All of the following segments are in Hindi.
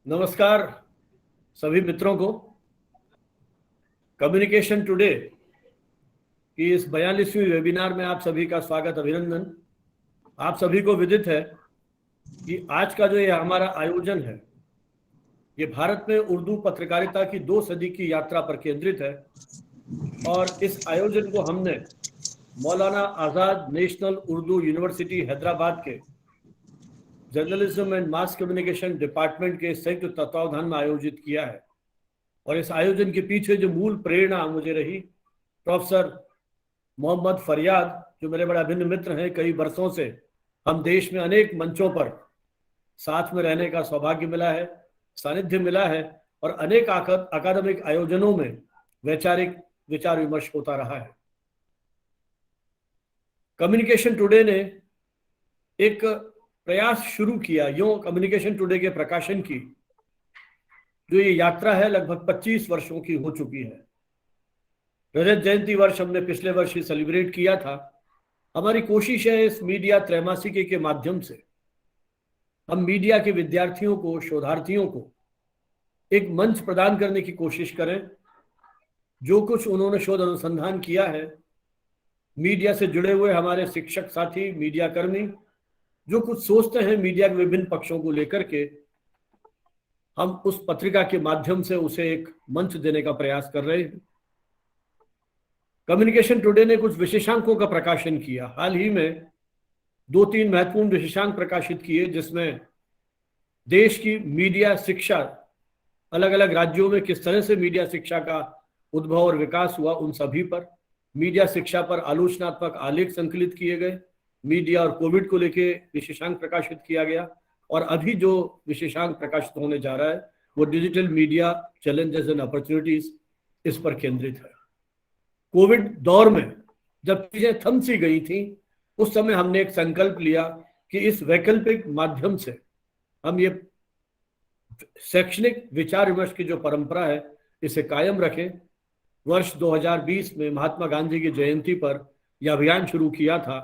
नमस्कार सभी मित्रों को। कम्युनिकेशन टुडे की इस 42वीं वेबिनार में आप सभी का स्वागत, अभिनंदन। आप सभी को विदित है कि आज का जो ये हमारा आयोजन है, ये भारत में उर्दू पत्रकारिता की 2 सदी की यात्रा पर केंद्रित है। और इस आयोजन को हमने मौलाना आज़ाद नेशनल उर्दू यूनिवर्सिटी हैदराबाद के journalism and mass communication department के संयुक्त तत्वावधान में आयोजित किया है। और इस आयोजन के पीछे जो मूल प्रेरणा मुझे रही, प्रोफेसर मोहम्मद फरियाद, जो मेरे बड़े अभिन्न मित्र हैं, कई वर्षों से हम देश में अनेक मंचों पर साथ में रहने का सौभाग्य मिला है, सानिध्य मिला है और अनेक अकादमिक आयोजनों में वैचारिक विचार विमर्श होता रहा है। कम्युनिकेशन टुडे ने एक प्रयास शुरू किया, यूं कम्युनिकेशन टुडे के प्रकाशन की जो ये यात्रा है लगभग 25 वर्षों की हो चुकी है। रजत जयंती वर्ष हमने पिछले वर्ष ही सेलिब्रेट किया था। हमारी कोशिश है इस मीडिया त्रैमासिकी के माध्यम से हम मीडिया के विद्यार्थियों को, शोधार्थियों को एक मंच प्रदान करने की कोशिश करें। जो कुछ उन्होंने शोध अनुसंधान किया है, मीडिया से जुड़े हुए हमारे शिक्षक साथी, मीडिया कर्मी जो कुछ सोचते हैं मीडिया के विभिन्न पक्षों को लेकर के, हम उस पत्रिका के माध्यम से उसे एक मंच देने का प्रयास कर रहे हैं। कम्युनिकेशन टुडे ने कुछ विशेषांकों का प्रकाशन किया। हाल ही में 2-3 महत्वपूर्ण विशेषांक प्रकाशित किए, जिसमें देश की मीडिया शिक्षा, अलग अलग राज्यों में किस तरह से मीडिया शिक्षा का उद्भव और विकास हुआ, उन सभी पर, मीडिया शिक्षा पर आलोचनात्मक आलेख संकलित किए गए, मीडिया और कोविड को लेकर विशेषांक प्रकाशित किया गया। और अभी जो विशेषांक प्रकाशित होने जा रहा है वो digital media challenges and opportunities, इस पर केंद्रित है। कोविड दौर में जब चीजें थम सी गई थी, उस समय हमने एक संकल्प लिया कि इस वैकल्पिक माध्यम से हम ये शैक्षणिक विचार विमर्श की जो परंपरा है इसे कायम रखें। वर्ष 2020 में महात्मा गांधी की जयंती पर यह अभियान शुरू किया था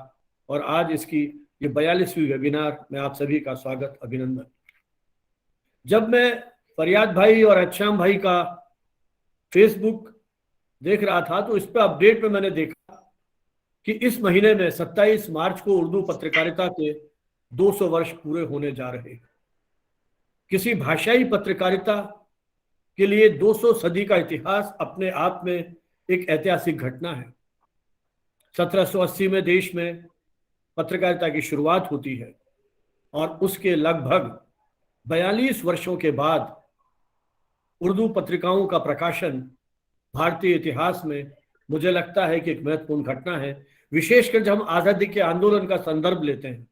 और आज इसकी ये 42वीं वेबिनार में आप सभी का स्वागत, अभिनंदन। जब मैं फरियाद भाई और अच्छाम भाई का फेसबुक देख रहा था तो इस पर अपडेट में मैंने देखा कि इस महीने में 27 मार्च को उर्दू पत्रकारिता के 200 वर्ष पूरे होने जा रहे हैं। किसी भाषाई पत्रकारिता के लिए 200 सदी का इतिहास अपने आप में एक ऐतिहासिक घटना है। 1780 में देश में पत्रकारिता की शुरुआत होती है और उसके लगभग 42 वर्षों के बाद उर्दू पत्रिकाओं का प्रकाशन भारतीय इतिहास में मुझे लगता है कि एक महत्वपूर्ण घटना है। विशेषकर जब हम आज़ादी के आंदोलन का संदर्भ लेते हैं,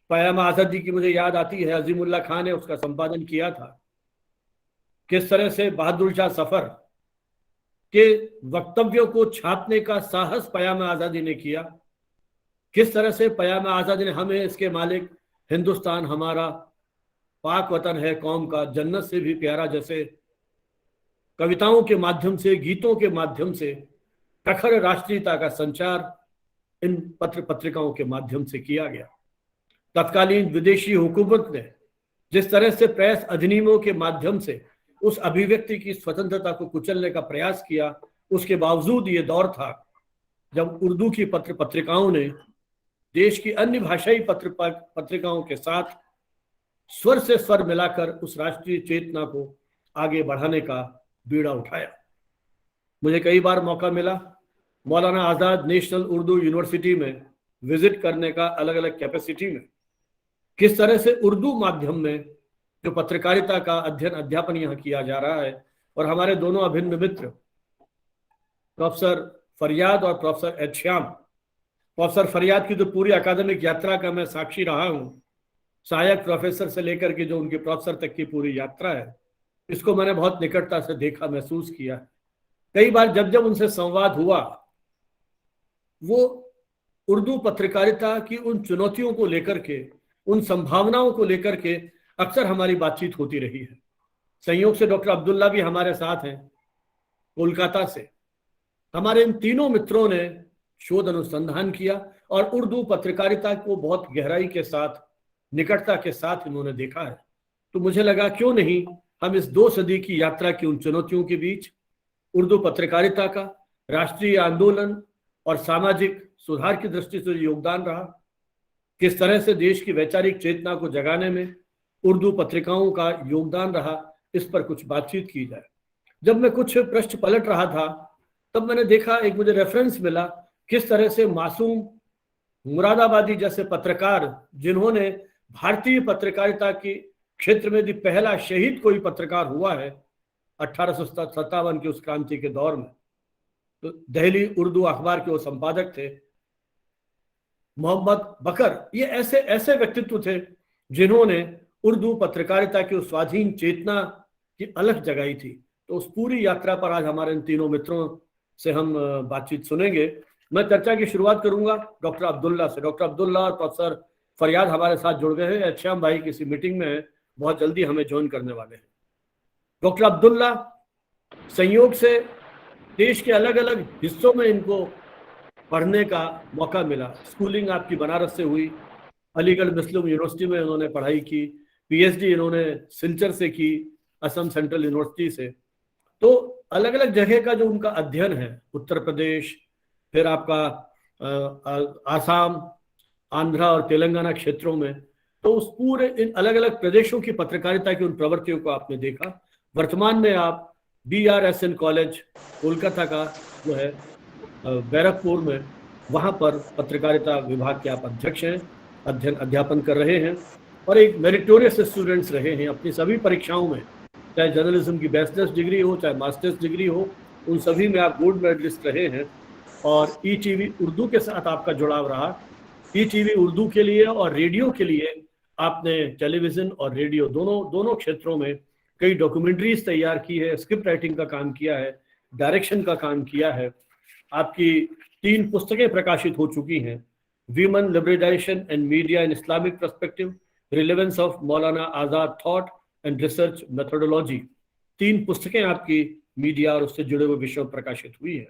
पैगाम आज़ादी की मुझे याद आती है, अजीमुल्लाह खान ने उसका संपादन किया था। किस तरह से बहादुर शाह सफर के वक्तव्यों को छापने का साहस पैगाम आज़ादी ने किया। किस तरह से पैगाम आज़ादी ने हमें इसके मालिक हिंदुस्तान हमारा पाक वतन है, कौम का जन्नत से भी प्यारा, जैसे कविताओं के माध्यम से, गीतों के माध्यम से प्रखर राष्ट्रीयता का संचार इन पत्रिकाओं के माध्यम से किया गया। तत्कालीन विदेशी हुकूमत ने जिस तरह से प्रेस अधिनियमों के माध्यम से उस अभिव्यक्ति की स्वतंत्रता को कुचलने का प्रयास किया, उसके बावजूद ये दौर था जब उर्दू की पत्रिकाओं ने देश की अन्य भाषाई पत्रिकाओं के साथ स्वर से स्वर मिलाकर उस राष्ट्रीय चेतना को आगे बढ़ाने का बीड़ा उठाया। मुझे कई बार मौका मिला मौलाना आज़ाद नेशनल उर्दू यूनिवर्सिटी में विजिट करने का, अलग अलग कैपेसिटी में, किस तरह से उर्दू माध्यम में जो पत्रकारिता का अध्ययन अध्यापन यहाँ किया जा रहा है। और हमारे दोनों अभिन्न मित्र प्रोफेसर फरियाद और प्रोफेसर एच्छाम, प्रोफेसर फरियाद की तो पूरी अकादमिक यात्रा का मैं साक्षी रहा हूँ, सहायक प्रोफेसर से लेकर के जो उनके प्रोफेसर तक की पूरी यात्रा है, इसको मैंने बहुत निकटता से देखा, महसूस किया। कई बार जब जब उनसे संवाद हुआ, वो उर्दू पत्रकारिता की उन चुनौतियों को लेकर के, उन संभावनाओं को लेकर के अक्सर हमारी बातचीत होती रही है। संयोग से डॉक्टर अब्दुल्ला भी हमारे साथ हैं कोलकाता से। हमारे इन तीनों मित्रों ने शोध अनुसंधान किया और उर्दू पत्रकारिता को बहुत गहराई के साथ, निकटता के साथ इन्होंने देखा है। तो मुझे लगा क्यों नहीं हम इस 2 सदी की यात्रा की उन चुनौतियों के बीच उर्दू पत्रकारिता का राष्ट्रीय आंदोलन और सामाजिक सुधार की दृष्टि से योगदान रहा, किस तरह से देश की वैचारिक चेतना को जगाने में उर्दू पत्रिकाओं का योगदान रहा, इस पर कुछ बातचीत की जाए। जब मैं कुछ पृष्ठ पलट रहा था तब मैंने देखा, एक मुझे रेफरेंस मिला किस तरह से मासूम मुरादाबादी जैसे पत्रकार, जिन्होंने भारतीय पत्रकारिता की क्षेत्र में भी पहला शहीद कोई पत्रकार हुआ है 1857 की उस क्रांति के दौर में, तो दिल्ली उर्दू अखबार के वो संपादक थे मोहम्मद बकर। ये ऐसे ऐसे व्यक्तित्व थे जिन्होंने उर्दू पत्रकारिता की उस स्वाधीन चेतना की अलख जगाई थी। तो उस पूरी यात्रा पर आज हमारे इन तीनों मित्रों से हम बातचीत सुनेंगे। मैं चर्चा की शुरुआत करूंगा डॉक्टर अब्दुल्ला से। डॉक्टर अब्दुल्ला और प्रोफेसर फरियाद हमारे साथ जुड़ गए हैं। श्याम भाई किसी मीटिंग में है, बहुत जल्दी हमें ज्वाइन करने वाले हैं। डॉक्टर अब्दुल्ला, संयोग से देश के अलग अलग हिस्सों में इनको पढ़ने का मौका मिला। स्कूलिंग आपकी बनारस से हुई, अलीगढ़ मुस्लिम यूनिवर्सिटी में उन्होंने पढ़ाई की, पीएचडी इन्होंने सिलचर से की, असम सेंट्रल यूनिवर्सिटी से। तो अलग अलग जगह का जो उनका अध्ययन है, उत्तर प्रदेश, फिर आपका आसाम, आंध्रा और तेलंगाना क्षेत्रों में, तो उस पूरे इन अलग अलग प्रदेशों की पत्रकारिता की उन प्रवृत्तियों को आपने देखा। वर्तमान में आप BRSN कॉलेज कोलकाता का जो है बैरकपुर में, वहाँ पर पत्रकारिता विभाग के आप अध्यक्ष हैं, अध्यापन कर रहे हैं और एक मेरिटोरियस स्टूडेंट्स रहे हैं अपनी सभी परीक्षाओं में, चाहे जर्नलिज्म की बैचलर्स डिग्री हो, चाहे मास्टर्स डिग्री हो, उन सभी में आप गोल्ड मेडलिस्ट रहे हैं। और ETV उर्दू के साथ आपका जुड़ाव रहा। ETV उर्दू के लिए और रेडियो के लिए आपने टेलीविज़न और रेडियो दोनों क्षेत्रों में कई डॉक्यूमेंट्रीज तैयार की है, स्क्रिप्ट राइटिंग का काम किया है, डायरेक्शन का काम किया है। आपकी 3 पुस्तकें प्रकाशित हो चुकी हैं, women liberation and media in Islamic perspective, relevance of Maulana Azad thought and research methodology. 3 पुस्तकें आपकी मीडिया और उससे जुड़े हुए विषयों पर प्रकाशित हुई है।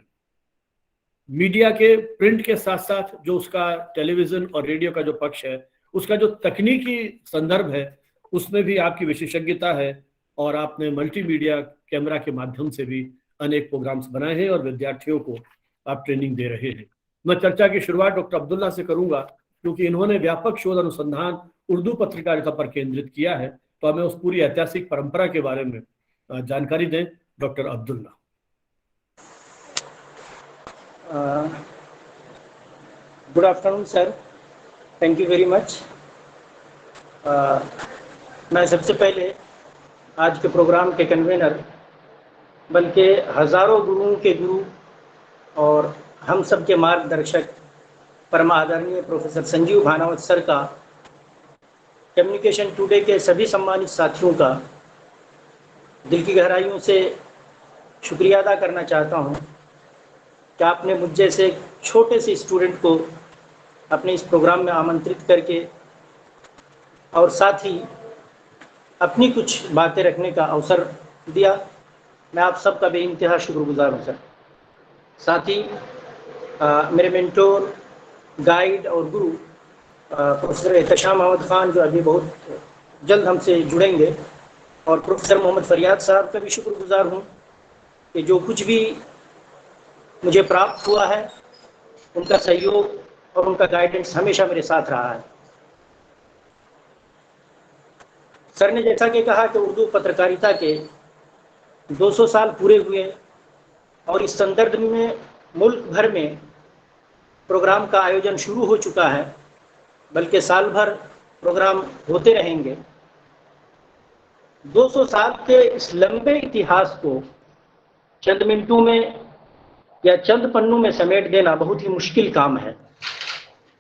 मीडिया के प्रिंट के साथ साथ जो उसका टेलीविजन और रेडियो का जो पक्ष है, उसका जो तकनीकी संदर्भ है, उसमें भी आपकी विशेषज्ञता है और आपने मल्टीमीडिया कैमरा के माध्यम से भी अनेक प्रोग्राम्स बनाए हैं और विद्यार्थियों को आप ट्रेनिंग दे रहे हैं। मैं चर्चा की शुरुआत डॉक्टर अब्दुल्ला से करूंगा क्योंकि इन्होंने व्यापक शोध अनुसंधान उर्दू पत्रकारिता पर केंद्रित किया है, तो हमें उस पूरी ऐतिहासिक परंपरा के बारे में जानकारी दें doctor Abdullah. Good afternoon sir, thank you very much. मैं सबसे पहले आज के प्रोग्राम के कन्वीनर, बल्कि हज़ारों गुरुओं के गुरु और हम सब के मार्गदर्शक परम आदरणीय प्रोफेसर संजीव भानावत सर का, कम्युनिकेशन टुडे के सभी सम्मानित साथियों का दिल की गहराइयों से शुक्रिया अदा करना चाहता हूं कि आपने मुझ जैसे एक छोटे से स्टूडेंट को अपने इस प्रोग्राम में आमंत्रित करके और साथ ही अपनी कुछ बातें रखने का अवसर दिया। मैं आप सबका बेइंतहा शुक्रगुजार हूँ सर। साथ ही मेरे मेंटोर, गाइड और गुरु प्रोफेसर एहतशाम अहमद ख़ान, जो अभी बहुत जल्द हमसे जुड़ेंगे, और प्रोफेसर मोहम्मद फरियाद साहब का भी शुक्रगुजार हूँ कि जो कुछ भी मुझे प्राप्त हुआ है, उनका सहयोग और उनका गाइडेंस हमेशा मेरे साथ रहा है। सर ने जैसा कि कहा कि उर्दू पत्रकारिता के 200 साल पूरे हुए और इस संदर्भ में मुल्क भर में प्रोग्राम का आयोजन शुरू हो चुका है, बल्कि साल भर प्रोग्राम होते रहेंगे। 200 साल के इस लंबे इतिहास को चंद मिनटों में या चंद पन्नों में समेट देना बहुत ही मुश्किल काम है।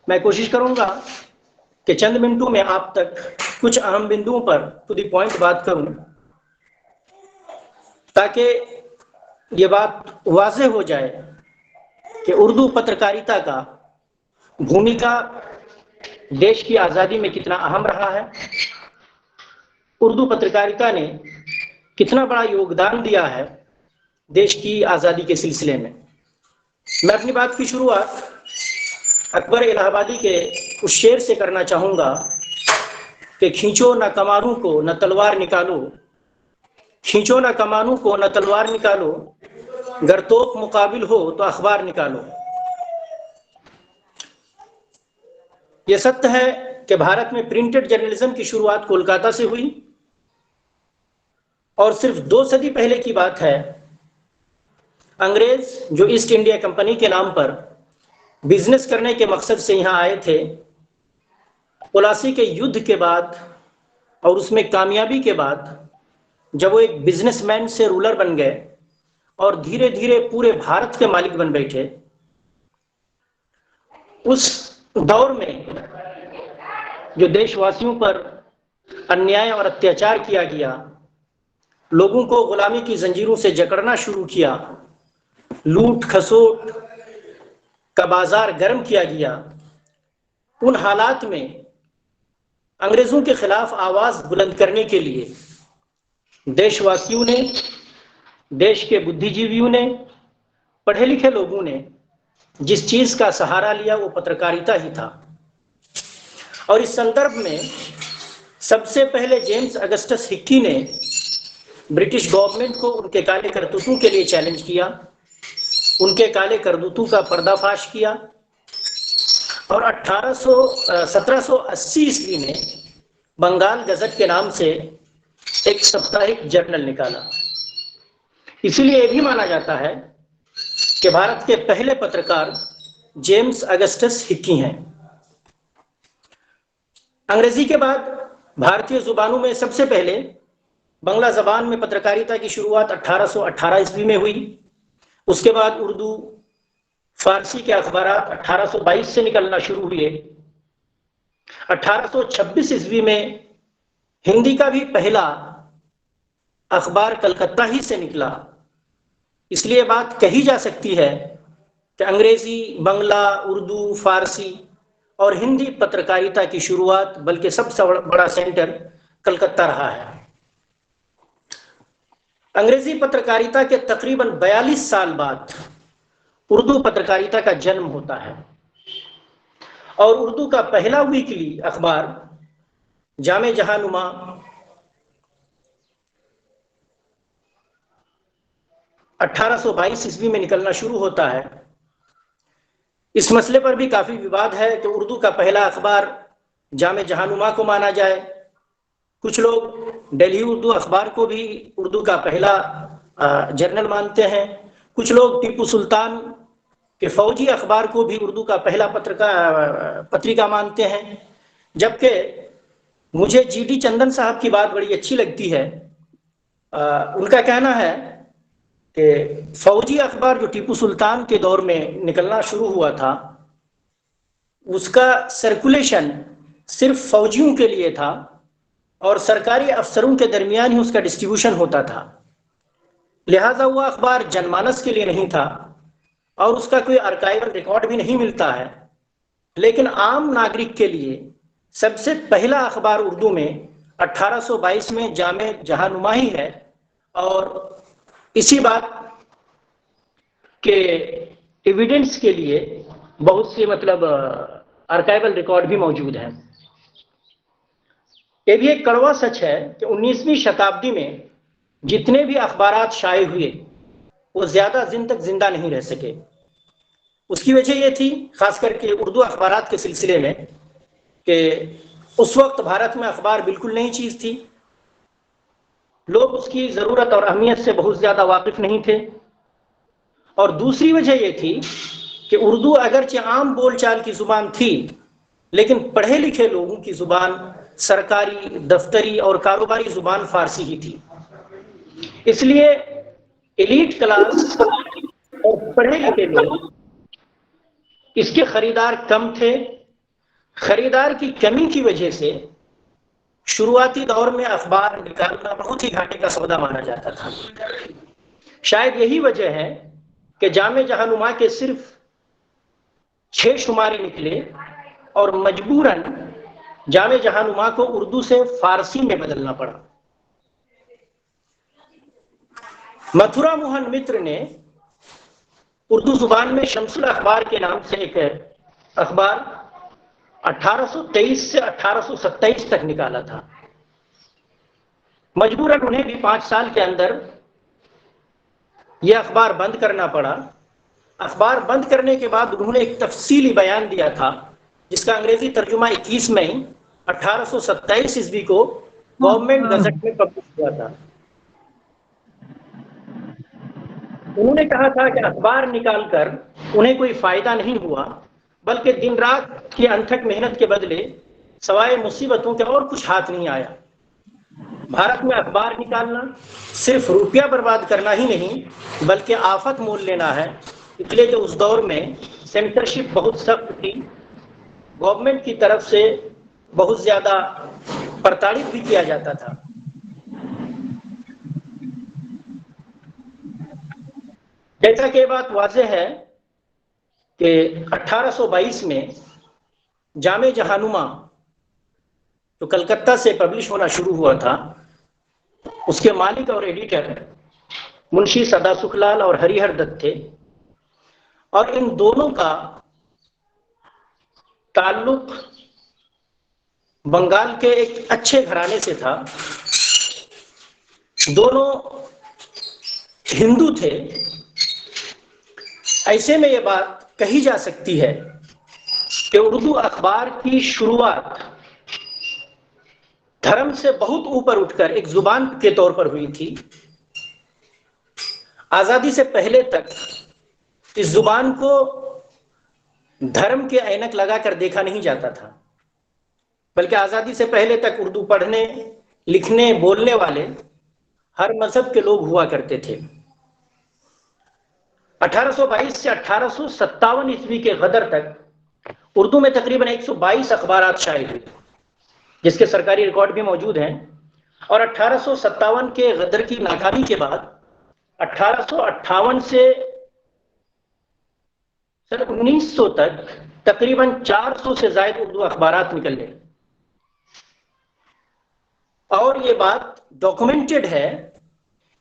मैं कोशिश करूंगा कि चंद मिनटों में आप तक कुछ अहम बिंदुओं पर टू द पॉइंट बात करूं, ताकि ये बात वाज़ेह हो जाए कि उर्दू पत्रकारिता का भूमिका देश की आज़ादी में कितना अहम रहा है, उर्दू पत्रकारिता ने कितना बड़ा योगदान दिया है देश की आज़ादी के सिलसिले में। मैं अपनी बात की शुरुआत अकबर इलाहाबादी के उस शेर से करना चाहूँगा कि खींचो न कमानों को न तलवार निकालो, खींचो न कमानों को न तलवार निकालो, गर तोप मुकाबिल हो तो अखबार निकालो। यह सत्य है कि भारत में प्रिंटेड जर्नलिज्म की शुरुआत कोलकाता से हुई और सिर्फ 2 सदी पहले की बात है, अंग्रेज जो ईस्ट इंडिया कंपनी के नाम पर बिजनेस करने के मकसद से यहाँ आए थे, प्लासी के युद्ध के बाद और उसमें कामयाबी के बाद जब वो एक बिजनेसमैन से रूलर बन गए और धीरे धीरे पूरे भारत के मालिक बन बैठे, उस दौर में जो देशवासियों पर अन्याय और अत्याचार किया गया, लोगों को गुलामी की जंजीरों से जकड़ना शुरू किया, लूट खसोट का बाजार गर्म किया गया, उन हालात में अंग्रेजों के खिलाफ आवाज बुलंद करने के लिए देशवासियों ने, देश के बुद्धिजीवियों ने, पढ़े लिखे लोगों ने जिस चीज का सहारा लिया वो पत्रकारिता ही था। और इस संदर्भ में सबसे पहले जेम्स अगस्टस हिक्की ने ब्रिटिश गवर्नमेंट को उनके काले करतूतों के लिए चैलेंज किया, उनके काले करतूतों का पर्दाफाश किया और 1780 ईस्वी में बंगाल गजट के नाम से एक साप्ताहिक जर्नल निकाला। इसीलिए यह भी माना जाता है कि भारत के पहले पत्रकार जेम्स अगस्टस हिक्की हैं। अंग्रेजी के बाद भारतीय जुबानों में सबसे पहले बांग्ला जबान में पत्रकारिता की शुरुआत 1818 ईस्वी में हुई। उसके बाद उर्दू, फारसी के अखबारात 1822 से निकलना शुरू हुए। 1826 ईस्वी में हिंदी का भी पहला अखबार कलकत्ता ही से निकला। इसलिए बात कही जा सकती है कि अंग्रेजी, बांग्ला, उर्दू, फारसी और हिंदी पत्रकारिता की शुरुआत, बल्कि सबसे बड़ा सेंटर कलकत्ता रहा है। अंग्रेजी पत्रकारिता के तकरीबन 42 साल बाद उर्दू पत्रकारिता का जन्म होता है और उर्दू का पहला वीकली अखबार जामे जहानुमा 1822 ईस्वी में निकलना शुरू होता है। इस मसले पर भी काफी विवाद है कि उर्दू का पहला अखबार जामे जहानुमा को माना जाए। कुछ लोग दिल्ली उर्दू अखबार को भी उर्दू का पहला जर्नल मानते हैं। कुछ लोग टीपू सुल्तान के फौजी अखबार को भी उर्दू का पहला पत्रिका मानते हैं। जबकि मुझे जीडी चंदन साहब की बात बड़ी अच्छी लगती है। उनका कहना है कि फौजी अखबार जो टीपू सुल्तान के दौर में निकलना शुरू हुआ था, उसका सर्कुलेशन सिर्फ फौजियों के लिए था और सरकारी अफसरों के दरमियान ही उसका डिस्ट्रीब्यूशन होता था। लिहाजा वह अखबार जनमानस के लिए नहीं था और उसका कोई आर्काइवल रिकॉर्ड भी नहीं मिलता है। लेकिन आम नागरिक के लिए सबसे पहला अखबार उर्दू में 1822 में जामे जहानुमा ही है और इसी बात के एविडेंस के लिए बहुत से आर्काइवल रिकॉर्ड भी मौजूद हैं। यह भी एक कड़वा सच है कि 19वीं शताब्दी में जितने भी अखबारात शाये हुए वो ज्यादा दिन तक जिंदा नहीं रह सके। उसकी वजह यह थी, खास करके उर्दू अखबारात के सिलसिले में, कि उस वक्त भारत में अखबार बिल्कुल नई चीज थी। लोग उसकी जरूरत और अहमियत से बहुत ज्यादा वाकिफ नहीं थे। और दूसरी वजह यह थी कि उर्दू अगरचे आम बोलचाल की जुबान थी, लेकिन पढ़े लिखे लोगों की जुबान सरकारी, दफ्तरी और कारोबारी जुबान फारसी ही थी। इसलिए एलीट क्लास और पढ़े लिखे लोग इसके खरीदार कम थे। खरीदार की कमी की वजह से शुरुआती दौर में अखबार निकालना बहुत ही घाटे का सौदा माना जाता था। शायद यही वजह है कि जामे जहानुमा के सिर्फ 6 शुमारे निकले और मजबूरन जामे जहानुमा को उर्दू से फारसी में बदलना पड़ा। मथुरा मोहन मित्र ने उर्दू जुबान में शम्सुल अखबार के नाम से एक अखबार 1823 से 1827 तक निकाला था। मजबूरन उन्हें भी 5 साल के अंदर यह अखबार बंद करना पड़ा। अखबार बंद करने के बाद उन्होंने एक तफसीली बयान दिया था, जिसका अंग्रेजी तर्जुमा 21 मई 1827 ईस्वी को गवर्नमेंट गजट में पब्लिश हुआ था। उन्होंने कहा था कि अखबार निकालकर उन्हें कोई फायदा नहीं हुआ, बल्कि दिन रात की अनथक मेहनत के बदले सवाए मुसीबतों के और कुछ हाथ नहीं आया। भारत में अखबार निकालना सिर्फ रुपया बर्बाद करना ही नहीं, बल्कि आफत मोल लेना है। इसलिए कि उस दौर में सेंसरशिप बहुत सख्त थी, गवर्नमेंट की तरफ से बहुत ज्यादा प्रताड़ित भी किया जाता था। जैसा कि बात वाज़ेह है कि 1822 में जामे जहानुमा जो कलकत्ता से पब्लिश होना शुरू हुआ था, उसके मालिक और एडिटर मुंशी सदा सुखलाल और हरिहर दत्त थे, और इन दोनों का ताल्लुक बंगाल के एक अच्छे घराने से था। दोनों हिंदू थे। ऐसे में यह बात कही जा सकती है कि उर्दू अखबार की शुरुआत धर्म से बहुत ऊपर उठकर एक जुबान के तौर पर हुई थी। आजादी से पहले तक इस जुबान को धर्म के ऐनक लगाकर देखा नहीं जाता था, बल्कि आजादी से पहले तक उर्दू पढ़ने, लिखने, बोलने वाले हर मजहब के लोग हुआ करते थे। 1822 से 1857 ईस्वी के गदर तक उर्दू में तकरीबन 122 अखबारात शाये हुए, जिसके सरकारी रिकॉर्ड भी मौजूद हैं। और 1857 के गदर की नाकामी के बाद 1858 से सन 1900 तक तकरीबन 400 से ज्यादा उर्दू अखबारात निकले। और ये बात डॉक्यूमेंटेड है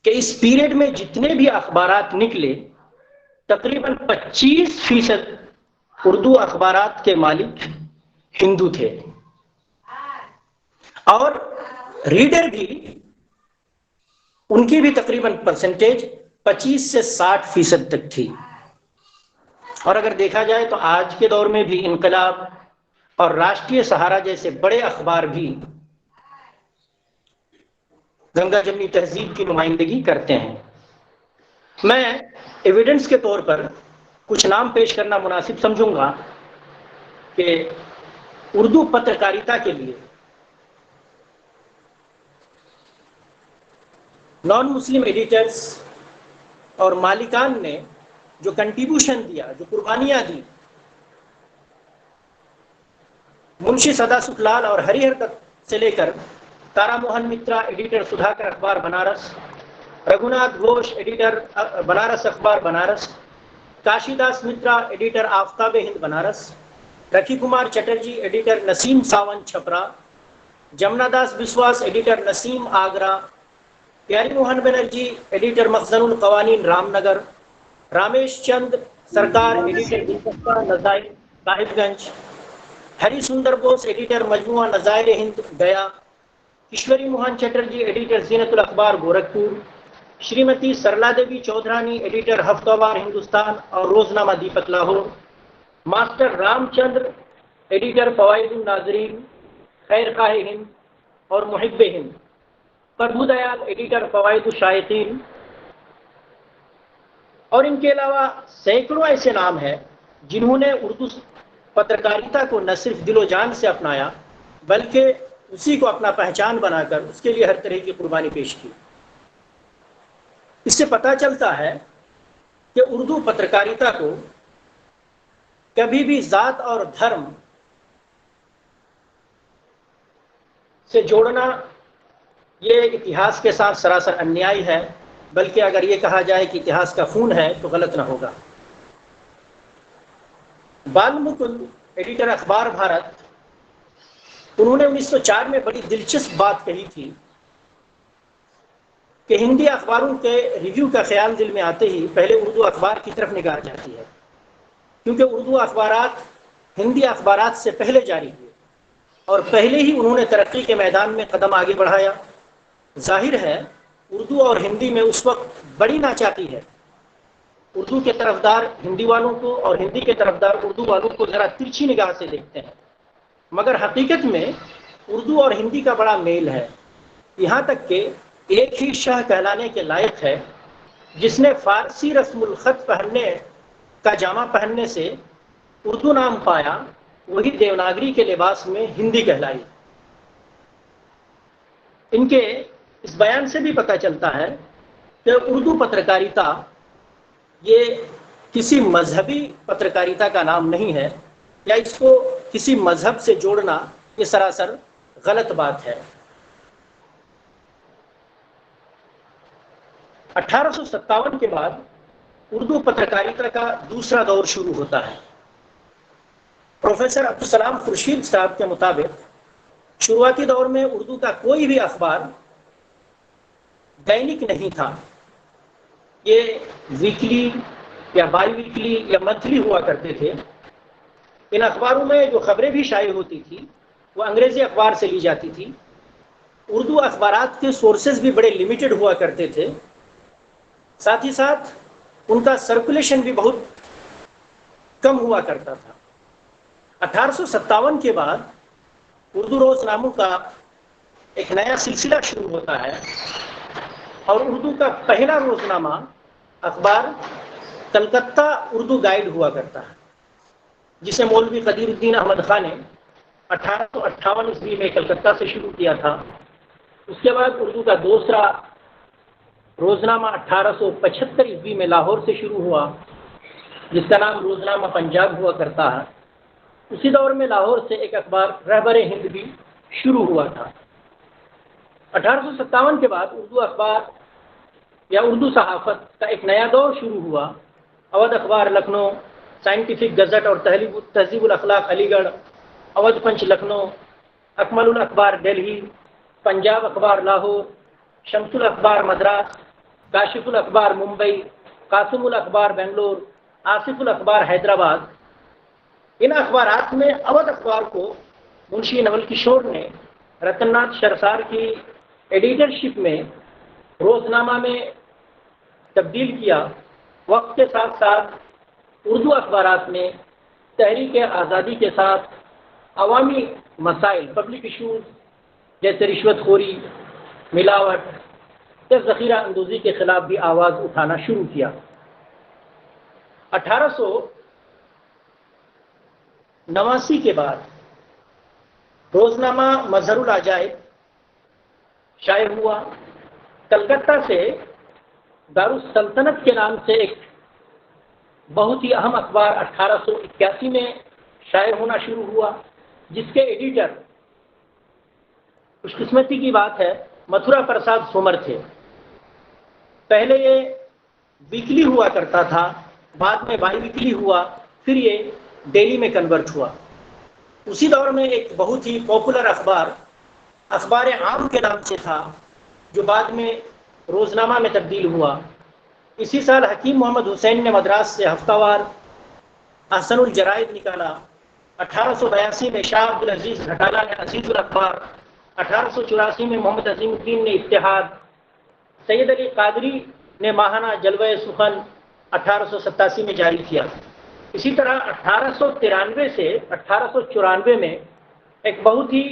कि इस पीरियड में जितने भी अखबारात निकले, तकरीबन 25% उर्दू अखबारात के मालिक हिंदू थे, और रीडर भी उनकी भी तकरीबन परसेंटेज 25 से 60% तक थी। और अगर देखा जाए तो आज के दौर में भी इनकलाब और राष्ट्रीय सहारा जैसे बड़े अखबार भी गंगा जमनी तहजीब की नुमाइंदगी करते हैं। मैं एविडेंस के तौर पर कुछ नाम पेश करना मुनासिब समझूंगा कि उर्दू पत्रकारिता के लिए नॉन मुस्लिम एडिटर्स और मालिकान ने जो कंट्रीब्यूशन दिया, जो कुर्बानियां दी, मुंशी सदा सुखलाल और हरिहर दत्त से लेकर तारा मोहन मित्रा एडिटर सुधाकर अखबार बनारस, रघुनाथ घोष एडिटर बनारस अखबार बनारस, काशीदास मित्रा एडिटर आफ्ताबे हिंद बनारस, रखी कुमार चटर्जी एडिटर नसीम सावंत छपरा, जमुनादास बिस्वास एडिटर नसीम आगरा, प्यारी मोहन बनर्जी एडिटर मखजनुल कवानीन रामनगर, रामेश चंद सरकार एडिटर दिलचस्पा नज़ाइर साहिबगंज, हरि सुंदर बोस एडिटर मजमुआ नज़ाइर हिंद गया, ईश्वरी मोहन चटर्जी एडिटर जीनतुल अखबार गोरखपुर, श्रीमती सरला देवी चौधरानी एडिटर हफ्तावार हिंदुस्तान और रोजनामा दीपक लाहौर, मास्टर रामचंद्र एडिटर फवाइदुन नाजरीन, खैर खाह हिंद और मुहिब्बे हिंद, प्रभु दयाल एडिटर फवाइदुल शायकीन। और इनके अलावा सैकड़ों ऐसे नाम हैं जिन्होंने उर्दू पत्रकारिता को न सिर्फ दिलो जान से अपनाया, बल्कि उसी को अपना पहचान बनाकर उसके लिए हर तरह की कुर्बानी पेश की। इससे पता चलता है कि उर्दू पत्रकारिता को कभी भी जात और धर्म से जोड़ना ये इतिहास के साथ सरासर अन्याय है, बल्कि अगर ये कहा जाए कि इतिहास का खून है तो गलत ना होगा। बालमुकुल एडिटर अखबार भारत, उन्होंने 1904 में बड़ी दिलचस्प बात कही थी कि हिंदी अखबारों के रिव्यू का ख्याल दिल में आते ही पहले उर्दू अखबार की तरफ निगाह जाती है, क्योंकि उर्दू अखबारात हिंदी अखबारात से पहले जारी हुए और पहले ही उन्होंने तरक्की के मैदान में कदम आगे बढ़ाया। जाहिर है उर्दू और हिंदी में उस वक्त बड़ी नाचाती है। उर्दू के तरफदार हिंदी वालों को और हिंदी के तरफदार उर्दू वालों को ज़रा तिरछी निगाह से देखते हैं, मगर हकीकत में उर्दू और हिंदी का बड़ा मेल है। यहाँ तक कि एक ही शाह कहलाने के लायक है। जिसने फारसी रस्मुल खत पहनने का जामा पहनने से उर्दू नाम पाया, वही देवनागरी के लिबास में हिंदी कहलाई। इनके इस बयान से भी पता चलता है कि उर्दू पत्रकारिता ये किसी मजहबी पत्रकारिता का नाम नहीं है, या इसको किसी मजहब से जोड़ना ये सरासर गलत बात है। 1857 के बाद उर्दू पत्रकारिता का दूसरा दौर शुरू होता है। प्रोफेसर अब्दुल सलाम खुर्शीद साहब के मुताबिक शुरुआती दौर में उर्दू का कोई भी अखबार दैनिक नहीं था। ये वीकली या बाई वीकली या मंथली हुआ करते थे। इन अखबारों में जो खबरें भी शाये होती थी वो अंग्रेजी अखबार से ली जाती थी। उर्दू अखबारात के सोर्सेज भी बड़े लिमिटेड हुआ करते थे। साथ ही साथ उनका सर्कुलेशन भी बहुत कम हुआ करता था। 1857 के बाद उर्दू रोजनामों का एक नया सिलसिला शुरू होता है और उर्दू का पहला रोजनामा अखबार कलकत्ता उर्दू गाइड हुआ करता है, जिसे मौलवी कदीरुद्दीन अहमद खान ने 1858 ईस्वी में कलकत्ता से शुरू किया था। उसके बाद उर्दू का दूसरा रोजनामा 1875 ईस्वी में लाहौर से शुरू हुआ, जिसका नाम रोजनामा पंजाब हुआ करता है। उसी दौर में लाहौर से एक अखबार रहबर हिंद भी शुरू हुआ था। 1857 के बाद उर्दू अखबार या उर्दू सहाफ़त का एक नया दौर शुरू हुआ। अवध अखबार लखनऊ, साइंटिफिक गज़ट और तहज़ीबुल अखलाक अलीगढ़, अवध पंच लखनऊ, अकमलुल अखबार दिल्ली, पंजाब अखबार लाहौर, शम्सुल अखबार मद्रास, काशिफुल अखबार मुंबई, कासिमुल अखबार बेंगलोर, आसिफुल अखबार हैदराबाद। इन अखबारात में अवध अखबार को मुंशी नवल किशोर ने रतननाथ शरसार की एडिटरशिप में रोजनामा में तब्दील किया। वक्त के साथ साथ उर्दू अखबारात में तहरीक आज़ादी के साथ अवामी मसाइल, पब्लिक इशूज़ जैसे रिश्वतखोरी, मिलावट या ज़ख़ीरा अंदोज़ी के ख़िलाफ़ भी आवाज़ उठाना शुरू किया। 1889 के बाद रोजनामा मज़हरुल अजाइब शाये हुआ। कलकत्ता से दारुस सल्तनत के नाम से एक बहुत ही अहम अखबार 1881 में शाये होना शुरू हुआ, जिसके एडिटर खुशकिस्मती की बात है मथुरा प्रसाद सोमर थे। पहले ये वीकली हुआ करता था, बाद में बाई वीकली हुआ, फिर ये डेली में कन्वर्ट हुआ। उसी दौर में एक बहुत ही पॉपुलर अखबार अखबार आम के नाम से था, जो बाद में रोजनामा में तब्दील हुआ। इसी साल हकीम मोहम्मद हुसैन ने मद्रास से हफ्तावार अहसनुल जराइद निकाला। 1882 में शाह अब्दुल अजीज घटाला ने अजीजुल अखबार, 1884 में मोहम्मद अजीमुद्दीन ने इत्तेहाद, सैयद अली कादरी ने माहाना जलवा सुखन 1887 में जारी किया। इसी तरह 1893 से 1894 में एक बहुत ही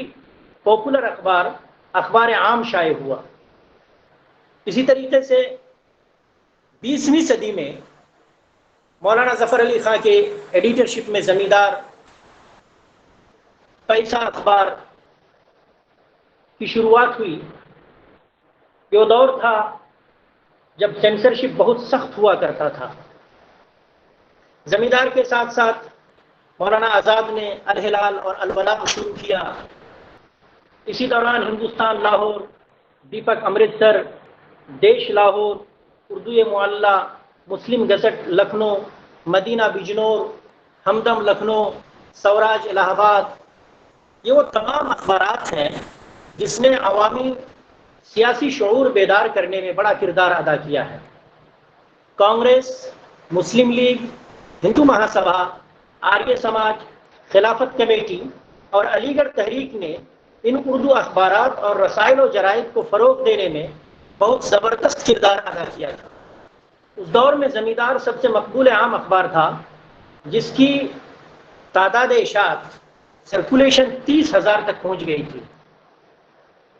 पॉपुलर अखबार अखबार आम शाये हुआ। इसी तरीके से 20वीं सदी में मौलाना ज़फ़र अली खां के एडिटरशिप में ज़मींदार पैसा अखबार की शुरुआत हुई। ये दौर था जब सेंसरशिप बहुत सख्त हुआ करता था। ज़मींदार के साथ साथ मौलाना आज़ाद ने अल हिलाल और अल बलाग शुरू किया। इसी दौरान हिंदुस्तान लाहौर, दीपक अमृतसर, देश लाहौर, उर्दू मुअल्ला, मुस्लिम गज़ट लखनऊ, मदीना बिजनौर, हमदम लखनऊ, स्वराज इलाहाबाद, ये वो तमाम अखबारात हैं जिसने अवामी सियासी शऊर बेदार करने में बड़ा किरदार अदा किया है। कांग्रेस, मुस्लिम लीग, हिंदू महासभा, आर्य समाज, खिलाफत कमेटी और अलीगढ़ तहरीक ने इन उर्दू अखबारात और रसाइल और जराइद को फ़रोग़ देने में बहुत ज़बरदस्त किरदार अदा किया था। उस दौर में ज़मींदार सबसे मकबूल आम अखबार था, जिसकी तादाद इशात सर्कुलेशन 30,000 तक पहुंच गई थी।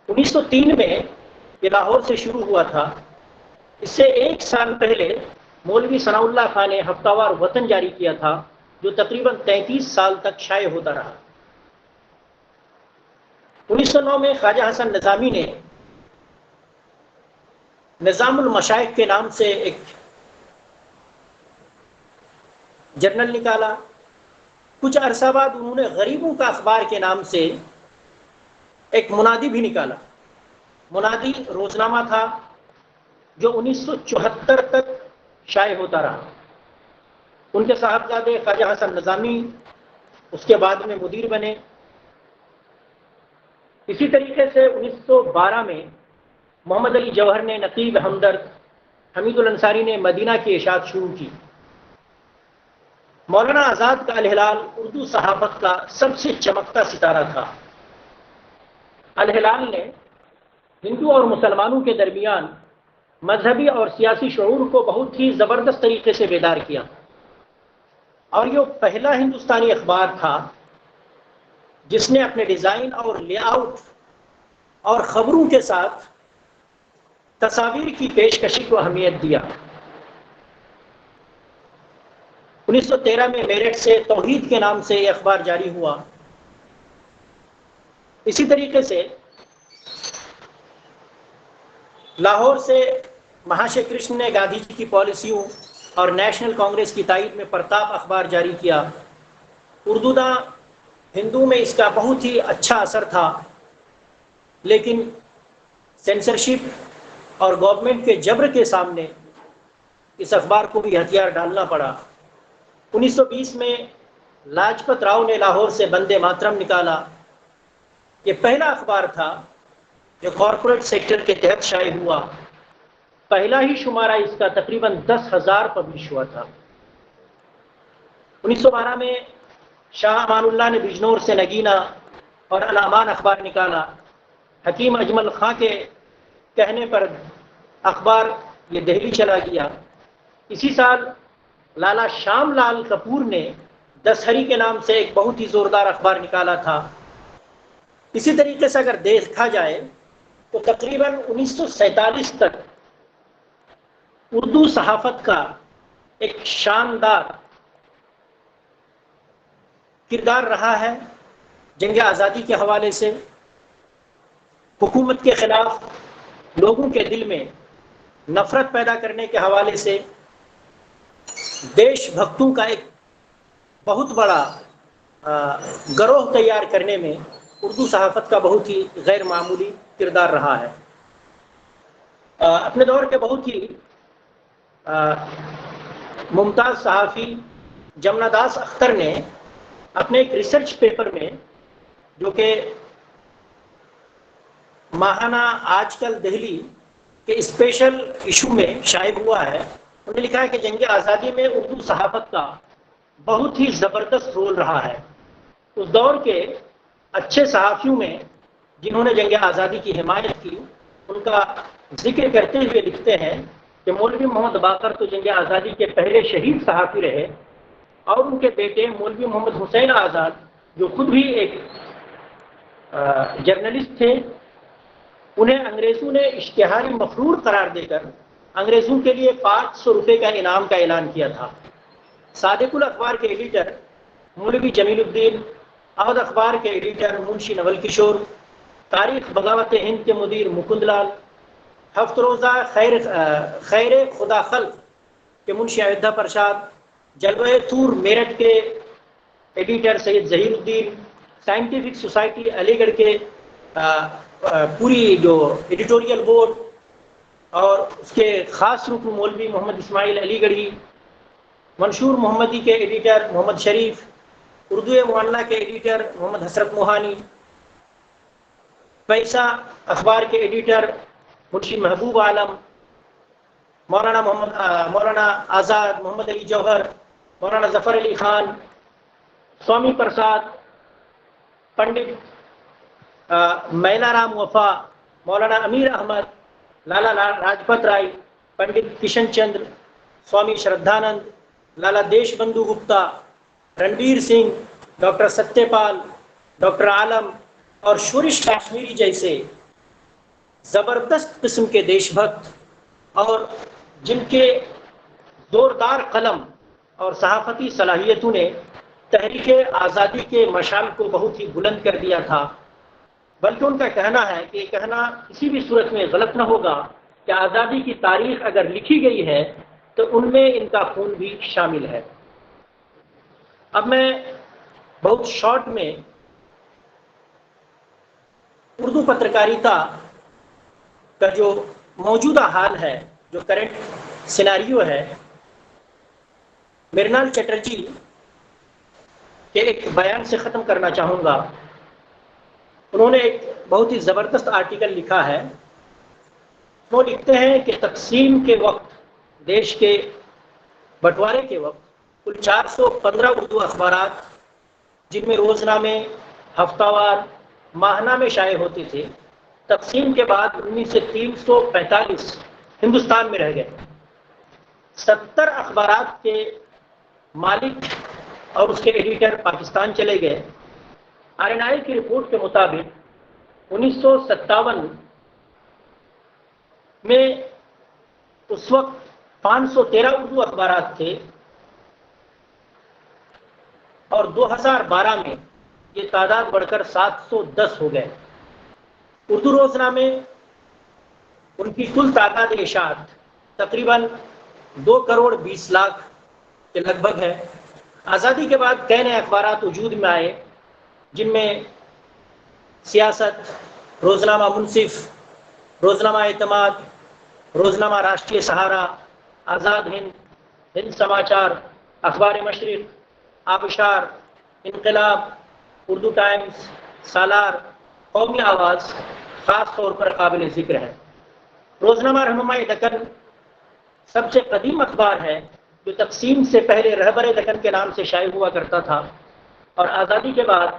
1903 में ये लाहौर से शुरू हुआ था। इससे एक साल पहले मौलवी सनाउल्लाह खान ने हफ्तावार वतन जारी किया था, जो तकरीबन 33 साल तक शाये होता रहा। 1909 में ख्वाजा हसन निज़ामी ने निज़ामुल मशाइख के नाम से एक जर्नल निकाला। कुछ अरसा बाद उन्होंने गरीबों का अखबार के नाम से एक मुनादी भी निकाला। मुनादी रोजनामा था जो 1974 तक शाये होता रहा। उनके साहबजादे ख्वाजा हसन निज़ामी उसके बाद में मुदीर बने। इसी तरीके से 1912 में मोहम्मद अली जौहर ने नकीब हमदर्द, हमीदुल अंसारी ने मदीना की इशाअत शुरू की। मौलाना आज़ाद का अल हिलाल उर्दू सहाफ़त का सबसे चमकता सितारा था। अल हिलाल ने हिंदू और मुसलमानों के दरमियान मजहबी और सियासी शऊर को बहुत ही ज़बरदस्त तरीके से बेदार किया, और ये पहला हिंदुस्तानी अखबार था जिसने अपने डिज़ाइन और लेआउट और ख़बरों के साथ तस्वीर की पेशकशी को अहमियत दिया। 1913 में मेरठ से तौहीद के नाम से यह अखबार जारी हुआ। इसी तरीके से लाहौर से महाशय कृष्ण ने गांधी जी की पॉलिसियों और नेशनल कांग्रेस की तायद में प्रताप अखबार जारी किया। उर्दूदा हिंदू में इसका बहुत ही अच्छा असर था, लेकिन सेंसरशिप और गवर्नमेंट के जबर के सामने इस अखबार को भी हथियार डालना पड़ा। 1920 में लाजपत राव ने लाहौर से वंदे मातरम निकाला। ये पहला अखबार था जो कॉरपोरेट सेक्टर के तहत शाये हुआ। पहला ही शुमारा इसका तकरीबन 10,000 पब्लिश हुआ था। 1912 में शाह अमानुल्लाह ने बिजनौर से नगीना और अल-अमान अखबार निकाला। हकीम अजमल खां के कहने पर अखबार ये दिल्ली चला गया। इसी साल लाला श्याम लाल कपूर ने दशहरी के नाम से एक बहुत ही ज़ोरदार अखबार निकाला था। इसी तरीके से अगर देखा जाए तो तकरीबन 1947 तक उर्दू सहाफ़त का एक शानदार किरदार रहा है। जंग आज़ादी के हवाले से, हुकूमत के ख़िलाफ़ लोगों के दिल में नफ़रत पैदा करने के हवाले से, देशभक्तों का एक बहुत बड़ा गिरोह तैयार करने में उर्दू सहाफ़त का बहुत ही गैर मामूली किरदार रहा है। अपने दौर के बहुत ही मुमताज़ सहाफ़ी जमनादास अख्तर ने अपने एक रिसर्च पेपर में, जो कि माहाना आजकल दिल्ली के स्पेशल इशू में शाये हुआ है, उन्होंने लिखा है कि जंग आज़ादी में उर्दू सहाफ़त का बहुत ही ज़बरदस्त रोल रहा है। उस दौर के अच्छे सहाफ़ियों में जिन्होंने जंग आज़ादी की हिमायत की, उनका जिक्र करते हुए लिखते हैं कि मौलवी मोहम्मद बाकर तो जंग आज़ादी के पहले शहीद सहाफ़ी रहे, और उनके बेटे मौलवी मोहम्मद हुसैन आज़ाद, जो खुद भी एक जर्नलिस्ट थे, उन्हें अंग्रेज़ों ने इश्तिहारी मफरूर करार देकर अंग्रेज़ों के लिए 500 रुपये का इनाम का ऐलान किया था। सादिकुल अखबार के एडिटर मौलवी जमीलुद्दीन, अवध अखबार के एडिटर मुंशी नवल किशोर, तारीख बगावत हिंद के मुदीर मुकुंदलाल, हफ्त रोज़ा खैर खुदा खल्क के मुंशी अयोध्या प्रसाद, जलवे तूर मेरठ के editor Syed Zahiruddin, scientific society Aligarh के पूरी जो एडिटोरियल बोर्ड और उसके ख़ास रुकन मौलवी मोहम्मद इस्माइल अलीगढ़ी, मंशूर मोहम्मदी के एडिटर मोहम्मद शरीफ, उर्दू मुअल्ला के एडिटर मोहम्मद हसरत मोहानी, पैसा अखबार के एडिटर मुंशी महबूब आलम, मौलाना आज़ाद, मोहम्मद अली जौहर, मौलाना ज़फ़र अली ख़ान, स्वामी प्रसाद, पंडित मैलाराम वफा, मौलाना अमीर अहमद, लाला लाजपत राय, पंडित किशन चंद्र, स्वामी श्रद्धानंद, लाला देशबंधु गुप्ता, रणबीर सिंह, डॉक्टर सत्यपाल, डॉक्टर आलम और शुरिश काश्मीरी जैसे जबरदस्त किस्म के देशभक्त और जिनके जोरदार कलम और सहाफती सलाहियतों ने तहरीक आज़ादी के मशाल को बहुत ही बुलंद कर दिया था। बल्कि उनका कहना है कि ये कहना किसी भी सूरत में गलत न होगा कि आज़ादी की तारीख अगर लिखी गई है तो उनमें इनका खून भी शामिल है। अब मैं बहुत शॉर्ट में उर्दू पत्रकारिता का जो मौजूदा हाल है, जो करंट सिनारियो है, मृणाल चटर्जी के एक बयान से ख़त्म करना चाहूँगा। उन्होंने एक बहुत ही ज़बरदस्त आर्टिकल लिखा है। वो लिखते हैं कि तकसीम के वक्त, देश के बंटवारे के वक्त कुल 415 उर्दू अखबारात, जिनमें रोज़नामे, हफ्तावार, माहनामे शाये होते थे, तकसीम के बाद उनमें से 345 हिंदुस्तान में रह गए। 70 अखबारात के मालिक और उसके एडिटर पाकिस्तान चले गए। RNI की रिपोर्ट के मुताबिक 1957 में उस वक्त 513 उर्दू अखबारात थे और 2012 में ये तादाद बढ़कर 710 हो गए। उर्दू रोजनामे, उनकी कुल तादाद इशात तकरीबन 2 करोड़ 20 लाख के लगभग है। आज़ादी के बाद कई नए अखबारात वजूद में आए, जिनमें सियासत, रोजनामा मुनसिफ, रोजनामा एतमाद, रोजनामा राष्ट्रीय सहारा, आज़ाद हिंद, हिंद समाचार, अखबार मशरिक, आबशार, इनकलाब, उर्दू टाइम्स, सालार, कौमी आवाज़ ख़ास तौर पर काबिल ज़िक्र है। रोजनामा रहनुमाई दक्कन सबसे कदीम अखबार है जो तकसीम से पहले रहबर दक्कन के नाम से शाये हुआ करता था और आज़ादी के बाद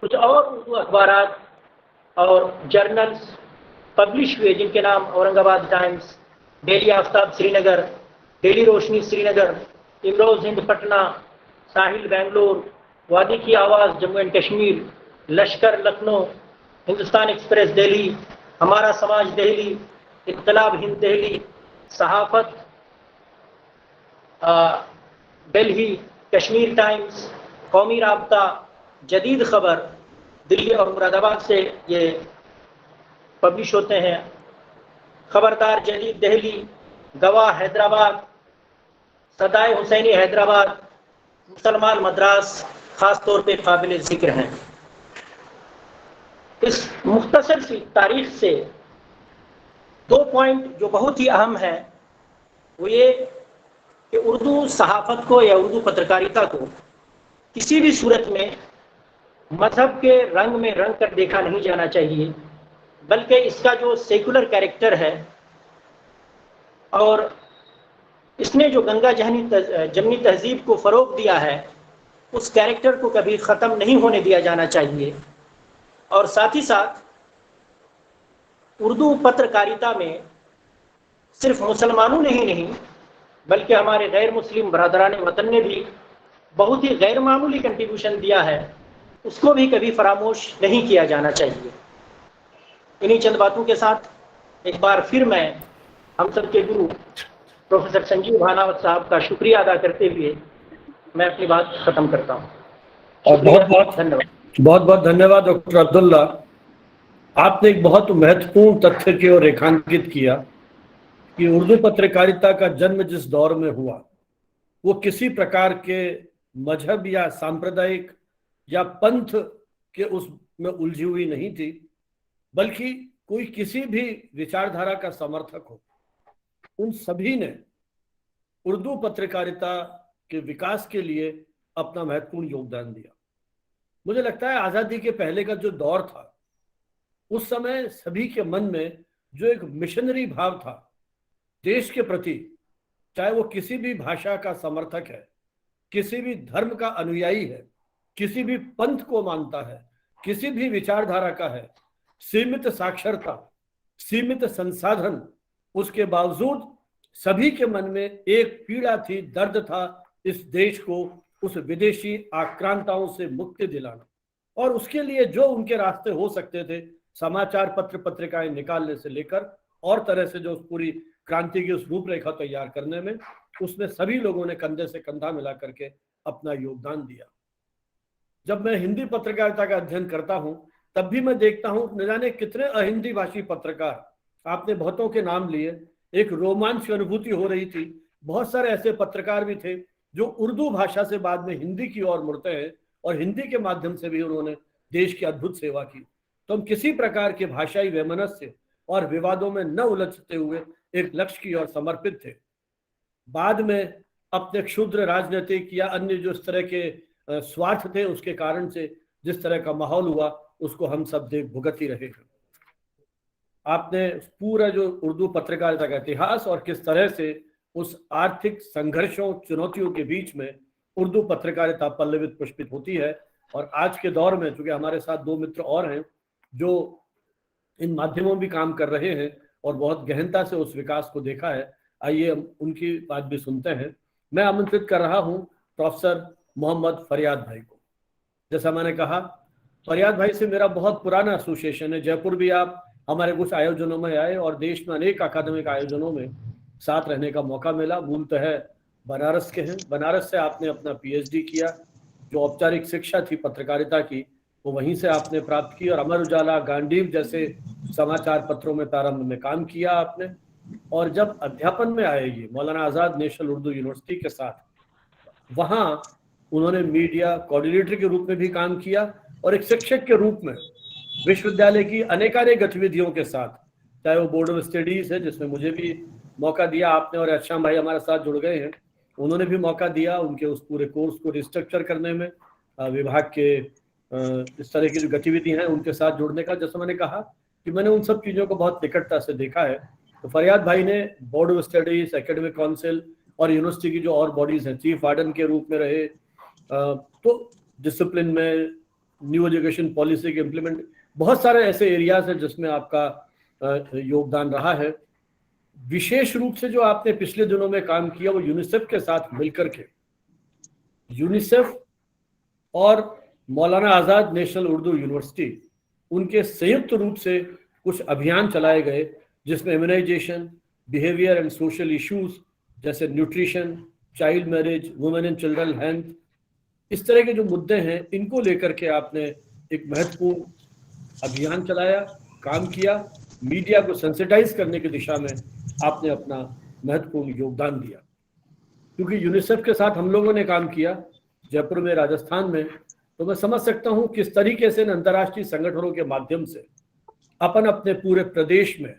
कुछ और उर्दू अखबारात और जर्नल्स पब्लिश हुए, जिनके नाम Aurangabad Times, Daily Aftab Srinagar, Daily Roshni Srinagar, Imroz Hind Patna, Sahil Bangalore, Wadi ki आवाज़ Jammu and Kashmir, Lashkar Lucknow, Hindustan express Delhi, हमारा समाज दिल्ली, इत्तलाब हिंद दिल्ली, सहाफत दिल्ली, कश्मीर टाइम्स, कौमी राब्ता, जदीद खबर, दिल्ली और मुरादाबाद से ये पब्लिश होते हैं। खबरदार जदीद दिल्ली, गवाह हैदराबाद, सदाए हुसैनी हैदराबाद, मुसलमान मद्रास ख़ास तौर पे काबिल ज़िक्र हैं। इस मुख्तसर सी तारीख से 2 पॉइंट जो बहुत ही अहम है वो ये कि उर्दू सहाफ़त को या उर्दू पत्रकारिता को किसी भी सूरत में मज़हब के रंग में रंग कर देखा नहीं जाना चाहिए, बल्कि इसका जो सेकुलर कैरेक्टर है और इसने जो गंगा जमनी तहजीब को फ़रोग़ दिया है, उस कैरेक्टर को कभी ख़त्म नहीं होने दिया जाना चाहिए। और साथ ही साथ उर्दू पत्रकारिता में सिर्फ मुसलमानों ने ही नहीं, बल्कि हमारे गैर मुस्लिम बरदरान वतन ने भी बहुत ही गैर मामूली कंट्रीब्यूशन दिया है, उसको भी कभी फरामोश नहीं किया जाना चाहिए। इन्हीं चंद बातों के साथ एक बार फिर मैं हम सब के गुरु प्रोफेसर संजीव भानावत साहब का शुक्रिया अदा करते हुए मैं अपनी बात ख़त्म करता हूँ। और बहुत बहुत धन्यवाद डॉक्टर अब्दुल्ला। आपने एक बहुत महत्वपूर्ण तथ्य की ओर रेखांकित किया कि उर्दू पत्रकारिता का जन्म जिस दौर में हुआ वो किसी प्रकार के मजहब या सांप्रदायिक या पंथ के उसमें उलझी हुई नहीं थी, बल्कि कोई किसी भी विचारधारा का समर्थक हो, उन सभी ने उर्दू पत्रकारिता के विकास के लिए अपना महत्वपूर्ण योगदान दिया। मुझे लगता है आज़ादी के पहले का जो दौर था, उस समय सभी के मन में जो एक मिशनरी भाव था देश के प्रति, चाहे वो किसी भी भाषा का समर्थक है, किसी भी धर्म का अनुयायी है, किसी भी पंथ को मानता है, किसी भी विचारधारा का है, सीमित साक्षरता, सीमित संसाधन, उसके बावजूद सभी के मन में एक पीड़ा थी, दर्द था, इस देश को उस विदेशी आक्रांताओं से मुक्ति दिलाना। और उसके लिए जो उनके रास्ते हो सकते थे, समाचार पत्र पत्रिकाएं निकालने से लेकर और तरह से जो उस पूरी क्रांति की उस रूपरेखा तैयार करने में, उसमें सभी लोगों ने कंधे से कंधा मिला करके अपना योगदान दिया। जब मैं हिंदी पत्रकारिता का अध्ययन करता हूं, तब भी मैं देखता हूं न जाने कितने अहिंदी भाषी पत्रकार, आपने बहुतों के नाम लिए, एक रोमांच की अनुभूति हो रही थी। बहुत सारे ऐसे पत्रकार भी थे जो उर्दू भाषा से बाद में हिंदी की ओर मुड़ते हैं और हिंदी के माध्यम से भी उन्होंने देश की अद्भुत सेवा की। तो हम किसी प्रकार के भाषाई वैमनस्य और विवादों में न उलझते हुए एक लक्ष्य की ओर समर्पित थे। बाद में अपने क्षुद्र राजनीतिक या अन्य जो इस तरह के स्वार्थ थे, उसके कारण से जिस तरह का माहौल हुआ, उसको हम सब देख भुगत ही रहे हैं। आपने पूरा जो उर्दू पत्रकारिता का इतिहास और किस तरह से उस आर्थिक संघर्षों, चुनौतियों के बीच में उर्दू पत्रकारिता पल्लवित पुष्पित होती है। और आज के दौर में, चूंकि हमारे साथ दो मित्र और हैं जो इन माध्यमों भी काम कर रहे हैं और बहुत गहनता से उस विकास को देखा है, आइए हम उनकी बात भी सुनते हैं। मैं आमंत्रित कर रहा हूं प्रोफेसर मोहम्मद फरियाद भाई को। जैसा मैंने कहा, फरियाद भाई से मेरा बहुत पुराना एसोसिएशन है। जयपुर भी आप हमारे कुछ आयोजनों में आए और देश में अनेक अकादमिक आयोजनों में साथ रहने का मौका मिला। मूलतः बनारस के हैं, बनारस से आपने अपना पीएचडी किया। जो औपचारिक शिक्षा थी पत्रकारिता की, वो वहीं से आपने प्राप्त की और अमर उजाला, गांडीव जैसे समाचार पत्रों में प्रारंभ में काम किया आपने। और जब अध्यापन में आए, ये मौलाना आज़ाद नेशनल उर्दू यूनिवर्सिटी के साथ, वहाँ उन्होंने मीडिया कोऑर्डिनेटर के रूप में भी काम किया और एक शिक्षक के रूप में विश्वविद्यालय की अनेकानेक गतिविधियों के साथ, चाहे वो बोर्ड ऑफ स्टडीज है जिसमें मुझे भी मौका दिया आपने, और अक्षाम भाई हमारे साथ जुड़ गए हैं, उन्होंने भी मौका दिया उनके उस पूरे कोर्स को रिस्ट्रक्चर करने में, विभाग के इस तरह की जो गतिविधि हैं उनके साथ जुड़ने का। जैसे मैंने कहा कि मैंने उन सब चीज़ों को बहुत निकटता से देखा है। तो फरियाद भाई ने board of studies, academic council और यूनिवर्सिटी की जो और बॉडीज हैं, चीफ वार्डन के रूप में रहे, तो डिसिप्लिन में, न्यू एजुकेशन पॉलिसी के इम्प्लीमेंट, बहुत सारे ऐसे एरियाज हैं जिसमें आपका योगदान रहा है। विशेष रूप से जो आपने पिछले दिनों में काम किया वो यूनिसेफ के साथ मिलकर के, यूनिसेफ और मौलाना आज़ाद नेशनल उर्दू यूनिवर्सिटी, उनके संयुक्त रूप से कुछ अभियान चलाए गए जिसमें immunisation, behaviour and social issues जैसे nutrition, child marriage, women and children health, इस तरह के जो मुद्दे हैं, इनको लेकर के आपने एक महत्वपूर्ण अभियान चलाया, काम किया। मीडिया को सेंसिटाइज करने की दिशा में आपने अपना महत्वपूर्ण योगदान दिया। क्योंकि यूनिसेफ के साथ हम लोगों ने काम किया जयपुर में, राजस्थान में, तो मैं समझ सकता हूं किस तरीके से अंतर्राष्ट्रीय संगठनों के माध्यम से अपन अपने पूरे प्रदेश में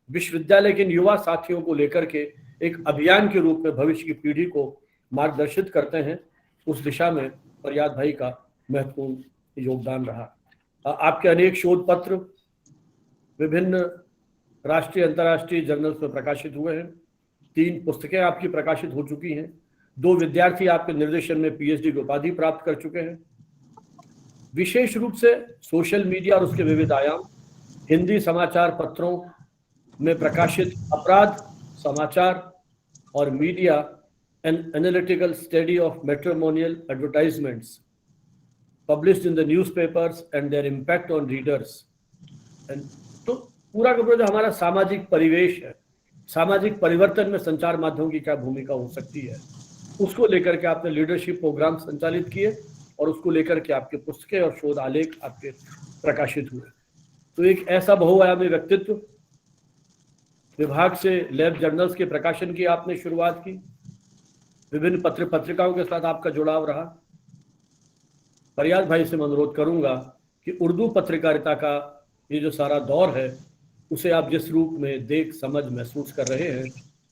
विश्वविद्यालय के युवा साथियों को लेकर के एक अभियान के रूप में भविष्य की पीढ़ी को मार्गदर्शित करते हैं। उस दिशा में फरियाद भाई का महत्वपूर्ण योगदान रहा। आपके अनेक शोध पत्र विभिन्न राष्ट्रीय अंतर्राष्ट्रीय जर्नल्स में प्रकाशित हुए हैं। 3 पुस्तकें आपकी प्रकाशित हो चुकी हैं। 2 विद्यार्थी आपके निर्देशन में पीएचडी की उपाधि प्राप्त कर चुके हैं। विशेष रूप से सोशल मीडिया और उसके विविध आयाम, हिंदी समाचार पत्रों में प्रकाशित अपराध समाचार और media an analytical study of matrimonial advertisements published in the newspapers and there impact on readers. तो पूरा का पूरा जो हमारा सामाजिक परिवेश है, सामाजिक परिवर्तन में संचार माध्यमों की क्या भूमिका हो सकती है, उसको लेकर के आपने लीडरशिप प्रोग्राम संचालित किए और उसको लेकर के आपके पुस्तकें और शोध आलेख आपके प्रकाशित हुए। तो एक ऐसा बहुआयामी व्यक्तित्व, विभाग से लैब जर्नल्स के प्रकाशन की आपने शुरुआत की, विभिन्न पत्र पत्रिकाओं के साथ आपका जुड़ाव रहा। फरियाद भाई से मैं अनुरोध करूंगा कि उर्दू पत्रकारिता का ये जो सारा दौर है, उसे आप जिस रूप में देख, समझ, महसूस कर रहे हैं,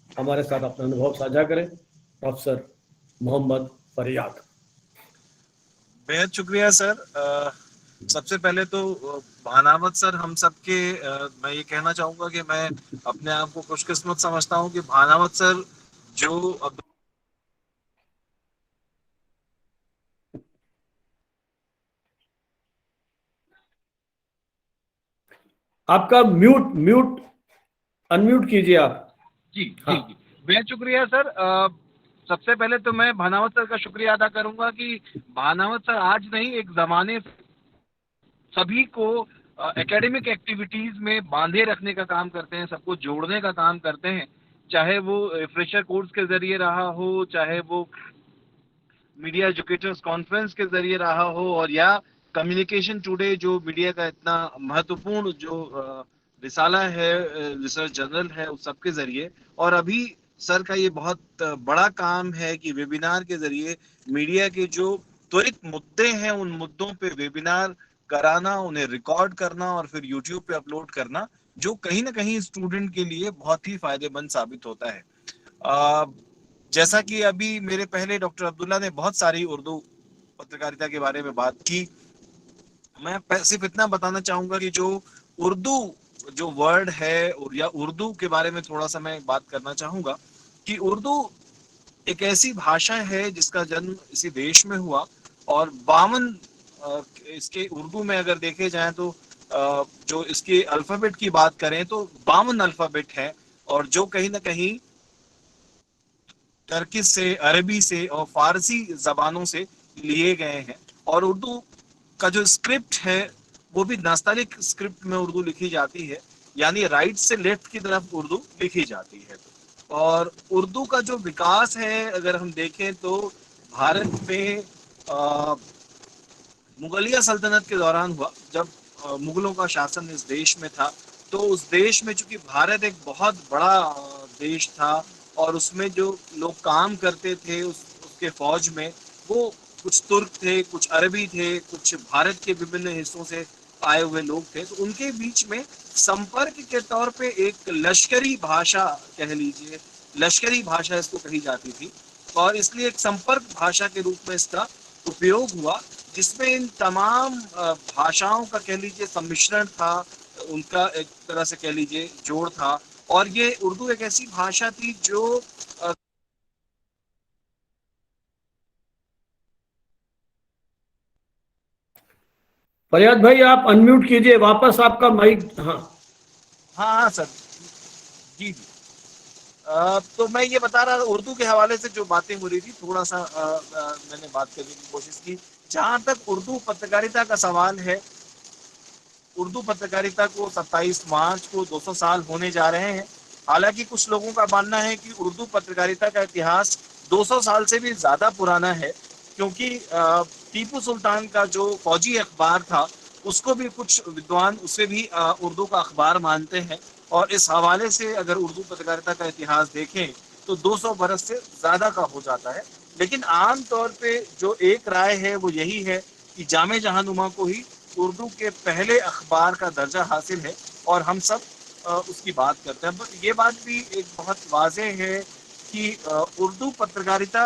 हमारे साथ अपना अनुभव साझा करें। प्रोफेसर मोहम्मद फरियाद। बेहद शुक्रिया सर। सबसे पहले तो भानावत सर, हम सबके मैं ये कहना चाहूंगा कि मैं अपने आप को खुशकिस्मत समझता हूं कि भानावत सर जो आपका म्यूट म्यूट अनम्यूट कीजिए आप। जी हाँ। जी जी, बेहद शुक्रिया सर। सबसे पहले तो मैं भानावत सर का शुक्रिया अदा करूंगा कि भानावत सर आज नहीं, एक जमाने से सभी को एकेडमिक एक्टिविटीज में बांधे रखने का काम करते हैं, सबको जोड़ने का काम करते हैं, चाहे वो फ्रेशर कोर्स के जरिए रहा हो, चाहे वो मीडिया एजुकेटर्स कॉन्फ्रेंस के जरिए रहा हो, और या कम्युनिकेशन टुडे जो मीडिया का इतना महत्वपूर्ण जो रिसाला है, रिसर्च जर्नल है, उस सब के जरिए। और अभी सर का ये बहुत बड़ा काम है कि वेबिनार के जरिए मीडिया के जो त्वरित मुद्दे हैं, उन मुद्दों पे वेबिनार कराना, उन्हें रिकॉर्ड करना और फिर यूट्यूब पे अपलोड करना, जो कहीं ना कहीं स्टूडेंट के लिए बहुत ही फायदेमंद साबित होता है। जैसा कि अभी मेरे पहले डॉक्टर अब्दुल्ला ने बहुत सारी उर्दू पत्रकारिता के बारे में बात की, मैं सिर्फ इतना बताना चाहूंगा कि जो उर्दू जो वर्ड है, या उर्दू के बारे में थोड़ा सा मैं बात करना चाहूंगा कि उर्दू एक ऐसी भाषा है जिसका जन्म इसी देश में हुआ, और 52 इसके उर्दू में अगर देखे जाए तो जो इसके अल्फाबेट की बात करें तो 52 अल्फाबेट है, और जो कहीं ना कहीं टर्किश से, अरबी से और फारसी जबानों से लिए गए हैं। और उर्दू का जो स्क्रिप्ट है वो भी नास्तालिक स्क्रिप्ट में उर्दू लिखी जाती है, यानी राइट से लेफ्ट की तरफ उर्दू लिखी जाती है। और उर्दू का जो विकास है अगर हम देखें तो भारत में मुगलिया सल्तनत के दौरान हुआ, जब मुगलों का शासन इस देश में था। तो उस देश में, चूंकि भारत एक बहुत बड़ा देश था, और उसमें जो लोग काम करते थे उसके फौज में, वो कुछ तुर्क थे, कुछ अरबी थे, कुछ भारत के विभिन्न हिस्सों से आए हुए लोग थे। तो उनके बीच में संपर्क के तौर पे एक लश्करी भाषा कह लीजिए, लश्करी भाषा इसको कही जाती थी, और इसलिए एक संपर्क भाषा के रूप में इसका उपयोग हुआ, जिसमें इन तमाम भाषाओं का कह लीजिए सम्मिश्रण था, उनका एक तरह से कह लीजिए जोड़ था। और ये उर्दू एक ऐसी भाषा थी जो फरियाद भाई आप अनम्यूट कीजिए वापस आपका माइक। हाँ। हाँ हाँ सर, जी जी। तो मैं ये बता रहा था, उर्दू के हवाले से जो बातें हो रही थी, थोड़ा सा मैंने बात करने की कोशिश की। जहां तक उर्दू पत्रकारिता का सवाल है, उर्दू पत्रकारिता को 27 मार्च को 200 साल होने जा रहे हैं। हालांकि कुछ लोगों का मानना है कि उर्दू पत्रकारिता का इतिहास 200 साल से भी ज़्यादा पुराना है, क्योंकि टीपू सुल्तान का जो फौजी अखबार था, उसको भी कुछ विद्वान उसे भी उर्दू का अखबार मानते हैं। और इस हवाले से अगर उर्दू पत्रकारिता का इतिहास देखें तो 200 बरस से ज़्यादा का हो जाता है। लेकिन आम तौर पे जो एक राय है वो यही है कि जामे जहानुमा को ही उर्दू के पहले अखबार का दर्जा हासिल है, और हम सब उसकी बात करते हैं। बट ये बात भी एक बहुत वाज़ेह है कि उर्दू पत्रकारिता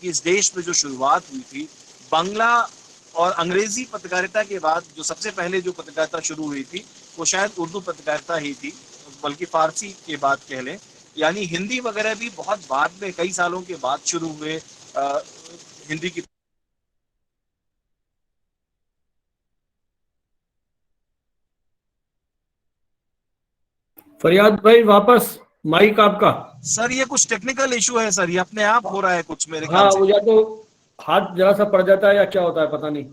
की इस देश में जो शुरुआत हुई थी, बांग्ला और अंग्रेजी पत्रकारिता के बाद जो सबसे पहले जो पत्रकारिता शुरू हुई थी वो शायद उर्दू पत्रकारिता ही थी, बल्कि फारसी के बाद कह लें। यानी हिंदी वगैरह भी बहुत बाद में, कई सालों के बाद शुरू हुए हिंदी की। फरियाद भाई वापस माइक आपका। सर ये कुछ टेक्निकल इशू है सर, ये अपने आप हो रहा है कुछ मेरे ख्याल हाँ से। वो या तो हाथ जरा सा पड़ जाता है या क्या होता है पता नहीं।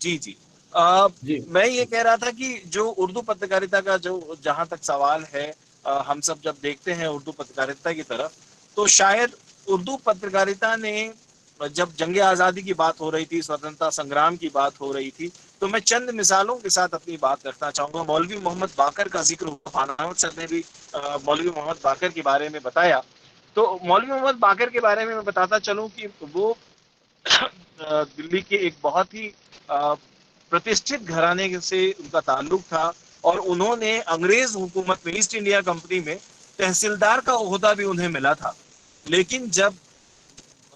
जी जी। आ, जी। मैं ये कह रहा था कि जो उर्दू पत्रकारिता का जो जहां तक सवाल है, हम सब जब देखते हैं उर्दू पत्रकारिता की तरफ, तो शायद उर्दू पत्रकारिता ने, जब जंग आज़ादी की बात हो रही थी, स्वतंत्रता संग्राम की बात हो रही थी, तो मैं चंद मिसालों के साथ अपनी बात रखना चाहूंगा। मौलवी मोहम्मद बाकर का जिक्र हुआ, भानावत सर ने भी मौलवी मोहम्मद बाकर के बारे में बताया। तो मौलवी मोहम्मद बाकर के बारे में मैं बताता चलूं कि वो दिल्ली के एक बहुत ही प्रतिष्ठित घराने से उनका ताल्लुक था, और उन्होंने अंग्रेज हुकूमत में, ईस्ट इंडिया कंपनी में तहसीलदार का ओहदा भी उन्हें मिला था। लेकिन जब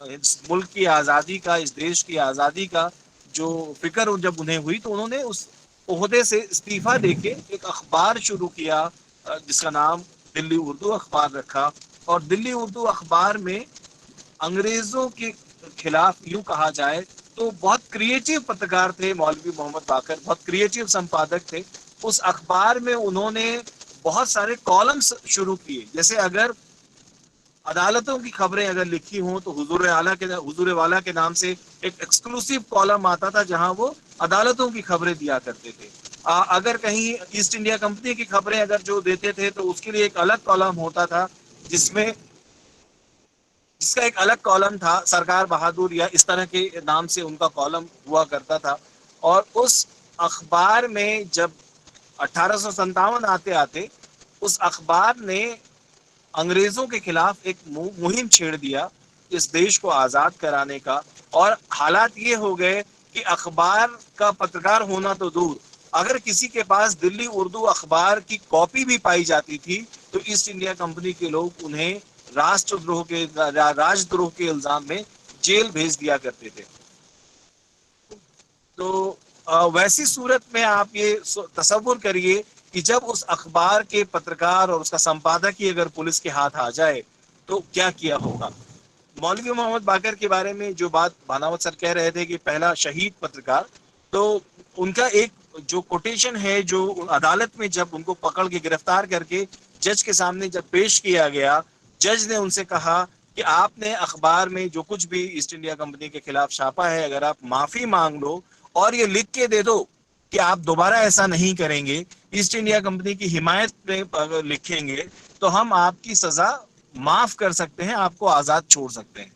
इस मुल्क की आज़ादी का, इस देश की आज़ादी का जो फिक्र जब उन्हें हुई, तो उन्होंने उस ओहदे से इस्तीफा देके एक अखबार शुरू किया, जिसका नाम दिल्ली उर्दू अखबार रखा। और दिल्ली उर्दू अखबार में अंग्रेजों के खिलाफ यूं कहा जाए तो बहुत क्रिएटिव पत्रकार थे मौलवी मोहम्मद बाकर, बहुत क्रिएटिव संपादक थे। उस अखबार में उन्होंने बहुत सारे कॉलम्स शुरू किए। जैसे अगर अदालतों की खबरें अगर लिखी हों तो हुजूर वाला के नाम से एक एक्सक्लूसिव कॉलम आता था जहां वो अदालतों की खबरें दिया करते थे। अगर कहीं ईस्ट इंडिया कंपनी की खबरें अगर जो देते थे तो उसके लिए एक अलग कॉलम होता था, जिसमें जिसका एक अलग कॉलम था, सरकार बहादुर या इस तरह के नाम से उनका कॉलम हुआ करता था। और उस अखबार में जब 1857 आते आते उस अखबार ने अंग्रेजों के खिलाफ एक मुहिम छेड़ दिया इस देश को आजाद कराने का। और हालात ये हो गए कि अखबार का पत्रकार होना तो दूर, अगर किसी के पास दिल्ली उर्दू अखबार की कॉपी भी पाई जाती थी तो ईस्ट इंडिया कंपनी के लोग उन्हें राजद्रोह के इल्जाम में जेल भेज दिया करते थे। तो वैसी सूरत में आप ये तसव्वुर करिए कि जब उस अखबार के पत्रकार और उसका संपादक ही अगर पुलिस के हाथ आ जाए तो क्या किया होगा। मौलवी मोहम्मद बाकर के बारे में जो बात भानावत सर कह रहे थे कि पहला शहीद पत्रकार, तो उनका एक जो कोटेशन है, जो अदालत में जब उनको पकड़ के गिरफ्तार करके जज के सामने जब पेश किया गया, जज ने उनसे कहा कि आपने अखबार में जो कुछ भी ईस्ट इंडिया कंपनी के खिलाफ छापा है, अगर आप माफी मांग लो और ये लिख के दे दो कि आप दोबारा ऐसा नहीं करेंगे, ईस्ट इंडिया कंपनी की हिमायत में अगर लिखेंगे, तो हम आपकी सजा माफ कर सकते हैं, आपको आजाद छोड़ सकते हैं।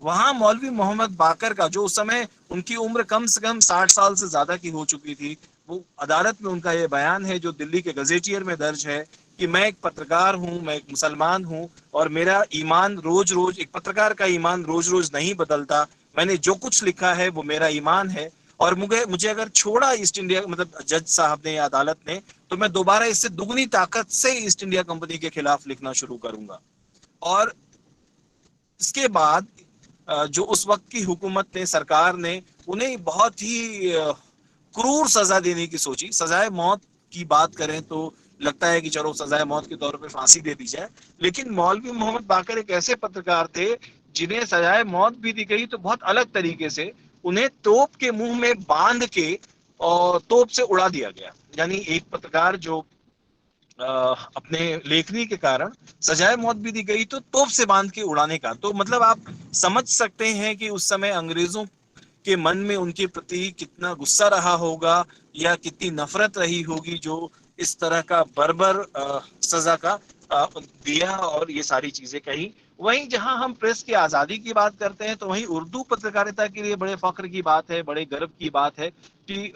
वहां मौलवी मोहम्मद बाकर का, जो उस समय उनकी उम्र कम से कम 60 साल से ज्यादा की हो चुकी थी, वो अदालत में उनका ये बयान है जो दिल्ली के गजेटियर में दर्ज है कि मैं एक पत्रकार हूं, मैं एक मुसलमान हूं और मेरा ईमान रोज रोज, एक पत्रकार का ईमान रोज रोज नहीं बदलता, मैंने जो कुछ लिखा है वो मेरा ईमान है और मुझे मुझे अगर छोड़ा ईस्ट इंडिया, मतलब जज साहब ने या अदालत ने, तो मैं दोबारा इससे दुगनी ताकत से ईस्ट इंडिया कंपनी के खिलाफ लिखना शुरू करूंगा। और इसके बाद जो उस वक्त की हुकूमत ने, सरकार ने उन्हें बहुत ही क्रूर सजा देने की सोची। सजाए मौत की बात करें तो लगता है कि चलो सजाए मौत के तौर पे फांसी दे दी जाए, लेकिन मौलवी मोहम्मद बाकर एक ऐसे पत्रकार थे जिन्हें सजाए मौत भी दी गई तो बहुत अलग तरीके से। उन्हें तोप के मुंह में बांध के और तोप से उड़ा दिया गया। यानी एक पत्रकार जो अपने लेखनी के कारण सजाए मौत भी दी गई तो तोप से बांध के उड़ाने का, तो मतलब आप समझ सकते हैं कि उस समय अंग्रेजों के मन में उनके प्रति कितना गुस्सा रहा होगा या कितनी नफरत रही होगी जो इस तरह का बर्बर सजा का दिया और ये सारी चीजें कही। वहीं जहां हम प्रेस की आजादी की बात करते हैं तो वहीं उर्दू पत्रकारिता के लिए बड़े फख्र की बात है, बड़े गर्व की बात है कि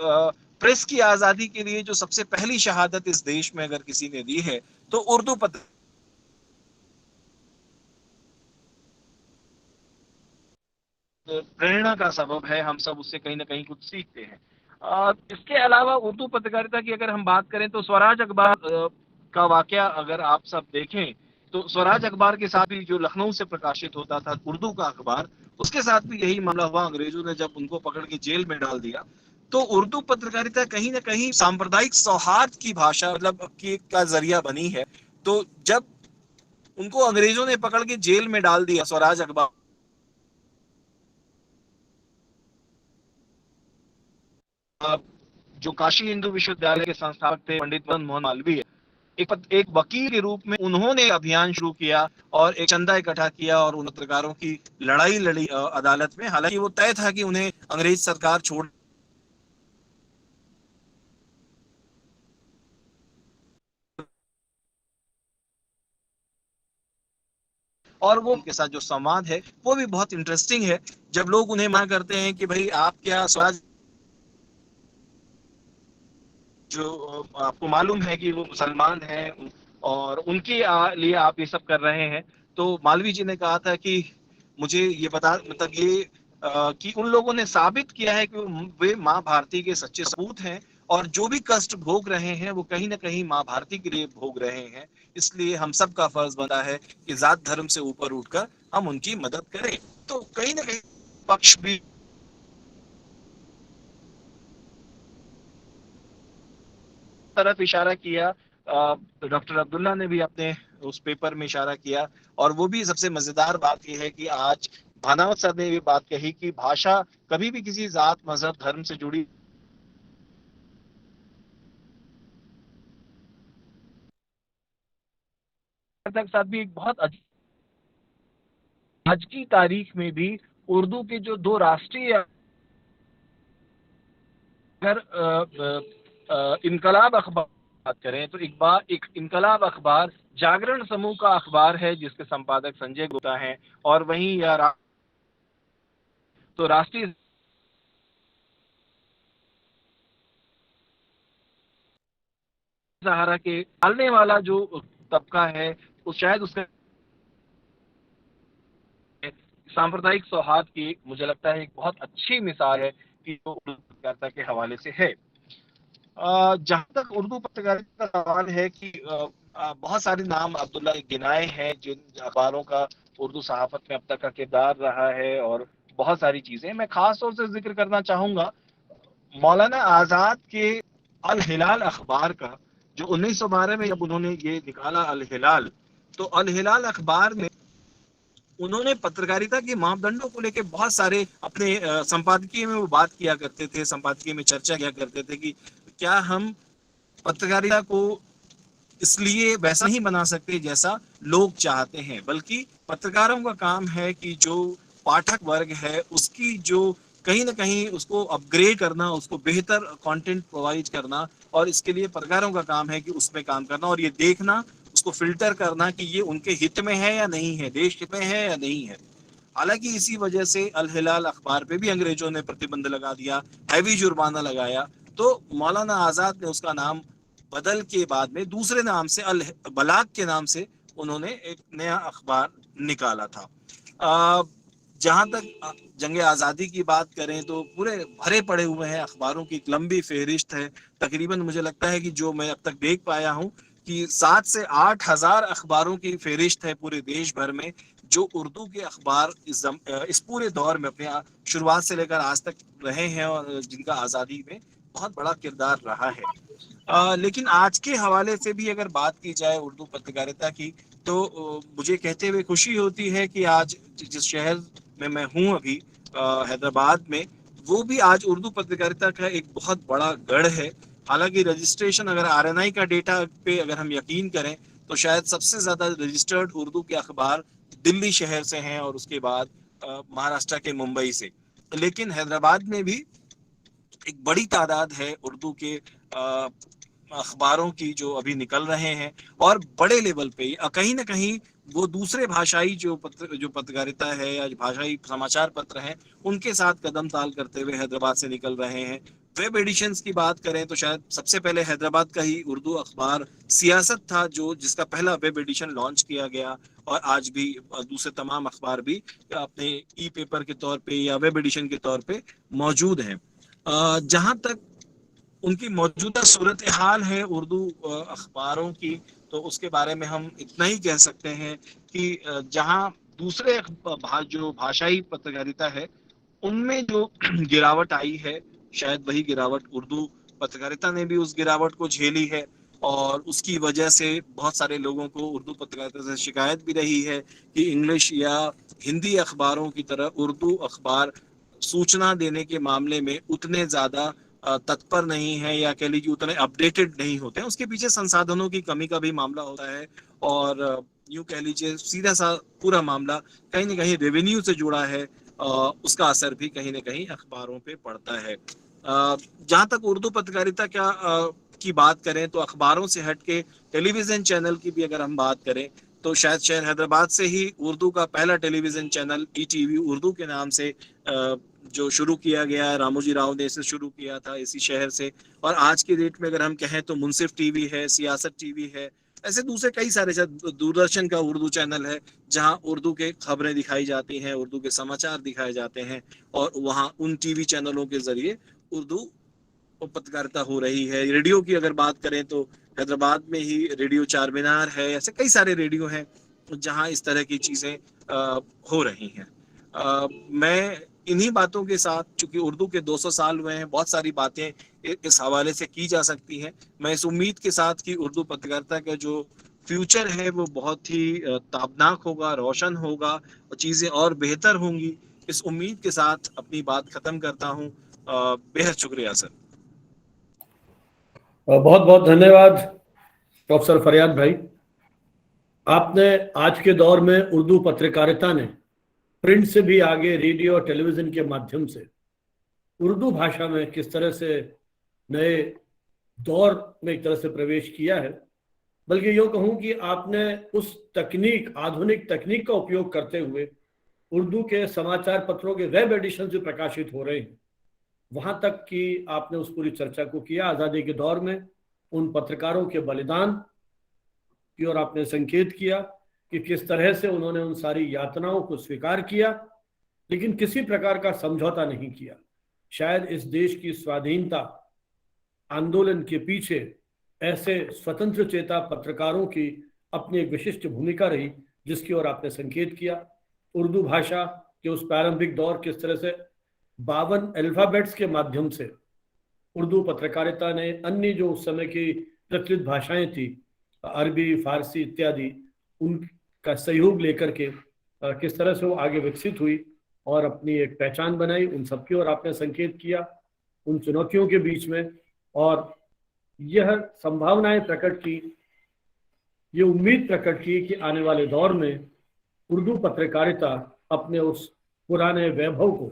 प्रेस की आजादी के लिए जो सबसे पहली शहादत इस देश में अगर किसी ने दी है तो उर्दू पत्र प्रेरणा का सबब है। हम सब उससे कहीं ना कहीं कुछ सीखते हैं। इसके अलावा उर्दू पत्रकारिता की अगर हम बात करें तो स्वराज अखबार का वाकया अगर आप सब देखें तो स्वराज अखबार के साथ भी, जो लखनऊ से प्रकाशित होता था उर्दू का अखबार, उसके साथ भी यही मामला हुआ। अंग्रेजों ने जब उनको पकड़ के जेल में डाल दिया तो उर्दू पत्रकारिता कहीं ना कहीं सांप्रदायिक सौहार्द की भाषा, मतलब की का जरिया बनी है। तो जब उनको अंग्रेजों ने पकड़ के जेल में डाल दिया, स्वराज अखबार जो काशी हिंदू विश्वविद्यालय के संस्थापक थे पंडित मदन मोहन मालवीय, एक वकील के रूप में उन्होंने अभियान शुरू किया और एक चंदा इकट्ठा किया और उन पत्रकारों की लड़ाई लड़ी अदालत में। हालांकि वो तय था कि उन्हें अंग्रेज सरकार छोड़, और वो उनके साथ जो संवाद है वो भी बहुत इंटरेस्टिंग है। जब लोग उन्हें मना करते हैं कि भाई आप क्या स्वराज, जो आपको मालूम है कि वो मुसलमान हैं और उनके लिए आप ये सब कर रहे हैं, तो मालवीय जी ने कहा था कि मुझे ये बता, मतलब ये कि उन लोगों ने साबित किया है कि वे माँ भारती के सच्चे सपूत हैं और जो भी कष्ट भोग रहे हैं वो कहीं ना कहीं माँ भारती के लिए भोग रहे हैं। इसलिए हम सब का फर्ज बनता है कि जात धर्म से ऊपर उठकर हम उनकी मदद करें। तो कहीं ना कहीं पक्ष भी तरफ इशारा किया। डॉक्टर अब्दुल्ला ने भी अपने उस पेपर में इशारा किया। और वो भी सबसे मजेदार बात यह है कि आज भानावत सर ने भी बात कही कि भाषा कभी भी किसी जात, मजहब, धर्म से जुड़ी के साथ भी एक बहुत आज की तारीख में भी उर्दू के जो दो राष्ट्रीय, अगर इनकलाब अखबार बात करें तो एक इनकलाब अखबार जागरण समूह का अखबार है जिसके संपादक संजय गुप्ता हैं, और वहीं यह तो राष्ट्रीय सहारा के पालने वाला जो तबका है उस शायद उसका सांप्रदायिक सौहार्द की मुझे लगता है एक बहुत अच्छी मिसाल है कि जो उर्दू पत्रकारिता के हवाले से है। जहां तक उर्दू पत्रकारिता का सवाल है कि बहुत सारे नाम अब्दुल्ला गिनाए हैं जिन अखबारों का उर्दू सहाफत में अब तक का किरदार रहा है, और बहुत सारी चीजें मैं खास तौर से जिक्र करना चाहूंगा मौलाना आजाद के अल हिलाल अखबार का, जो 1912 में जब उन्होंने ये निकाला अल हिलाल, तो अल हिलाल अखबार में उन्होंने पत्रकारिता के मापदंडों को लेकर बहुत सारे अपने संपादकीय में वो बात किया करते थे, संपादकीय में चर्चा किया करते थे कि क्या हम पत्रकारिता को इसलिए वैसा नहीं बना सकते जैसा लोग चाहते हैं, बल्कि पत्रकारों का काम है कि जो पाठक वर्ग है उसकी जो कहीं ना कहीं उसको अपग्रेड करना, उसको बेहतर कंटेंट प्रोवाइड करना, और इसके लिए पत्रकारों का काम है कि उसमें काम करना और ये देखना, उसको फिल्टर करना कि ये उनके हित में है या नहीं है, देश हित में है या नहीं है। हालांकि इसी वजह से अल हिलाल अखबार पे भी अंग्रेजों ने प्रतिबंध लगा दिया, हैवी जुर्माना लगाया, तो मौलाना आजाद ने उसका नाम बदल के बाद में दूसरे नाम से अल बलाग के नाम से उन्होंने एक नया अखबार निकाला था। जहां तक जंग आज़ादी की बात करें तो पूरे भरे पड़े हुए हैं अखबारों की एक लंबी फहरिस्त है। तकरीबन मुझे लगता है कि जो मैं अब तक देख पाया हूं कि 7 से 8 हजार अखबारों की फहरिस्त है पूरे देश भर में, जो उर्दू के अखबार इस पूरे दौर में अपने शुरुआत से लेकर आज तक रहे हैं और जिनका आज़ादी में बहुत बड़ा किरदार रहा है। लेकिन आज के हवाले से भी अगर बात की जाए उर्दू पत्रकारिता की, तो मुझे कहते हुए खुशी होती है कि आज जिस शहर में मैं हूँ अभी, हैदराबाद में, वो भी आज उर्दू पत्रकारिता का एक बहुत बड़ा गढ़ है। हालांकि रजिस्ट्रेशन अगर आरएनआई का डेटा पे अगर हम यकीन करें तो शायद सबसे ज्यादा रजिस्टर्ड उर्दू के अखबार दिल्ली शहर से हैं और उसके बाद महाराष्ट्र के मुंबई से। लेकिन हैदराबाद में भी एक बड़ी तादाद है उर्दू के अखबारों की जो अभी निकल रहे हैं, और बड़े लेवल पे कहीं ना कहीं वो दूसरे भाषाई जो पत्रकारिता है या भाषाई समाचार पत्र हैं उनके साथ कदम ताल करते हुए हैदराबाद से निकल रहे हैं। वेब एडिशंस की बात करें तो शायद सबसे पहले हैदराबाद का ही उर्दू अखबार सियासत था जो जिसका पहला वेब एडिशन लॉन्च किया गया, और आज भी दूसरे तमाम अखबार भी अपने ई पेपर के तौर पे या वेब एडिशन के तौर पे मौजूद हैं। जहां तक उनकी मौजूदा सूरत हाल है उर्दू अखबारों की, तो उसके बारे में हम इतना ही कह सकते हैं कि जहां दूसरे जो भाषाई पत्रकारिता है उनमें जो गिरावट आई है, शायद वही गिरावट उर्दू पत्रकारिता ने भी उस गिरावट को झेली है, और उसकी वजह से बहुत सारे लोगों को उर्दू पत्रकारिता से शिकायत भी रही है कि इंग्लिश या हिंदी अखबारों की तरह उर्दू अखबार सूचना देने के मामले में उतने ज्यादा तत्पर नहीं है, या कह लीजिए उतने अपडेटेड नहीं होते हैं। उसके पीछे संसाधनों की कमी का भी मामला होता है, और यूं कह लीजिए सीधा सा पूरा मामला कहीं ना कहीं रेवेन्यू से जुड़ा है, उसका असर भी कहीं ना कहीं अखबारों पे पड़ता है। जहां तक उर्दू पत्रकारिता की बात करें तो अखबारों से हटके टेलीविजन चैनल की भी अगर हम बात करें तो शायद शहर हैदराबाद से ही उर्दू का पहला टेलीविजन चैनल ईटीवी उर्दू के नाम से जो शुरू किया गया, रामोजी राव ने इसे शुरू किया था इसी शहर से। और आज की डेट में अगर हम कहें तो मुंसिफ टीवी है, सियासत टीवी है, ऐसे दूसरे कई सारे, दूरदर्शन का उर्दू चैनल है जहां उर्दू के खबरें दिखाई जाती हैं, उर्दू के समाचार दिखाए जाते हैं, और वहां उन टीवी चैनलों के जरिए उर्दू पत्रकारिता हो रही है। रेडियो की अगर बात करें तो हैदराबाद में ही रेडियो चारमीनार है, ऐसे कई सारे रेडियो हैं जहां इस तरह की चीजें हो रही हैं। मैं इन्हीं बातों के साथ, चूंकि उर्दू के 200 साल हुए हैं, बहुत सारी बातें इस हवाले से की जा सकती हैं। मैं इस उम्मीद के साथ कि उर्दू पत्रकारिता का जो फ्यूचर है वो बहुत ही ताबनाक होगा, रोशन होगा, और चीज़ें और बेहतर होंगी, इस उम्मीद के साथ अपनी बात खत्म करता हूँ। बेहद शुक्रिया सर। बहुत बहुत धन्यवाद प्रोफेसर फरियाद भाई। आपने आज के दौर में उर्दू पत्रकारिता ने प्रिंट से भी आगे रेडियो और टेलीविजन के माध्यम से उर्दू भाषा में किस तरह से नए दौर में एक तरह से प्रवेश किया है। बल्कि यूँ कहूँ कि आपने उस तकनीक, आधुनिक तकनीक का उपयोग करते हुए उर्दू के समाचार पत्रों के वेब एडिशन जो प्रकाशित हो रहे हैं वहां तक कि आपने उस पूरी चर्चा को किया। आज़ादी के दौर में उन पत्रकारों के बलिदान की ओर आपने संकेत किया कि किस तरह से उन्होंने उन सारी यातनाओं को स्वीकार किया, लेकिन किसी प्रकार का समझौता नहीं किया। शायद इस देश की स्वाधीनता आंदोलन के पीछे ऐसे स्वतंत्र चेता पत्रकारों की अपनी एक विशिष्ट भूमिका रही, जिसकी ओर आपने संकेत किया। उर्दू भाषा के उस प्रारंभिक दौर किस तरह से 52 अल्फाबेट्स के माध्यम से उर्दू पत्रकारिता ने अन्य जो उस समय की प्रचलित भाषाएं थी, अरबी, फारसी इत्यादि, उनका सहयोग लेकर के किस तरह से वो आगे विकसित हुई और अपनी एक पहचान बनाई। उन सबकी ओर आपने संकेत किया, उन चुनौतियों के बीच में, और यह संभावनाएं प्रकट की, ये उम्मीद प्रकट की कि आने वाले दौर में उर्दू पत्रकारिता अपने उस पुराने वैभव को,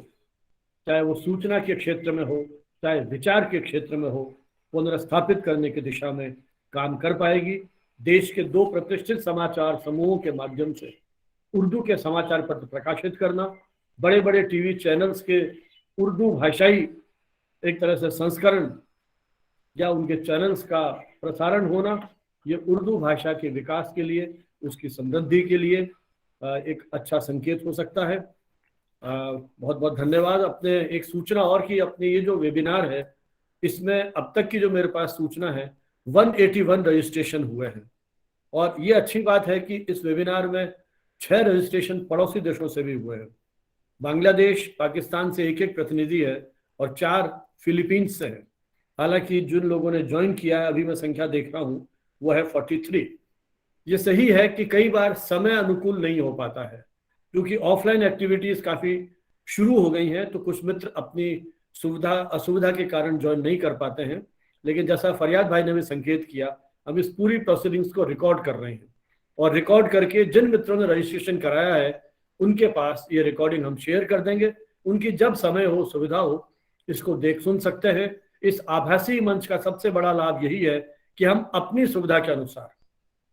चाहे वो सूचना के क्षेत्र में हो, चाहे विचार के क्षेत्र में हो, पुनर्स्थापित करने की दिशा में काम कर पाएगी। देश के 2 प्रतिष्ठित समाचार समूहों के माध्यम से उर्दू के समाचार पत्र प्रकाशित करना, बड़े बड़े टीवी चैनल्स के उर्दू भाषाई एक तरह से संस्करण या उनके चैनल्स का प्रसारण होना, ये उर्दू भाषा के विकास के लिए, उसकी समृद्धि के लिए एक अच्छा संकेत हो सकता है। बहुत बहुत धन्यवाद। अपने एक सूचना और की, अपने ये जो वेबिनार है इसमें अब तक की जो मेरे पास सूचना है 181 रजिस्ट्रेशन हुए हैं, और ये अच्छी बात है कि इस वेबिनार में 6 रजिस्ट्रेशन पड़ोसी देशों से भी हुए हैं। बांग्लादेश, पाकिस्तान से एक प्रतिनिधि है और 4 फिलीपींस से है। हालांकि जिन लोगों ने ज्वाइन किया है, अभी मैं संख्या देख रहा हूँ, वो है 43। ये सही है कि कई बार समय अनुकूल नहीं हो पाता है, क्योंकि ऑफलाइन एक्टिविटीज काफ़ी शुरू हो गई हैं, तो कुछ मित्र अपनी सुविधा असुविधा के कारण ज्वाइन नहीं कर पाते हैं। लेकिन जैसा फरियाद भाई ने भी संकेत किया, हम इस पूरी प्रोसीडिंग्स को रिकॉर्ड कर रहे हैं, और रिकॉर्ड करके जिन मित्रों ने रजिस्ट्रेशन कराया है उनके पास ये रिकॉर्डिंग हम शेयर कर देंगे। उनकी जब समय हो, सुविधा हो, इसको देख सुन सकते हैं। इस आभासी मंच का सबसे बड़ा लाभ यही है कि हम अपनी सुविधा के अनुसार,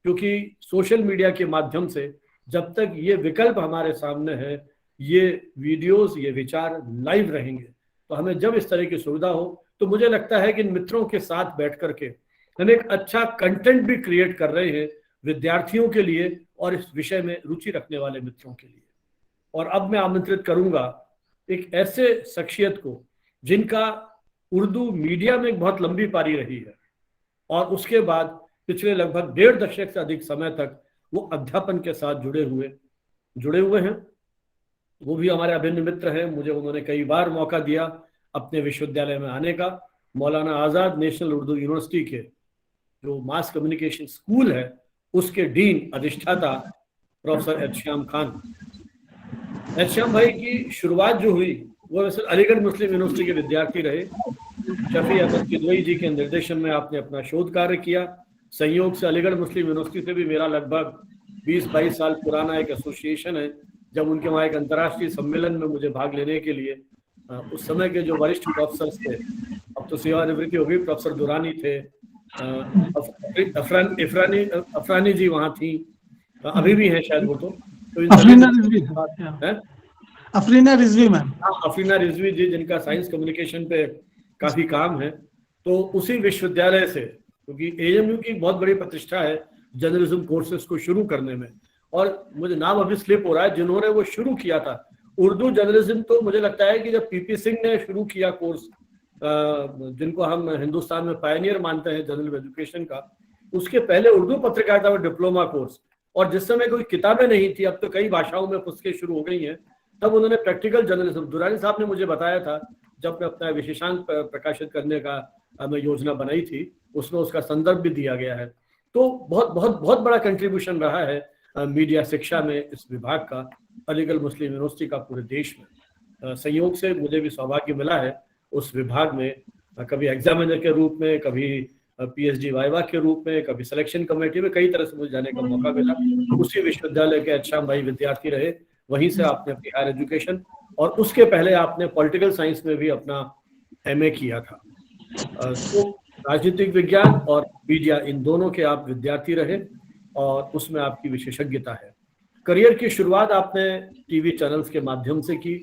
क्योंकि सोशल मीडिया के माध्यम से जब तक ये विकल्प हमारे सामने है, ये वीडियोस, ये विचार लाइव रहेंगे, तो हमें जब इस तरह की सुविधा हो, तो मुझे लगता है कि इन मित्रों के साथ बैठ करके हम एक अच्छा कंटेंट भी क्रिएट कर रहे हैं विद्यार्थियों के लिए और इस विषय में रुचि रखने वाले मित्रों के लिए। और अब मैं आमंत्रित करूंगा एक ऐसे शख्सियत को जिनका उर्दू मीडिया में एक बहुत लंबी पारी रही है, और उसके बाद पिछले लगभग 1.5 दशक से अधिक समय तक वो अध्यापन के साथ जुड़े हुए हैं। वो भी हमारे अभिन्न मित्र हैं। मुझे उन्होंने कई बार मौका दिया अपने विश्वविद्यालय में आने का। मौलाना आज़ाद नेशनल उर्दू यूनिवर्सिटी के जो मास कम्युनिकेशन स्कूल है, उसके डीन अधिष्ठाता प्रोफेसर एहश्याम खान। एहश्याम भाई की शुरुआत जो हुई, वो वैसे अलीगढ़ मुस्लिम यूनिवर्सिटी के विद्यार्थी रहे। शफी अहमद किदवई जी के निर्देशन में आपने अपना शोध कार्य किया। संयोग से अलीगढ़ मुस्लिम यूनिवर्सिटी से भी मेरा लगभग 20-22 साल पुराना एक एसोसिएशन है। जब उनके वहाँ एक अंतर्राष्ट्रीय सम्मेलन में मुझे भाग लेने के लिए उस समय के जो वरिष्ठ प्रोफेसर थे, अब तो सेवानिवृत्ति हो गई, प्रोफेसर दुरानी थे, अफरानी जी वहाँ थी, अभी भी हैं शायद वो, तो अफरीना रिजवी मैम, अफरीना रिजवी जी, जिनका साइंस कम्युनिकेशन पे काफी काम है। तो उसी विश्वविद्यालय से, क्योंकि एएमयू की बहुत बड़ी प्रतिष्ठा है जर्नलिज्म कोर्सेज को शुरू करने में, और मुझे नाम अभी स्लिप हो रहा है जिन्होंने वो शुरू किया था उर्दू जर्नलिज्म। तो मुझे लगता है कि जब पीपी सिंह ने शुरू किया कोर्स, जिनको हम हिंदुस्तान में पायनियर मानते हैं जर्नल एजुकेशन का, उसके पहले उर्दू पत्रकारिता में डिप्लोमा कोर्स, और जिस समय कोई किताबें नहीं थी, अब तो कई भाषाओं में पुस्तकें शुरू हो गई हैं, तब उन्होंने प्रैक्टिकल जर्नलिज्म, दुरानी साहब ने मुझे बताया था जब मैं अपना विशेषांक प्रकाशित करने का मैं योजना बनाई थी, उसमें उसका संदर्भ भी दिया गया है। तो बहुत बहुत बहुत बड़ा कंट्रीब्यूशन रहा है मीडिया शिक्षा में इस विभाग का, अलीगढ़ मुस्लिम यूनिवर्सिटी का पूरे देश में। संयोग से मुझे भी सौभाग्य मिला है उस विभाग में कभी एग्जामिनर के रूप में, कभी PhD वाइवा के रूप में, कभी सिलेक्शन कमेटी में, कई तरह से मुझे जाने का मौका मिला। उसी विश्वविद्यालय के श्याम भाई विद्यार्थी रहे, वहीं से आपने अपनी हायर एजुकेशन, और उसके पहले आपने पॉलिटिकल साइंस में भी अपना MA किया था। तो राजनीतिक विज्ञान और मीडिया, इन दोनों के आप विद्यार्थी रहे और उसमें आपकी विशेषज्ञता है। करियर की शुरुआत आपने टीवी चैनल्स के माध्यम से की,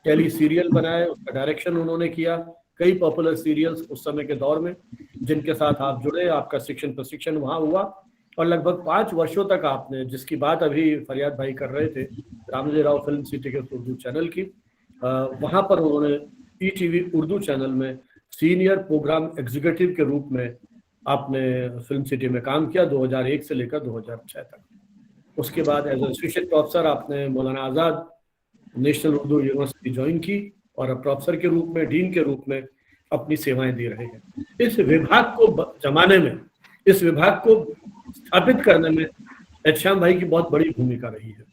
टेली सीरियल बनाए, उसका डायरेक्शन उन्होंने किया, कई पॉपुलर सीरियल्स उस समय के दौर में जिनके साथ आप जुड़े, आपका शिक्षण प्रशिक्षण वहाँ हुआ, और लगभग 5 वर्षों तक आपने, जिसकी बात अभी फरियाद भाई कर रहे थे, रामजी राव फिल्म सिटी के उर्दू चैनल की, वहाँ पर उन्होंने ETV उर्दू चैनल में सीनियर प्रोग्राम एग्जीक्यूटिव के रूप में आपने फिल्म सिटी में काम किया 2001 से लेकर 2006 तक। उसके बाद एज एसोसिएट प्रोफेसर आपने मौलाना आज़ाद नेशनल उर्दू यूनिवर्सिटी ज्वाइन की और अब प्रोफेसर के रूप में, डीन के रूप में अपनी सेवाएं दे रहे हैं। इस विभाग को जमाने में, इस विभाग को स्थापित करने में श्याम भाई की बहुत बड़ी भूमिका रही है।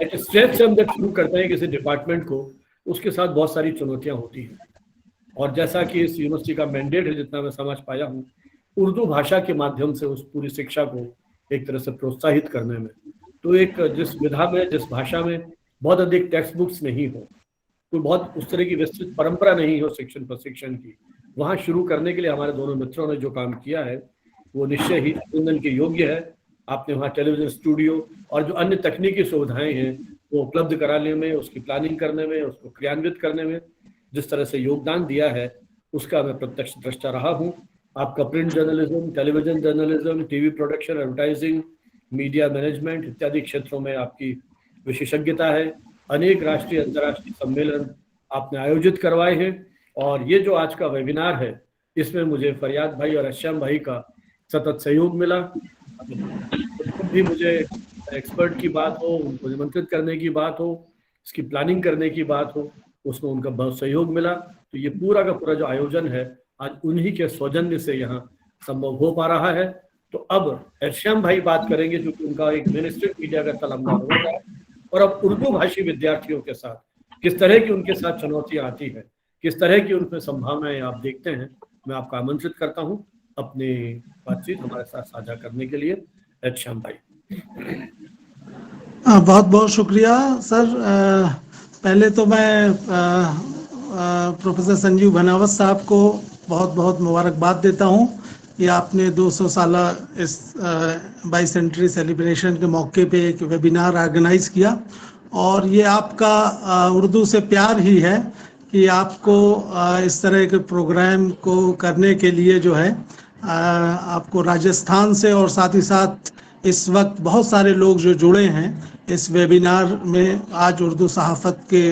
एक स्टेप से हम जब शुरू करते हैं किसी डिपार्टमेंट को, उसके साथ बहुत सारी चुनौतियां होती हैं, और जैसा कि इस यूनिवर्सिटी का मैंडेट है, जितना मैं समझ पाया हूँ, उर्दू भाषा के माध्यम से उस पूरी शिक्षा को एक तरह से प्रोत्साहित करने में, तो एक जिस विधा में, जिस भाषा में बहुत अधिक टेक्स्ट बुक्स नहीं हो, कोई बहुत उस तरह की विस्तृत परंपरा नहीं हो शिक्षण प्रशिक्षण की, वहाँ शुरू करने के लिए हमारे दोनों मित्रों ने जो काम किया है वो निश्चय ही अभिनंदन के योग्य है। आपने वहाँ टेलीविजन स्टूडियो और जो अन्य तकनीकी सुविधाएं हैं वो उपलब्ध कराने में, उसकी प्लानिंग करने में, उसको क्रियान्वित करने में जिस तरह से योगदान दिया है, उसका मैं प्रत्यक्ष दृष्टा रहा हूँ। आपका print journalism, television journalism, TV production, advertising, media management इत्यादि क्षेत्रों में आपकी विशेषज्ञता है। अनेक राष्ट्रीय अंतर्राष्ट्रीय सम्मेलन आपने आयोजित करवाए हैं, और ये जो आज का वेबिनार है, इसमें मुझे फरियाद भाई और श्याम भाई का सतत सहयोग मिला। भी मुझे एक्सपर्ट की बात हो, उनको निमंत्रित करने की बात हो, इसकी प्लानिंग करने की बात हो, उसमें उनका बहुत सहयोग मिला। तो ये पूरा का पूरा जो आयोजन है आज उन्हीं के सौजन्य से यहाँ संभव हो पा रहा है। तो अब श्याम भाई बात करेंगे, क्योंकि उनका एक मिनिस्ट्री मीडिया का तलम्बा हो रहा है, और अब उर्दू भाषी विद्यार्थियों के साथ किस तरह की उनके साथ चुनौतियां आती है, किस तरह की उनमें संभावनाएं आप देखते हैं, मैं आपका आमंत्रित करता हूं अपनी बातचीत हमारे साथ साझा करने के लिए। श्याम भाई। बहुत बहुत शुक्रिया सर। पहले तो मैं प्रोफेसर संजीव भनावत साहब को बहुत बहुत मुबारकबाद देता हूं कि आपने 200 साला इस बाइसेंटरी सेलिब्रेशन के मौके पे एक वेबिनार ऑर्गेनाइज किया, और ये आपका उर्दू से प्यार ही है कि आपको इस तरह के प्रोग्राम को करने के लिए जो है आपको राजस्थान से, और साथ ही साथ इस वक्त बहुत सारे लोग जो जुड़े हैं इस वेबिनार में, आज उर्दू सहाफ़त के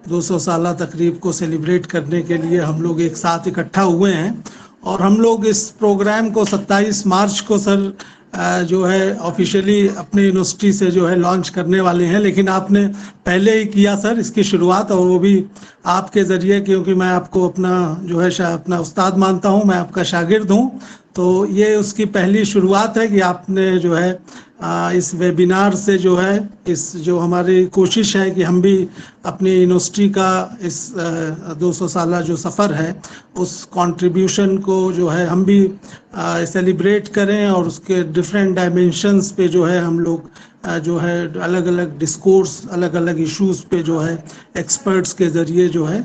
200 साला तकरीब को सेलिब्रेट करने के लिए हम लोग एक साथ इकट्ठा हुए हैं। और हम लोग इस प्रोग्राम को 27 मार्च को सर जो है ऑफिशियली अपने यूनिवर्सिटी से जो है लॉन्च करने वाले हैं, लेकिन आपने पहले ही किया सर इसकी शुरुआत, और वो भी आपके ज़रिए, क्योंकि मैं आपको अपना जो है अपना उस्ताद मानता हूँ, मैं आपका शागिर्द हूँ। तो ये उसकी पहली शुरुआत है कि आपने जो है इस वेबिनार से जो है, इस जो हमारी कोशिश है कि हम भी अपनी यूनिवर्सिटी का इस 200 साला जो सफ़र है उस कंट्रीब्यूशन को जो है हम भी सेलिब्रेट करें, और उसके डिफरेंट डायमेंशंस पे जो है हम लोग जो है अलग अलग डिस्कोर्स, अलग अलग इश्यूज़ पे जो है एक्सपर्ट्स के ज़रिए जो है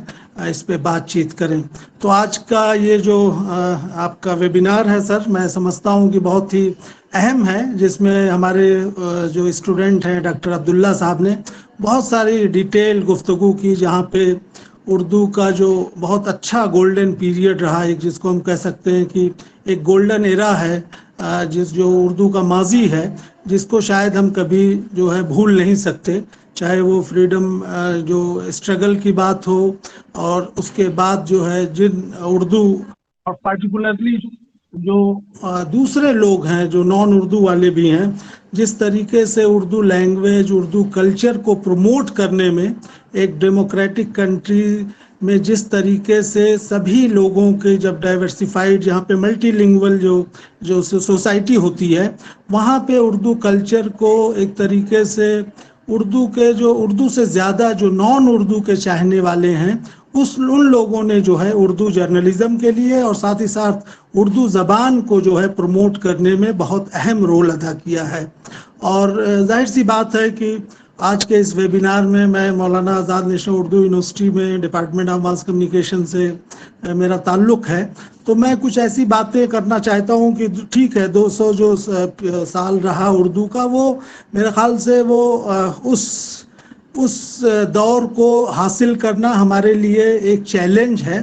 इस पे बातचीत करें। तो आज का ये जो आपका वेबिनार है सर, मैं समझता हूँ कि बहुत ही अहम है, जिसमें हमारे जो स्टूडेंट हैं डॉक्टर अब्दुल्ला साहब ने बहुत सारी डिटेल गुफ्तगू की, जहाँ पे उर्दू का जो बहुत अच्छा गोल्डन पीरियड रहा, एक जिसको हम कह सकते हैं कि एक गोल्डन एरा है, जिस जो उर्दू का माजी है, जिसको शायद हम कभी जो है भूल नहीं सकते, चाहे वो फ्रीडम जो स्ट्रगल की बात हो, और उसके बाद जो है जिन उर्दू, और पार्टिकुलरली जो दूसरे लोग हैं जो नॉन उर्दू वाले भी हैं, जिस तरीके से उर्दू लैंग्वेज, उर्दू कल्चर को प्रमोट करने में एक डेमोक्रेटिक कंट्री में जिस तरीके से सभी लोगों के, जब डाइवर्सिफाइड, जहाँ पे मल्टीलिंगुअल जो सोसाइटी होती है, वहाँ पे उर्दू कल्चर को एक तरीके से उर्दू से ज़्यादा जो नॉन उर्दू के चाहने वाले हैं उन लोगों ने जो है उर्दू जर्नलिज्म के लिए और साथ ही साथ उर्दू ज़बान को जो है प्रमोट करने में बहुत अहम रोल अदा किया है। और जाहिर सी बात है कि आज के इस वेबिनार में मैं मौलाना आज़ाद नेशनल उर्दू यूनिवर्सिटी में डिपार्टमेंट ऑफ मास कम्युनिकेशन से मेरा ताल्लुक़ है, तो मैं कुछ ऐसी बातें करना चाहता हूं कि ठीक है 200 जो साल रहा उर्दू का, वो मेरे ख्याल से वो उस दौर को हासिल करना हमारे लिए एक चैलेंज है।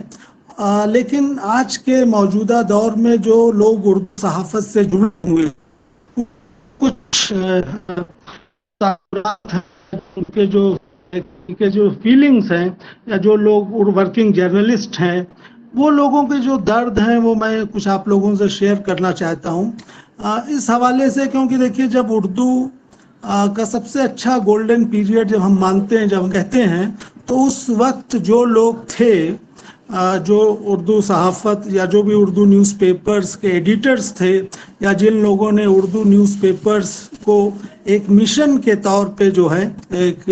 लेकिन आज के मौजूदा दौर में जो लोग उर्दू सहाफ़त से जुड़े हुए कुछ उनके जो फीलिंग्स हैं या जो लोग वर्किंग जर्नलिस्ट हैं वो लोगों के जो दर्द हैं वो मैं कुछ आप लोगों से शेयर करना चाहता हूँ इस हवाले से, क्योंकि देखिए जब उर्दू का सबसे अच्छा गोल्डन पीरियड जब हम मानते हैं, जब हम कहते हैं, तो उस वक्त जो लोग थे जो उर्दू सहाफ़त या जो भी उर्दू न्यूज़पेपर्स के एडिटर्स थे या जिन लोगों ने उर्दू न्यूज़पेपर्स को एक मिशन के तौर पे जो है एक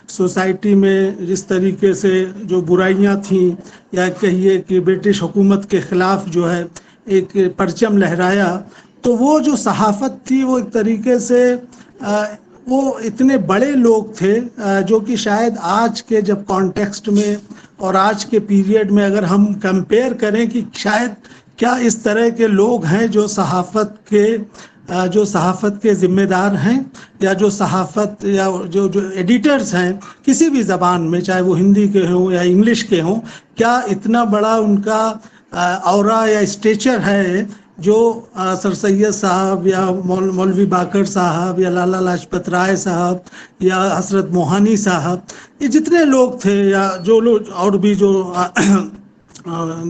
सोसाइटी में जिस तरीके से जो बुराइयां थीं या कहिए कि ब्रिटिश हुकूमत के ख़िलाफ़ जो है एक परचम लहराया, तो वो जो सहाफ़त थी वो एक तरीके से वो इतने बड़े लोग थे जो कि शायद आज के जब कॉन्टेक्स्ट में और आज के पीरियड में अगर हम कंपेयर करें कि शायद क्या इस तरह के लोग हैं जो सहाफ़त के ज़िम्मेदार हैं या जो सहाफ़त या जो एडिटर्स हैं किसी भी ज़बान में, चाहे वो हिंदी के हों या इंग्लिश के हों, क्या इतना बड़ा उनका औरा या स्टेचर है जो सर सैयद साहब या मौलवी बाकर साहब या लाला लाजपत राय साहब या हसरत मोहानी साहब, ये जितने लोग थे या जो लोग और भी जो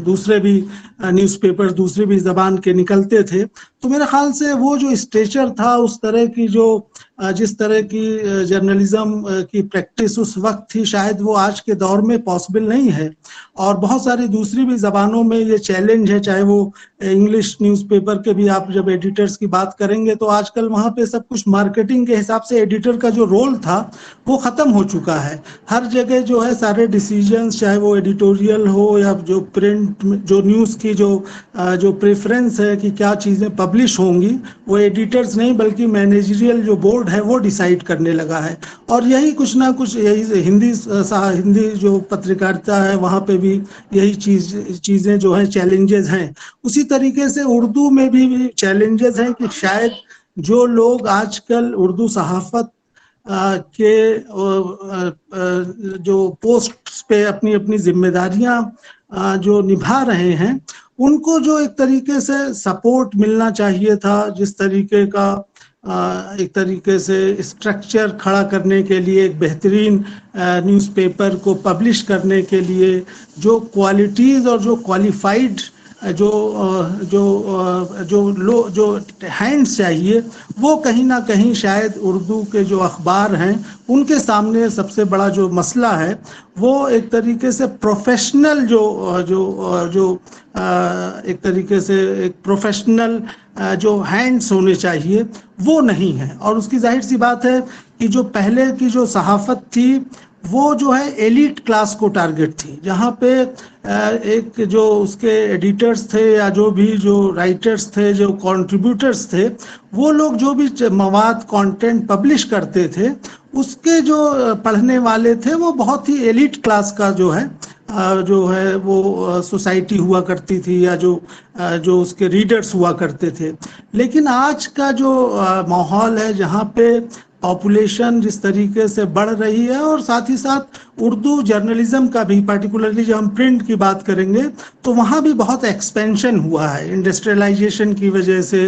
दूसरे भी न्यूज़पेपर दूसरी भी ज़बान के निकलते थे, तो मेरे ख्याल से वो जो स्टेचर था, उस तरह की जो जिस तरह की जर्नलिज्म की प्रैक्टिस उस वक्त थी, शायद वो आज के दौर में पॉसिबल नहीं है। और बहुत सारी दूसरी भी ज़बानों में ये चैलेंज है, चाहे वो इंग्लिश न्यूज़पेपर के भी आप जब एडिटर्स की बात करेंगे तो आजकल वहाँ पे सब कुछ मार्केटिंग के हिसाब से एडिटर का जो रोल था वो ख़त्म हो चुका है। हर जगह जो है सारे डिसीजंस, चाहे वो एडिटोरियल हो या जो प्रिंट जो न्यूज़ की जो प्रेफरेंस है कि क्या चीज़ें पब्लिश होंगी, वो एडिटर्स नहीं बल्कि मैनेजरियल जो बोर्ड है वो डिसाइड करने लगा है। और यही कुछ ना कुछ यही हिंदी जो पत्रकारिता है वहाँ पे भी यही चीज़ें जो है चैलेंजेस हैं। उसी तरीके से उर्दू में भी चैलेंजेस हैं कि शायद जो लोग आजकल उर्दू सहाफ़त के जो पोस्ट पे अपनी अपनी जिम्मेदारियां जो निभा रहे हैं, उनको जो एक तरीके से सपोर्ट मिलना चाहिए था, जिस तरीके का एक तरीके से स्ट्रक्चर खड़ा करने के लिए, एक बेहतरीन न्यूज़पेपर को पब्लिश करने के लिए जो क्वालिटीज़ और जो क्वालिफाइड जो हैंड्स चाहिए, वो कहीं ना कहीं शायद उर्दू के जो अखबार हैं उनके सामने सबसे बड़ा जो मसला है वो एक तरीके से प्रोफेशनल जो एक तरीके से एक प्रोफेशनल जो हैंड्स होने चाहिए वो नहीं है। और उसकी जाहिर सी बात है कि जो पहले की जो सहाफ़त थी वो जो है एलिट क्लास को टारगेट थी, जहाँ पे एक जो उसके एडिटर्स थे या जो भी जो राइटर्स थे, जो कंट्रीब्यूटर्स थे, वो लोग जो भी मवाद कंटेंट पब्लिश करते थे उसके जो पढ़ने वाले थे वो बहुत ही एलिट क्लास का जो है वो सोसाइटी हुआ करती थी या जो उसके रीडर्स हुआ करते थे। लेकिन आज का जो माहौल है जहाँ पे पॉपुलेशन जिस तरीके से बढ़ रही है और साथ ही साथ उर्दू जर्नलिज्म का भी, पर्टिकुलरली जब हम प्रिंट की बात करेंगे तो वहाँ भी बहुत एक्सपेंशन हुआ है इंडस्ट्रियलाइजेशन की वजह से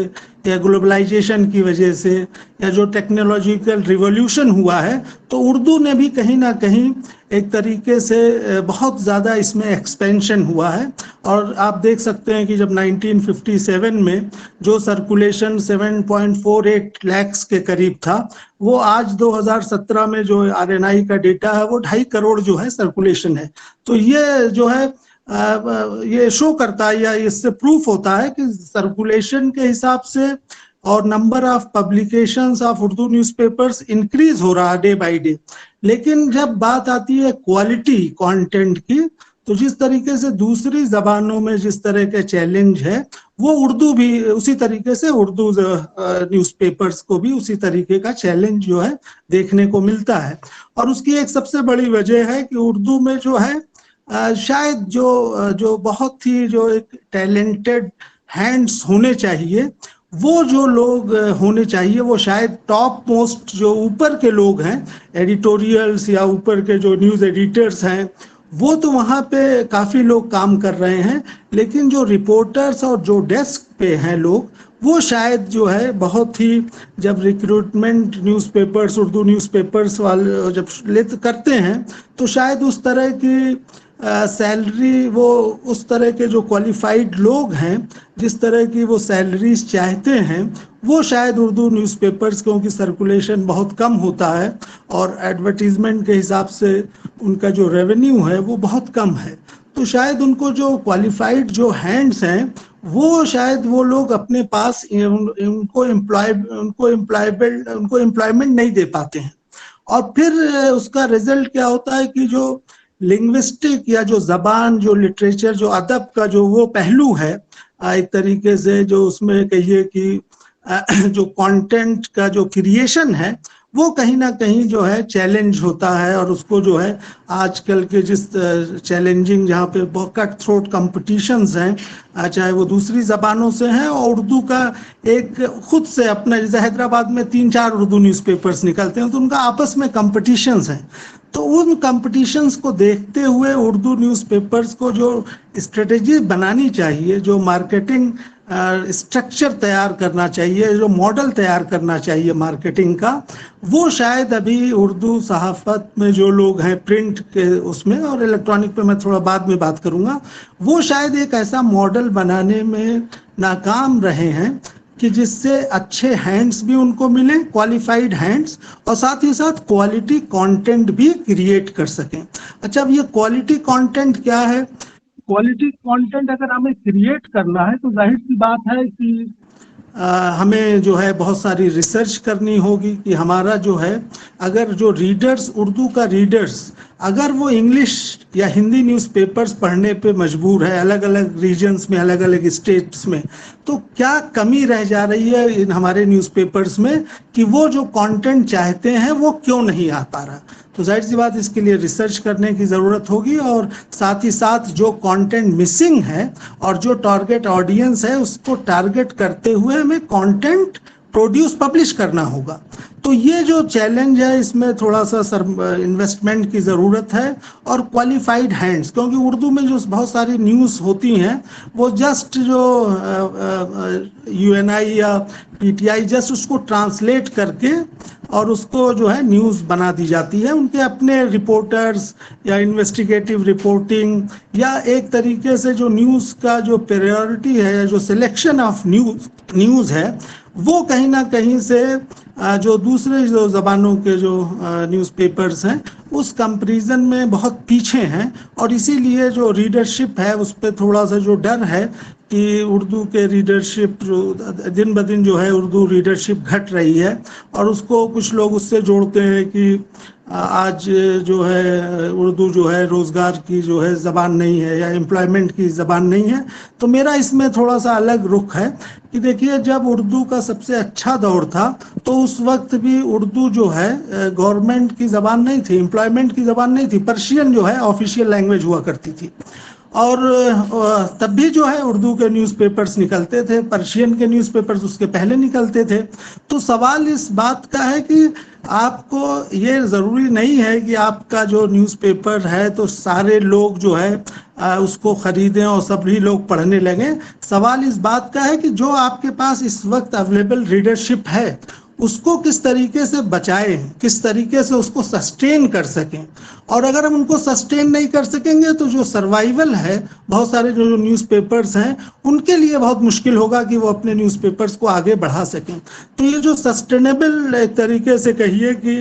या ग्लोबलाइजेशन की वजह से या जो टेक्नोलॉजिकल रिवॉल्यूशन हुआ है, तो उर्दू ने भी कहीं ना कहीं एक तरीके से बहुत ज़्यादा इसमें एक्सपेंशन हुआ है। और आप देख सकते हैं कि जब 1957 में जो सर्कुलेशन 7.48 लाख के करीब था, वो आज 2017 में जो RNI का डेटा है वो 2.5 करोड़ जो है सर्कुलेशन है। तो ये जो है ये शो करता है या इससे प्रूफ होता है कि सर्कुलेशन के हिसाब से और number of publications of Urdu newspapers increase हो रहा है डे बाय डे। लेकिन जब बात आती है क्वालिटी कंटेंट की, तो जिस तरीके से दूसरी जबानों में जिस तरह के चैलेंज है, वो उर्दू भी उसी तरीके से, उर्दू न्यूज़पेपर्स को भी उसी तरीके का चैलेंज जो है देखने को मिलता है। और उसकी एक सबसे बड़ी वजह है कि उर्दू में जो है शायद जो बहुत ही जो एक टैलेंटेड हैंड्स होने चाहिए, वो जो लोग होने चाहिए, वो शायद टॉप मोस्ट जो ऊपर के लोग हैं, एडिटोरियल्स या ऊपर के जो न्यूज़ एडिटर्स हैं, वो तो वहाँ पे काफ़ी लोग काम कर रहे हैं। लेकिन जो रिपोर्टर्स और जो डेस्क पे हैं लोग, वो शायद जो है बहुत ही, जब रिक्रूटमेंट न्यूज़पेपर्स, उर्दू न्यूज़पेपर्स वाले जब करते हैं, तो शायद उस तरह की सैलरी, वो उस तरह के जो क्वालिफाइड लोग हैं, जिस तरह की वो सैलरीज चाहते हैं, वो शायद उर्दू न्यूज़पेपर्स, क्योंकि सर्कुलेशन बहुत कम होता है और एडवर्टीजमेंट के हिसाब से उनका जो रेवेन्यू है वो बहुत कम है, तो शायद उनको जो क्वालिफाइड जो हैंड्स हैं, वो शायद वो लोग अपने पास उनको एम्प्लॉयमेंट नहीं दे पाते हैं। और फिर उसका रिजल्ट क्या होता है कि जो लिंग्विस्टिक या जो जबान, जो लिटरेचर, जो अदब का जो वो पहलू है, एक तरीके से जो उसमें कहिए कि जो कंटेंट का जो क्रिएशन है, वो कहीं ना कहीं जो है चैलेंज होता है। और उसको जो है आजकल के जिस चैलेंजिंग, जहाँ पे कट थ्रोट कॉम्पिटिशन्स हैं, चाहे वो दूसरी ज़बानों से हैं और उर्दू का एक खुद से अपना, जैसे हैदराबाद में 3-4 उर्दू न्यूज़पेपर्स निकलते हैं, तो उनका आपस में कॉम्पिटिशन्स हैं। तो उन कॉम्पिटिशन्स को देखते हुए उर्दू न्यूज़पेपर्स को जो स्ट्रेटेजी बनानी चाहिए, जो मार्केटिंग स्ट्रक्चर तैयार करना चाहिए, जो मॉडल तैयार करना चाहिए मार्केटिंग का, वो शायद अभी उर्दू सहाफ़त में जो लोग हैं, प्रिंट के उसमें और इलेक्ट्रॉनिक पे मैं थोड़ा बाद में बात करूँगा, वो शायद एक ऐसा मॉडल बनाने में नाकाम रहे हैं कि जिससे अच्छे हैंड्स भी उनको मिले, क्वालिफाइड हैंड्स, और साथ ही साथ क्वालिटी कंटेंट भी क्रिएट कर सकें। अच्छा, अब ये क्वालिटी कंटेंट क्या है? क्वालिटी कंटेंट अगर हमें क्रिएट करना है, तो जाहिर सी बात है कि हमें जो है बहुत सारी रिसर्च करनी होगी कि हमारा जो है, अगर जो रीडर्स, उर्दू का रीडर्स, अगर वो इंग्लिश या हिंदी न्यूज़पेपर्स पढ़ने पे मजबूर है, अलग अलग रीजन्स में, अलग अलग स्टेट्स में, तो क्या कमी रह जा रही है इन हमारे न्यूज़पेपर्स में कि वो जो कंटेंट चाहते हैं वो क्यों नहीं आ पा रहा? तो जाहिर सी बात, इसके लिए रिसर्च करने की ज़रूरत होगी। और साथ ही साथ जो कंटेंट मिसिंग है और जो टारगेट ऑडियंस है, उसको टारगेट करते हुए हमें कंटेंट प्रोड्यूस, पब्लिश करना होगा। तो ये जो चैलेंज है, इसमें थोड़ा सा इन्वेस्टमेंट की ज़रूरत है और क्वालिफाइड हैंड्स, क्योंकि उर्दू में जो बहुत सारी न्यूज़ होती हैं, वो जस्ट जो UNI या PTI जस्ट उसको ट्रांसलेट करके और उसको जो है न्यूज़ बना दी जाती है। उनके अपने रिपोर्टर्स या इन्वेस्टिगेटिव रिपोर्टिंग या एक तरीके से जो न्यूज़ का जो प्रायोरिटी है या जो सिलेक्शन ऑफ न्यूज़ है, वो कहीं ना कहीं से जो दूसरे जो ज़बानों के जो न्यूज़पेपर्स हैं, उस कंपैरिजन में बहुत पीछे हैं। और इसीलिए जो रीडरशिप है, उस पर थोड़ा सा जो डर है कि उर्दू के रीडरशिप जो दिन ब दिन जो है उर्दू रीडरशिप घट रही है। और उसको कुछ लोग उससे जोड़ते हैं कि आज जो है उर्दू जो है रोज़गार की जो है ज़बान नहीं है या एम्प्लॉयमेंट की ज़बान नहीं है। तो मेरा इसमें थोड़ा सा अलग रुख है कि देखिए, जब उर्दू का सबसे अच्छा दौर था, तो उस वक्त भी उर्दू जो है गवर्नमेंट की ज़बान नहीं थी, एम्प्लॉयमेंट की ज़बान नहीं थी। पर्शियन जो है ऑफिशियल लैंग्वेज हुआ करती थी, और तब भी जो है उर्दू के न्यूज़पेपर्स निकलते थे, पर्शियन के न्यूज़पेपर्स उसके पहले निकलते थे। तो सवाल इस बात का है कि आपको ये ज़रूरी नहीं है कि आपका जो न्यूज़पेपर है तो सारे लोग जो है उसको ख़रीदें और सभी लोग पढ़ने लगें। सवाल इस बात का है कि जो आपके पास इस वक्त अवेलेबल रीडरशिप है, उसको किस तरीके से बचाएं, किस तरीके से उसको सस्टेन कर सकें। और अगर हम उनको सस्टेन नहीं कर सकेंगे, तो जो सर्वाइवल है, बहुत सारे जो न्यूज़पेपर्स हैं, उनके लिए बहुत मुश्किल होगा कि वो अपने न्यूज़पेपर्स को आगे बढ़ा सकें। तो ये जो सस्टेनेबल एक तरीके से कहिए कि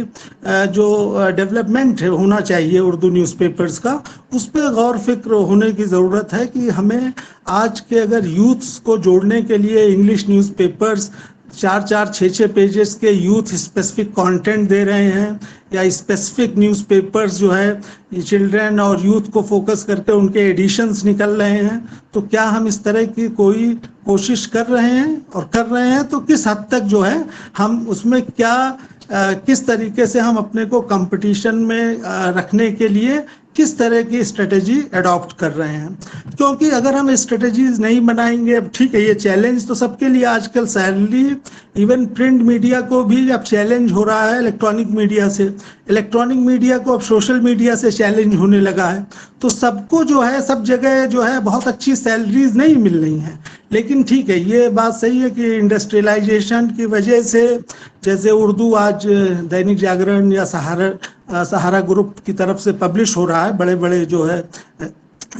जो डेवलपमेंट होना चाहिए उर्दू न्यूज़पेपर्स का, उस पर गौर फिक्र होने की ज़रूरत है कि हमें आज के अगर यूथ्स को जोड़ने के लिए इंग्लिश न्यूज़पेपर्स 4-4, 6-6 पेजेस के यूथ स्पेसिफिक कंटेंट दे रहे हैं, या स्पेसिफिक न्यूज़पेपर्स जो है चिल्ड्रन और यूथ को फोकस करके उनके एडिशंस निकल रहे हैं, तो क्या हम इस तरह की कोई कोशिश कर रहे हैं? और कर रहे हैं तो किस हद तक जो है हम उसमें क्या किस तरीके से हम अपने को कंपटीशन में रखने के लिए किस तरह की स्ट्रेटेजी अडॉप्ट कर रहे हैं? क्योंकि अगर हम स्ट्रेटेजीज नहीं बनाएंगे, अब ठीक है ये चैलेंज तो सबके लिए आजकल सैलरी, इवन प्रिंट मीडिया को भी अब चैलेंज हो रहा है इलेक्ट्रॉनिक मीडिया से, इलेक्ट्रॉनिक मीडिया को अब सोशल मीडिया से चैलेंज होने लगा है, तो सबको जो है सब जगह जो है बहुत अच्छी सैलरीज नहीं मिल रही हैं। लेकिन ठीक है, ये बात सही है कि इंडस्ट्रियलाइजेशन की वजह से, जैसे उर्दू आज दैनिक जागरण या सहारा ग्रुप की तरफ से पब्लिश हो रहा है, बड़े बड़े जो है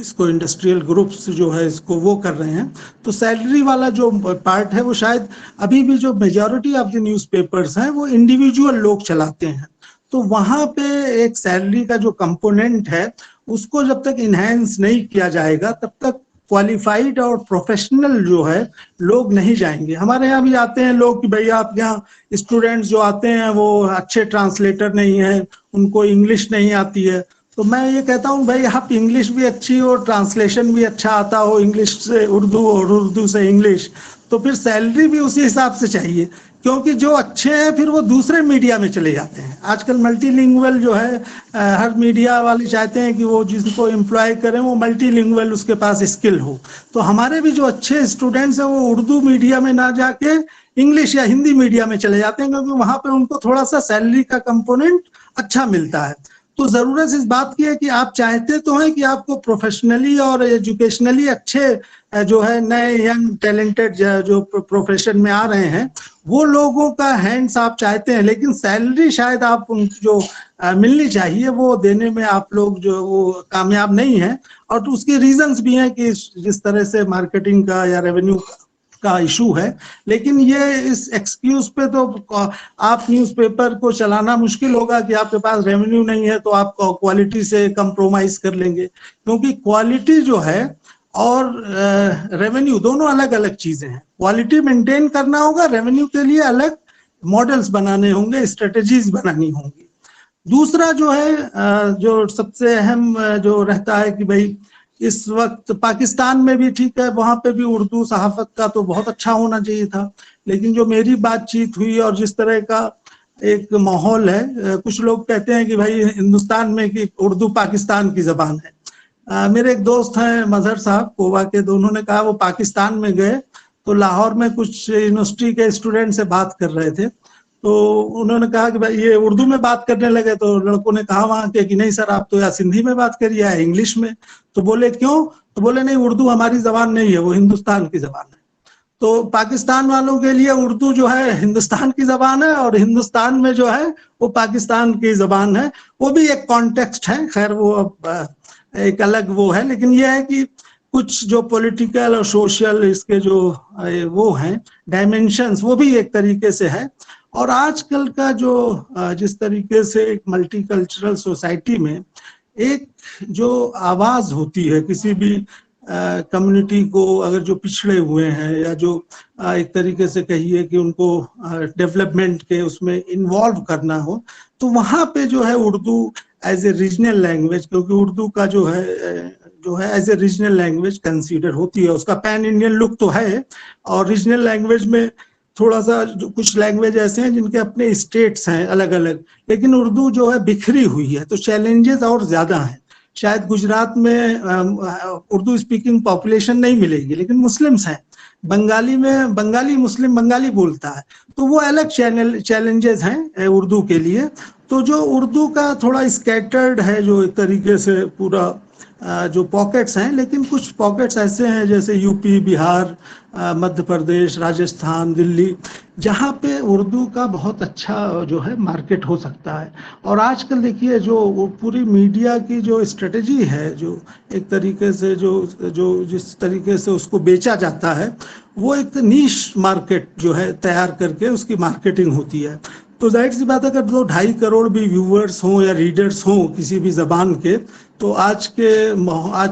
इसको इंडस्ट्रियल ग्रुप्स जो है इसको वो कर रहे हैं, तो सैलरी वाला जो पार्ट है वो शायद अभी भी जो मेजॉरिटी ऑफ द न्यूज़पेपर्स हैं वो इंडिविजुअल लोग चलाते हैं, तो वहाँ पे एक सैलरी का जो कंपोनेंट है उसको जब तक इन्हेंस नहीं किया जाएगा तब तक क्वालिफाइड और प्रोफेशनल जो है लोग नहीं जाएंगे। हमारे यहाँ भी आते हैं लोग कि भाई आप यहाँ स्टूडेंट्स जो आते हैं वो अच्छे ट्रांसलेटर नहीं है, उनको इंग्लिश नहीं आती है, तो मैं ये कहता हूँ भाई आप इंग्लिश भी अच्छी हो, ट्रांसलेशन भी अच्छा आता हो, इंग्लिश से उर्दू और उर्दू से इंग्लिश, तो फिर सैलरी भी उसी हिसाब से चाहिए, क्योंकि जो अच्छे हैं फिर वो दूसरे मीडिया में चले जाते हैं। आजकल मल्टीलिंगुअल जो है हर मीडिया वाले चाहते हैं कि वो जिसको एम्प्लॉय करें वो मल्टीलिंगुअल उसके पास स्किल हो, तो हमारे भी जो अच्छे स्टूडेंट्स हैं वो उर्दू मीडिया में ना जाके इंग्लिश या हिंदी मीडिया में चले जाते हैं, क्योंकि वहाँ पे उनको थोड़ा सा सैलरी का कंपोनेंट अच्छा मिलता है। तो जरूरत इस बात की है कि आप चाहते तो हैं कि आपको प्रोफेशनली और एजुकेशनली अच्छे जो है नए यंग टैलेंटेड जो प्रोफेशन में आ रहे हैं वो लोगों का हैंड्स आप चाहते हैं, लेकिन सैलरी शायद आप जो मिलनी चाहिए वो देने में आप लोग जो वो कामयाब नहीं है। और तो उसके रीजंस भी हैं कि जिस तरह से मार्केटिंग का या रेवेन्यू का इशू है, लेकिन ये इस एक्सक्यूज पे तो आप न्यूज़पेपर को चलाना मुश्किल होगा कि आपके पास रेवेन्यू नहीं है तो आप क्वालिटी से कंप्रोमाइज कर लेंगे, क्योंकि क्वालिटी जो है और रेवेन्यू दोनों अलग अलग चीजें हैं। क्वालिटी मेंटेन करना होगा, रेवेन्यू के लिए अलग मॉडल्स बनाने होंगे, स्ट्रेटेजीज बनानी होंगी। दूसरा जो है जो सबसे अहम जो रहता है कि भाई इस वक्त पाकिस्तान में भी ठीक है, वहां पे भी उर्दू सहाफत का तो बहुत अच्छा होना चाहिए था, लेकिन जो मेरी बातचीत हुई और जिस तरह का एक माहौल है, कुछ लोग कहते हैं कि भाई हिंदुस्तान में कि उर्दू पाकिस्तान की जबान है। मेरे एक दोस्त हैं मजहर साहब गोवा के, तो उन्होंने कहा वो पाकिस्तान में गए तो लाहौर में कुछ यूनिवर्सिटी के स्टूडेंट से बात कर रहे थे, तो उन्होंने कहा कि भाई ये उर्दू में बात करने लगे, तो लड़कों ने कहा वहां के कि नहीं सर आप तो या सिंधी में बात करिए या इंग्लिश में। तो बोले क्यों? तो बोले नहीं उर्दू हमारी जबान नहीं है, वो हिंदुस्तान की जबान है। तो पाकिस्तान वालों के लिए उर्दू जो है हिंदुस्तान की जबान है और हिंदुस्तान में जो है वो पाकिस्तान की जबान है। वो भी एक कॉन्टेक्स्ट है, खैर वो अब एक अलग वो है, लेकिन ये है कि कुछ जो पॉलिटिकल और सोशल इसके जो वो हैं डायमेंशंस वो भी एक तरीके से है। और आजकल का जो जिस तरीके से एक मल्टीकल्चरल सोसाइटी में एक जो आवाज होती है किसी भी कम्युनिटी को, अगर जो पिछड़े हुए हैं या जो एक तरीके से कहिए कि उनको डेवलपमेंट के उसमें इन्वॉल्व करना हो, तो वहाँ पे जो है Urdu as a regional language, क्योंकि उर्दू का जो है as a regional language consider होती है, उसका पैन इंडियन लुक तो है। और रीजनल लैंग्वेज में थोड़ा सा कुछ लैंग्वेज ऐसे हैं जिनके अपने स्टेट्स हैं अलग अलग, लेकिन उर्दू जो है बिखरी हुई है, तो चैलेंजेस और ज्यादा हैं। शायद गुजरात में उर्दू स्पीकिंग पॉपुलेशन नहीं मिलेगी, लेकिन मुस्लिम्स हैं। बंगाली में बंगाली मुस्लिम बंगाली बोलता है, तो वो अलग चैलेंजेस हैं उर्दू के लिए। तो जो उर्दू का थोड़ा स्कैटर्ड है जो एक तरीके से पूरा जो पॉकेट्स हैं, लेकिन कुछ पॉकेट्स ऐसे हैं जैसे यूपी, बिहार, मध्य प्रदेश, राजस्थान, दिल्ली, जहाँ पे उर्दू का बहुत अच्छा जो है मार्केट हो सकता है। और आजकल देखिए जो पूरी मीडिया की जो स्ट्रेटजी है, जो एक तरीके से जो जिस तरीके से उसको बेचा जाता है, वो एक नीश मार्केट जो है तैयार करके उसकी मार्केटिंग होती है। तो जाहिर सी बात है अगर 2-2.5 करोड़ भी व्यूअर्स हों या रीडर्स हों किसी भी जबान के, तो आज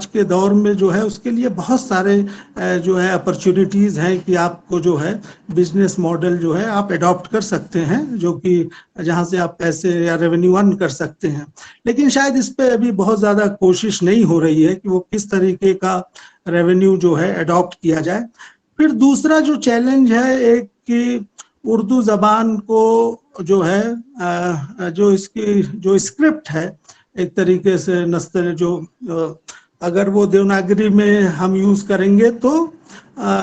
के दौर में जो है उसके लिए बहुत सारे जो है अपॉर्चुनिटीज़ हैं कि आपको जो है बिजनेस मॉडल जो है आप अडॉप्ट कर सकते हैं, जो कि जहां से आप पैसे या रेवेन्यू अर्न कर सकते हैं। लेकिन शायद इस पे अभी बहुत ज़्यादा कोशिश नहीं हो रही है कि वो किस तरीके का रेवेन्यू जो है अडॉप्ट किया जाए। फिर दूसरा जो चैलेंज है एक कि उर्दू ज़बान को जो है जो इसकी जो स्क्रिप्ट है एक तरीके से नस्ल जो अगर वो देवनागरी में हम यूज़ करेंगे तो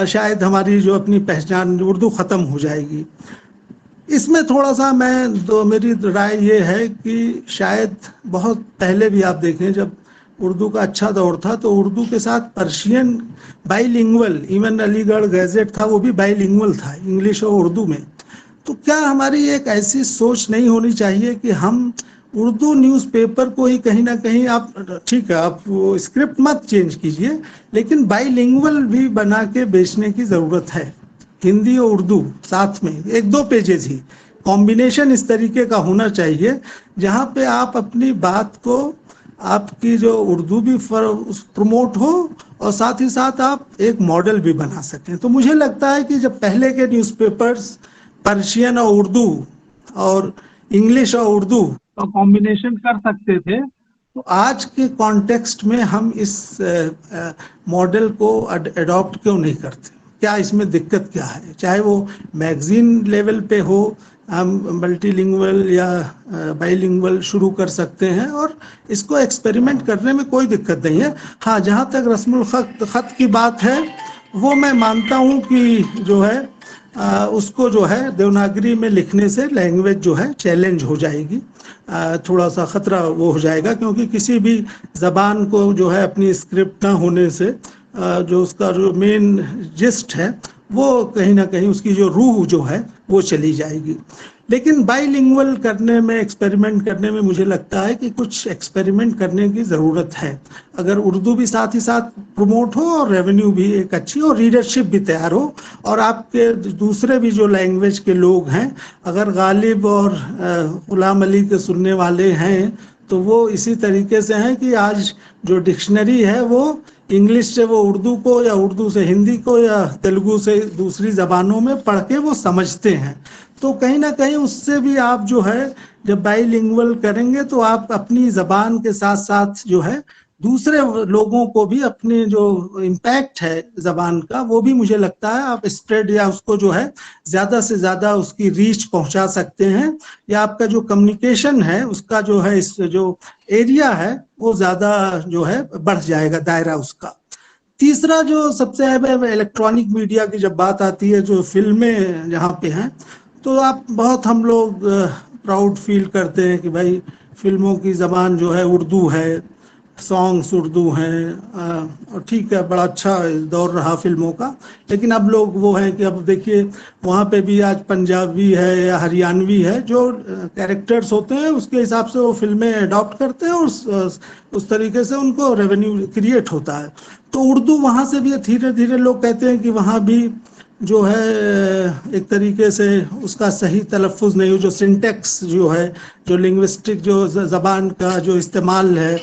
शायद हमारी जो अपनी पहचान उर्दू ख़त्म हो जाएगी। इसमें थोड़ा सा मेरी राय ये है कि शायद बहुत पहले भी आप देखें जब उर्दू का अच्छा दौर था तो उर्दू के साथ Persian bilingual, even Aligarh gadget था वो भी बाईलिंगुअल था, इंग्लिश और उर्दू में। तो क्या हमारी एक ऐसी सोच नहीं होनी चाहिए कि हम उर्दू न्यूज़पेपर को ही कहीं ना कहीं, आप ठीक है आप वो स्क्रिप्ट मत चेंज कीजिए लेकिन बाईलिंगुअल भी बना के बेचने की ज़रूरत है। हिंदी और उर्दू साथ में 1-2 पेजेस ही कॉम्बिनेशन इस तरीके का होना चाहिए जहाँ पे आप अपनी बात को, आपकी जो उर्दू भी प्रमोट हो और साथ ही साथ आप एक मॉडल भी बना सकें। तो मुझे लगता है कि जब पहले के न्यूज़पेपर्स पर्शियन और उर्दू और इंग्लिश और उर्दू का कॉम्बिनेशन कर सकते थे, तो आज के कॉन्टेक्स्ट में हम इस मॉडल को अडॉप्ट क्यों नहीं करते? क्या इसमें दिक्कत क्या है? चाहे वो मैगजीन लेवल पे हो, हम मल्टीलिंगुअल या बाईलिंगुअल शुरू कर सकते हैं और इसको एक्सपेरिमेंट करने में कोई दिक्कत नहीं है। हाँ, जहाँ तक रस्मुल खत की बात है वो मैं मानता हूँ कि जो है उसको जो है देवनागरी में लिखने से लैंग्वेज जो है चैलेंज हो जाएगी, थोड़ा सा ख़तरा वो हो जाएगा, क्योंकि किसी भी ज़बान को जो है अपनी स्क्रिप्ट ना होने से जो उसका जो मेन जिस्ट है वो कहीं ना कहीं उसकी जो रूह जो है वो चली जाएगी। लेकिन बाईलिंगुअल करने में, एक्सपेरिमेंट करने में मुझे लगता है कि कुछ एक्सपेरिमेंट करने की ज़रूरत है। अगर उर्दू भी साथ ही साथ प्रमोट हो और रेवेन्यू भी एक अच्छी और रीडरशिप भी तैयार हो, और आपके दूसरे भी जो लैंग्वेज के लोग हैं अगर गालिब और गुलाम अली के सुनने वाले हैं तो वो इसी तरीके से हैं कि आज जो डिक्शनरी है वो इंग्लिश से वो उर्दू को या उर्दू से हिंदी को या तेलुगु से दूसरी ज़बानों में पढ़ के वो समझते हैं। तो कहीं ना कहीं उससे भी आप जो है जब बाईलिंगुअल करेंगे तो आप अपनी ज़बान के साथ साथ जो है दूसरे लोगों को भी अपने जो इम्पैक्ट है ज़बान का वो भी मुझे लगता है आप स्प्रेड या उसको जो है ज़्यादा से ज़्यादा उसकी रीच पहुंचा सकते हैं, या आपका जो कम्युनिकेशन है उसका जो है इस जो एरिया है वो ज़्यादा जो है बढ़ जाएगा दायरा उसका। तीसरा जो सबसे अहम है, इलेक्ट्रॉनिक मीडिया की जब बात आती है, जो फिल्में जहाँ पे हैं, तो आप बहुत हम लोग प्राउड फील करते हैं कि भाई फिल्मों की ज़बान जो है उर्दू है, सॉन्ग्स उर्दू हैं, और ठीक है बड़ा अच्छा दौर रहा फिल्मों का। लेकिन अब लोग वो हैं कि अब देखिए वहाँ पे भी आज पंजाबी है या हरियाणवी है, जो कैरेक्टर्स होते हैं उसके हिसाब से वो फिल्में अडॉप्ट करते हैं और उस तरीके से उनको रेवेन्यू क्रिएट होता है। तो उर्दू वहाँ से भी धीरे धीरे लोग कहते हैं कि वहाँ भी जो है एक तरीके से उसका सही तलफ़ुज़ नहीं हो, जो सिंटेक्स जो है, जो लिंग्विस्टिक जो ज़बान का जो इस्तेमाल है।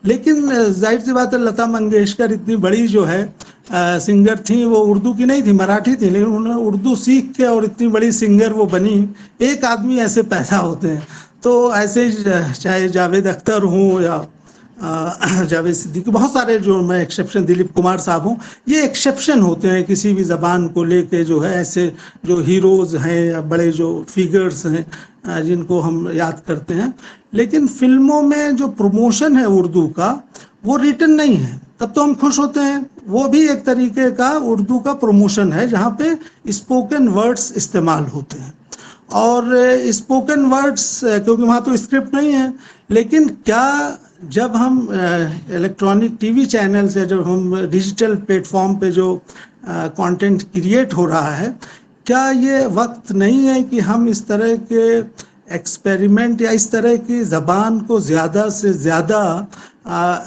लेकिन जाहिर सी बात है लता मंगेशकर इतनी बड़ी जो है सिंगर थी, वो उर्दू की नहीं थी, मराठी थी, लेकिन उन्होंने उर्दू सीख के और इतनी बड़ी सिंगर वो बनी। एक आदमी ऐसे पैदा होते हैं। तो ऐसे चाहे जावेद अख्तर हूँ या जावेद सिद्दीकी, बहुत सारे जो मैं एक्सेप्शन, दिलीप कुमार साहब हूँ, ये एक्सेप्शन होते हैं किसी भी ज़बान को लेके जो है, ऐसे जो हीरोज़ हैं या बड़े जो फिगर्स हैं जिनको हम याद करते हैं। लेकिन फिल्मों में जो प्रमोशन है उर्दू का वो रिटन नहीं है, तब तो हम खुश होते हैं। वो भी एक तरीके का उर्दू का प्रमोशन है जहाँ पे स्पोकन वर्ड्स इस्तेमाल होते हैं। और स्पोकन वर्ड्स क्योंकि वहाँ तो स्क्रिप्ट नहीं है, लेकिन क्या जब हम इलेक्ट्रॉनिक टीवी चैनल से, जब हम डिजिटल प्लेटफॉर्म पे जो कंटेंट क्रिएट हो रहा है, क्या ये वक्त नहीं है कि हम इस तरह के एक्सपेरिमेंट या इस तरह की ज़बान को ज़्यादा से ज़्यादा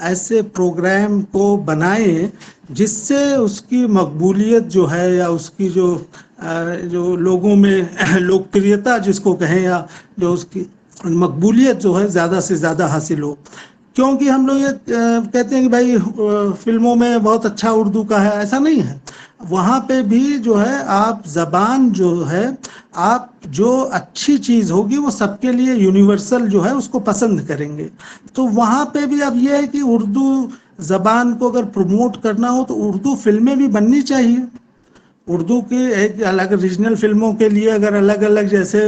ऐसे प्रोग्राम को बनाएं जिससे उसकी मकबूलियत जो है या उसकी जो लोगों में लोकप्रियता जिसको कहें या जो उसकी मकबूलियत जो है ज़्यादा से ज़्यादा हासिल हो। क्योंकि हम लोग ये कहते हैं कि भाई फिल्मों में बहुत अच्छा उर्दू का है, ऐसा नहीं है। वहाँ पे भी जो है आप ज़बान जो है, आप जो अच्छी चीज़ होगी वो सबके लिए यूनिवर्सल जो है उसको पसंद करेंगे। तो वहाँ पे भी अब ये है कि उर्दू ज़बान को अगर प्रमोट करना हो तो उर्दू फिल्में भी बननी चाहिए। उर्दू की एक अलग रीजनल फिल्मों के लिए अगर अलग अलग, जैसे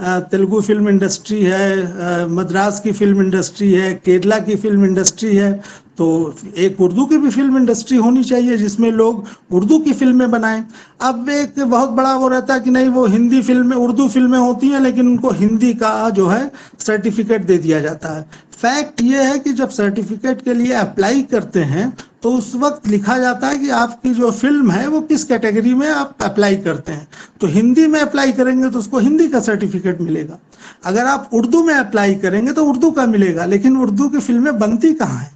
तेलुगु फिल्म इंडस्ट्री है, मद्रास की फिल्म इंडस्ट्री है, केरला की फिल्म इंडस्ट्री है, तो एक उर्दू की भी फिल्म इंडस्ट्री होनी चाहिए जिसमें लोग उर्दू की फिल्में बनाएं। अब एक बहुत बड़ा वो रहता है कि नहीं, वो हिंदी फिल्में, उर्दू फिल्में होती हैं लेकिन उनको हिंदी का जो है सर्टिफिकेट दे दिया जाता है। फैक्ट ये है कि जब सर्टिफिकेट के लिए अप्लाई करते हैं तो उस वक्त लिखा जाता है कि आपकी जो फिल्म है वो किस कैटेगरी में आप अप्लाई करते हैं। तो हिंदी में अप्लाई करेंगे तो उसको हिंदी का सर्टिफिकेट मिलेगा, अगर आप उर्दू में अप्लाई करेंगे तो उर्दू का मिलेगा। लेकिन उर्दू की फिल्में बनती कहाँ हैं?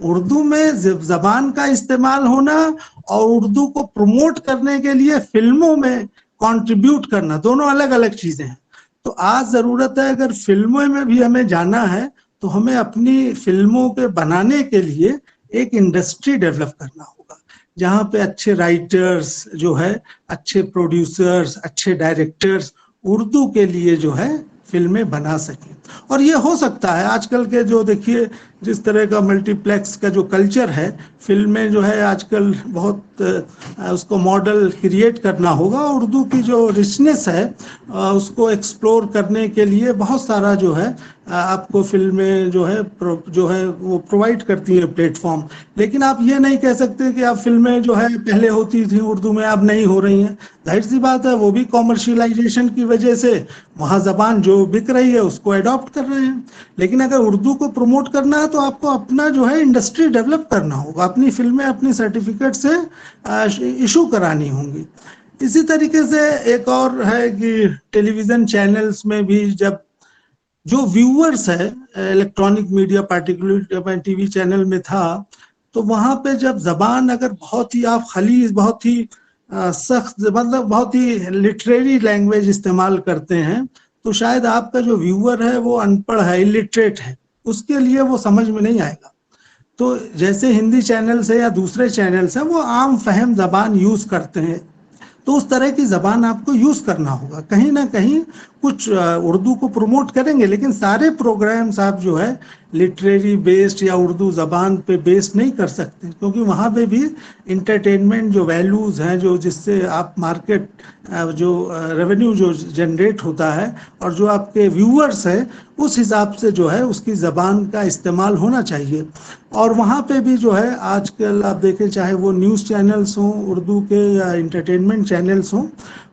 उर्दू में ज़बान का इस्तेमाल होना और उर्दू को प्रमोट करने के लिए फिल्मों में कंट्रीब्यूट करना, दोनों अलग अलग चीज़ें हैं। तो आज ज़रूरत है, अगर फिल्मों में भी हमें जाना है तो हमें अपनी फिल्मों के बनाने के लिए एक इंडस्ट्री डेवलप करना होगा जहाँ पे अच्छे राइटर्स जो है, अच्छे प्रोड्यूसर्स, अच्छे डायरेक्टर्स उर्दू के लिए जो है फिल्में बना सकें। और ये हो सकता है आजकल के जो देखिए जिस तरह का मल्टीप्लेक्स का जो कल्चर है, फिल्में जो है आजकल बहुत उसको मॉडल क्रिएट करना होगा। उर्दू की जो रिचनेस है उसको एक्सप्लोर करने के लिए बहुत सारा जो है आपको फिल्में जो है वो प्रोवाइड करती है प्लेटफॉर्म। लेकिन आप ये नहीं कह सकते कि आप फिल्में जो है पहले होती थी उर्दू में अब नहीं हो रही हैं। जाहिर सी बात है, वो भी कॉमर्शियलाइजेशन की वजह से वहाँ ज़बान जो बिक रही है उसको अडॉप्ट कर रहे हैं। लेकिन अगर उर्दू को प्रमोट करना है तो आपको अपना जो है इंडस्ट्री डेवलप करना होगा, अपनी फिल्में अपनी सर्टिफिकेट से इशू करानी होंगी। इसी तरीके से एक और है कि टेलीविज़न चैनल्स में भी जब जो व्यूअर्स है, इलेक्ट्रॉनिक मीडिया पार्टिकुलर मैं टीवी चैनल में था, तो वहाँ पे जब ज़बान अगर बहुत ही आप खलीज, बहुत ही सख्त, मतलब बहुत ही लिटरेरी लैंग्वेज इस्तेमाल करते हैं तो शायद आपका जो व्यूअर है वो अनपढ़ है, इलिटरेट है, उसके लिए वो समझ में नहीं आएगा। तो जैसे हिंदी चैनल्स है या दूसरे चैनल्स हैं वो आम फहम ज़बान यूज़ करते हैं, तो उस तरह की ज़बान आपको यूज़ करना होगा। कहीं ना कहीं कुछ उर्दू को प्रमोट करेंगे लेकिन सारे प्रोग्राम्स आप जो है लिटरेरी बेस्ड या उर्दू ज़बान पे बेस्ड नहीं कर सकते, क्योंकि वहाँ पे भी इंटरटेनमेंट जो वैल्यूज़ हैं, जो जिससे आप मार्केट जो रेवेन्यू जो जनरेट होता है और जो आपके व्यूअर्स हैं उस हिसाब से जो है उसकी ज़बान का इस्तेमाल होना चाहिए। और वहाँ पे भी जो है आजकल आप देखें, चाहे वो न्यूज़ चैनल्स हों उर्दू के या इंटरटेनमेंट चैनल्स हों,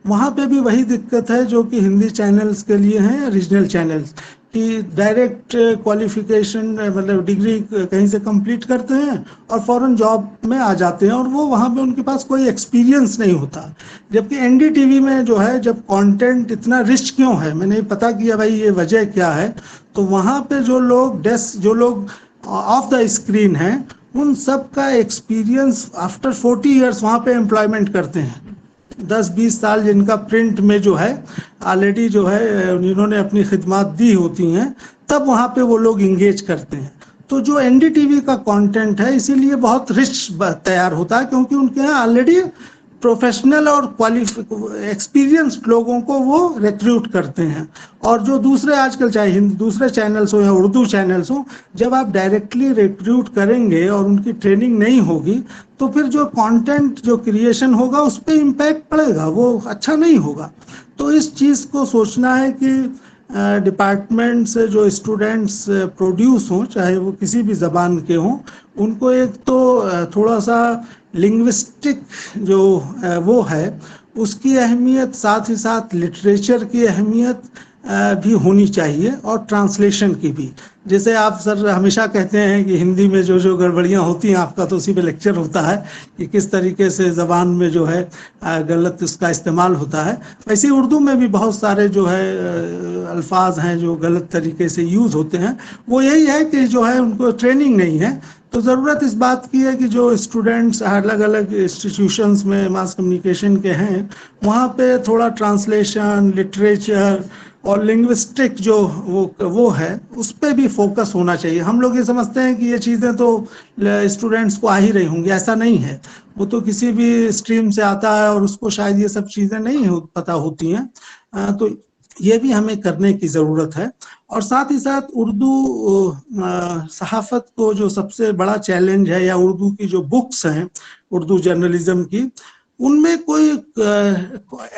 वहाँ पे भी वही दिक्कत है जो कि हिंदी चैनल्स के लिए हैं या रीजनल चैनल्स कि डायरेक्ट क्वालिफिकेशन, मतलब डिग्री कहीं से कंप्लीट करते हैं और फ़ौरन जॉब में आ जाते हैं और वो वहाँ पे उनके पास कोई एक्सपीरियंस नहीं होता। जबकि एनडीटीवी में जो है जब कंटेंट इतना रिच क्यों है, मैंने पता किया भाई ये वजह क्या है, तो वहाँ पे जो लोग ऑफ द स्क्रीन हैं उन सब का एक्सपीरियंस आफ्टर 40 ईयर्स वहाँ पे एम्प्लॉयमेंट करते हैं। 10-20 साल जिनका प्रिंट में जो है ऑलरेडी जो है इन्होंने अपनी खिदमत दी होती हैं, तब वहाँ पे वो लोग इंगेज करते हैं। तो जो एनडीटीवी का कंटेंट है इसीलिए बहुत रिच तैयार होता है, क्योंकि उनके यहाँ ऑलरेडी प्रोफेशनल और एक्सपीरियंस्ड लोगों को वो रिक्रूट करते हैं। और जो दूसरे आजकल चाहे दूसरे चैनल्स हो या उर्दू चैनल्स हो, जब आप डायरेक्टली रिक्रूट करेंगे और उनकी ट्रेनिंग नहीं होगी तो फिर जो कंटेंट जो क्रिएशन होगा उस पर इम्पैक्ट पड़ेगा, वो अच्छा नहीं होगा। तो इस चीज़ को सोचना है कि डिपार्टमेंट से जो स्टूडेंट्स प्रोड्यूस हों, चाहे वो किसी भी ज़बान के हों, उनको एक तो थोड़ा सा लिंग्विस्टिक जो वो है उसकी अहमियत, साथ ही साथ लिटरेचर की अहमियत भी होनी चाहिए और ट्रांसलेशन की भी, जैसे आप सर हमेशा कहते हैं कि हिंदी में जो जो गड़बड़ियाँ होती हैं, आपका तो उसी पे लेक्चर होता है कि किस तरीके से ज़बान में जो है गलत उसका इस्तेमाल होता है। वैसे उर्दू में भी बहुत सारे जो है अल्फाज हैं जो गलत तरीके से यूज़ होते हैं। वो यही है कि जो है उनको ट्रेनिंग नहीं है। तो ज़रूरत इस बात की है कि जो स्टूडेंट्स अलग अलग इंस्टीट्यूशंस में मास कम्युनिकेशन के हैं, वहाँ पे थोड़ा ट्रांसलेशन, लिटरेचर और लिंग्विस्टिक जो वो है उस पर भी फोकस होना चाहिए। हम लोग ये समझते हैं कि ये चीज़ें तो स्टूडेंट्स को आ ही रही होंगी, ऐसा नहीं है। वो तो किसी भी स्ट्रीम से आता है और उसको शायद ये सब चीज़ें नहीं पता होती हैं। तो ये भी हमें करने की ज़रूरत है। और साथ ही साथ उर्दू सहाफ़त को जो सबसे बड़ा चैलेंज है, या उर्दू की जो बुक्स हैं उर्दू जर्नलिज्म की, उनमें कोई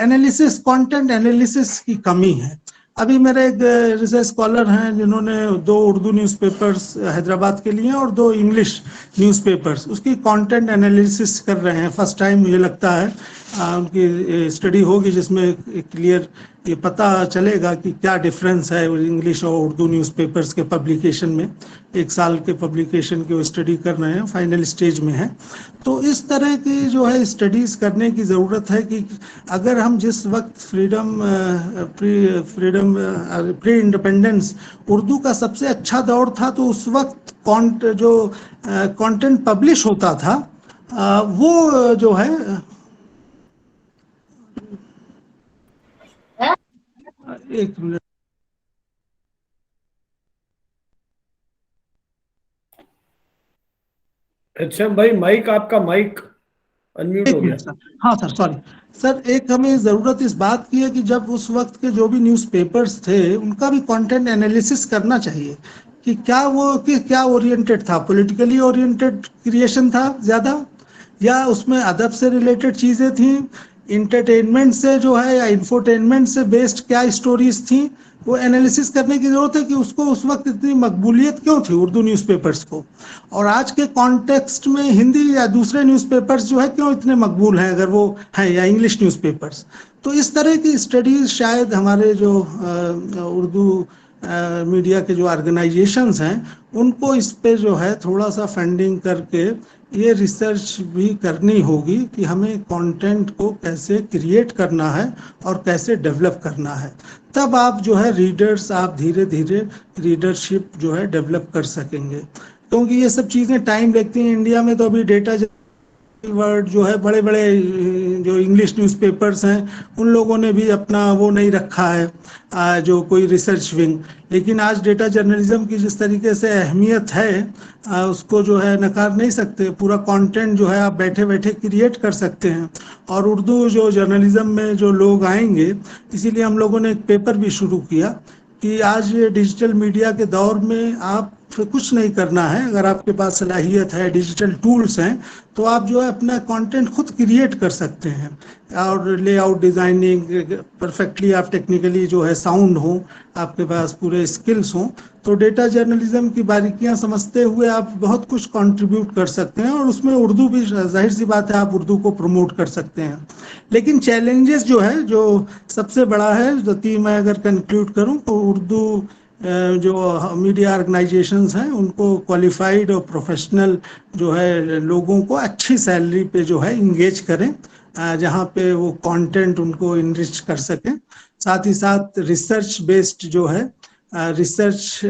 एनालिसिस, कंटेंट एनालिसिस की कमी है। अभी मेरे एक रिसर्च स्कॉलर हैं जिन्होंने 2 उर्दू न्यूज़पेपर्स हैदराबाद के लिए और 2 इंग्लिश न्यूज़पेपर्स उसकी कंटेंट एनालिसिस कर रहे हैं। फर्स्ट टाइम मुझे लगता है उनकी स्टडी होगी जिसमें क्लियर ये पता चलेगा कि क्या डिफरेंस है इंग्लिश और उर्दू न्यूज़पेपर्स के पब्लिकेशन में। 1 साल के पब्लिकेशन की वो स्टडी कर रहे हैं, फाइनल स्टेज में है। तो इस तरह की जो है स्टडीज़ करने की ज़रूरत है कि अगर हम जिस वक्त प्री इंडिपेंडेंस उर्दू का सबसे अच्छा दौर था, तो उस वक्त जो कंटेंट पब्लिश होता था वो जो है एक मिनट, एचएम भाई, माइक आपका माइक अनम्यूट हो गया। सर। हाँ सर, सॉरी सर। एक हमें ज़रूरत इस बात की है कि जब उस वक्त के जो भी न्यूज़पेपर्स थे उनका भी कंटेंट एनालिसिस करना चाहिए कि क्या ओरिएंटेड था, पॉलिटिकली ओरिएंटेड क्रिएशन था ज़्यादा, या उसमें अदब से रिलेटेड चीज़ें थी, इंटरटेनमेंट से जो है या इंफोटेनमेंट से बेस्ड क्या स्टोरीज थी। वो एनालिसिस करने की ज़रूरत है कि उसको उस वक्त इतनी मकबूलियत क्यों थी उर्दू न्यूज़पेपर्स को, और आज के कॉन्टेक्स्ट में हिंदी या दूसरे न्यूज़पेपर्स जो है क्यों इतने मकबूल हैं, अगर वो हैं, या इंग्लिश न्यूज़पेपर्स। तो इस तरह की स्टडीज़ शायद हमारे जो उर्दू मीडिया के जो ऑर्गेनाइजेशंस हैं उनको इस पे जो है थोड़ा सा फंडिंग करके ये रिसर्च भी करनी होगी कि हमें कंटेंट को कैसे क्रिएट करना है और कैसे डेवलप करना है। तब आप जो है रीडर्स, आप धीरे धीरे रीडरशिप जो है डेवलप कर सकेंगे, क्योंकि ये सब चीज़ें टाइम लगती हैं। इंडिया में तो अभी डेटा वर्ड जो है, बड़े बड़े जो इंग्लिश न्यूज़पेपर्स हैं उन लोगों ने भी अपना वो नहीं रखा है जो कोई रिसर्च विंग। लेकिन आज डेटा जर्नलिज्म की जिस तरीके से अहमियत है उसको जो है नकार नहीं सकते। पूरा कंटेंट जो है आप बैठे बैठे क्रिएट कर सकते हैं। और उर्दू जो जर्नलिज्म में जो लोग आएंगे, इसीलिए हम लोगों ने एक पेपर भी शुरू किया कि आज ये डिजिटल मीडिया के दौर में आप कुछ नहीं करना है, अगर आपके पास सलाहियत है, डिजिटल टूल्स हैं, तो आप जो है अपना कंटेंट खुद क्रिएट कर सकते हैं। और लेआउट डिज़ाइनिंग परफेक्टली आप टेक्निकली जो है साउंड हो, आपके पास पूरे स्किल्स हों, तो डेटा जर्नलिज्म की बारीकियां समझते हुए आप बहुत कुछ कंट्रीब्यूट कर सकते हैं। और उसमें उर्दू भी, जाहिर सी बात है, आप उर्दू को प्रमोट कर सकते हैं। लेकिन चैलेंजेस जो है, जो सबसे बड़ा है, जो मैं अगर कंक्लूड करूं तो उर्दू जो मीडिया ऑर्गेनाइजेशंस हैं उनको क्वालिफाइड और प्रोफेशनल जो है लोगों को अच्छी सैलरी पे जो है इंगेज करें, जहाँ पे वो कंटेंट उनको इनरिच कर सकें। साथ ही साथ रिसर्च बेस्ड जो है रिसर्च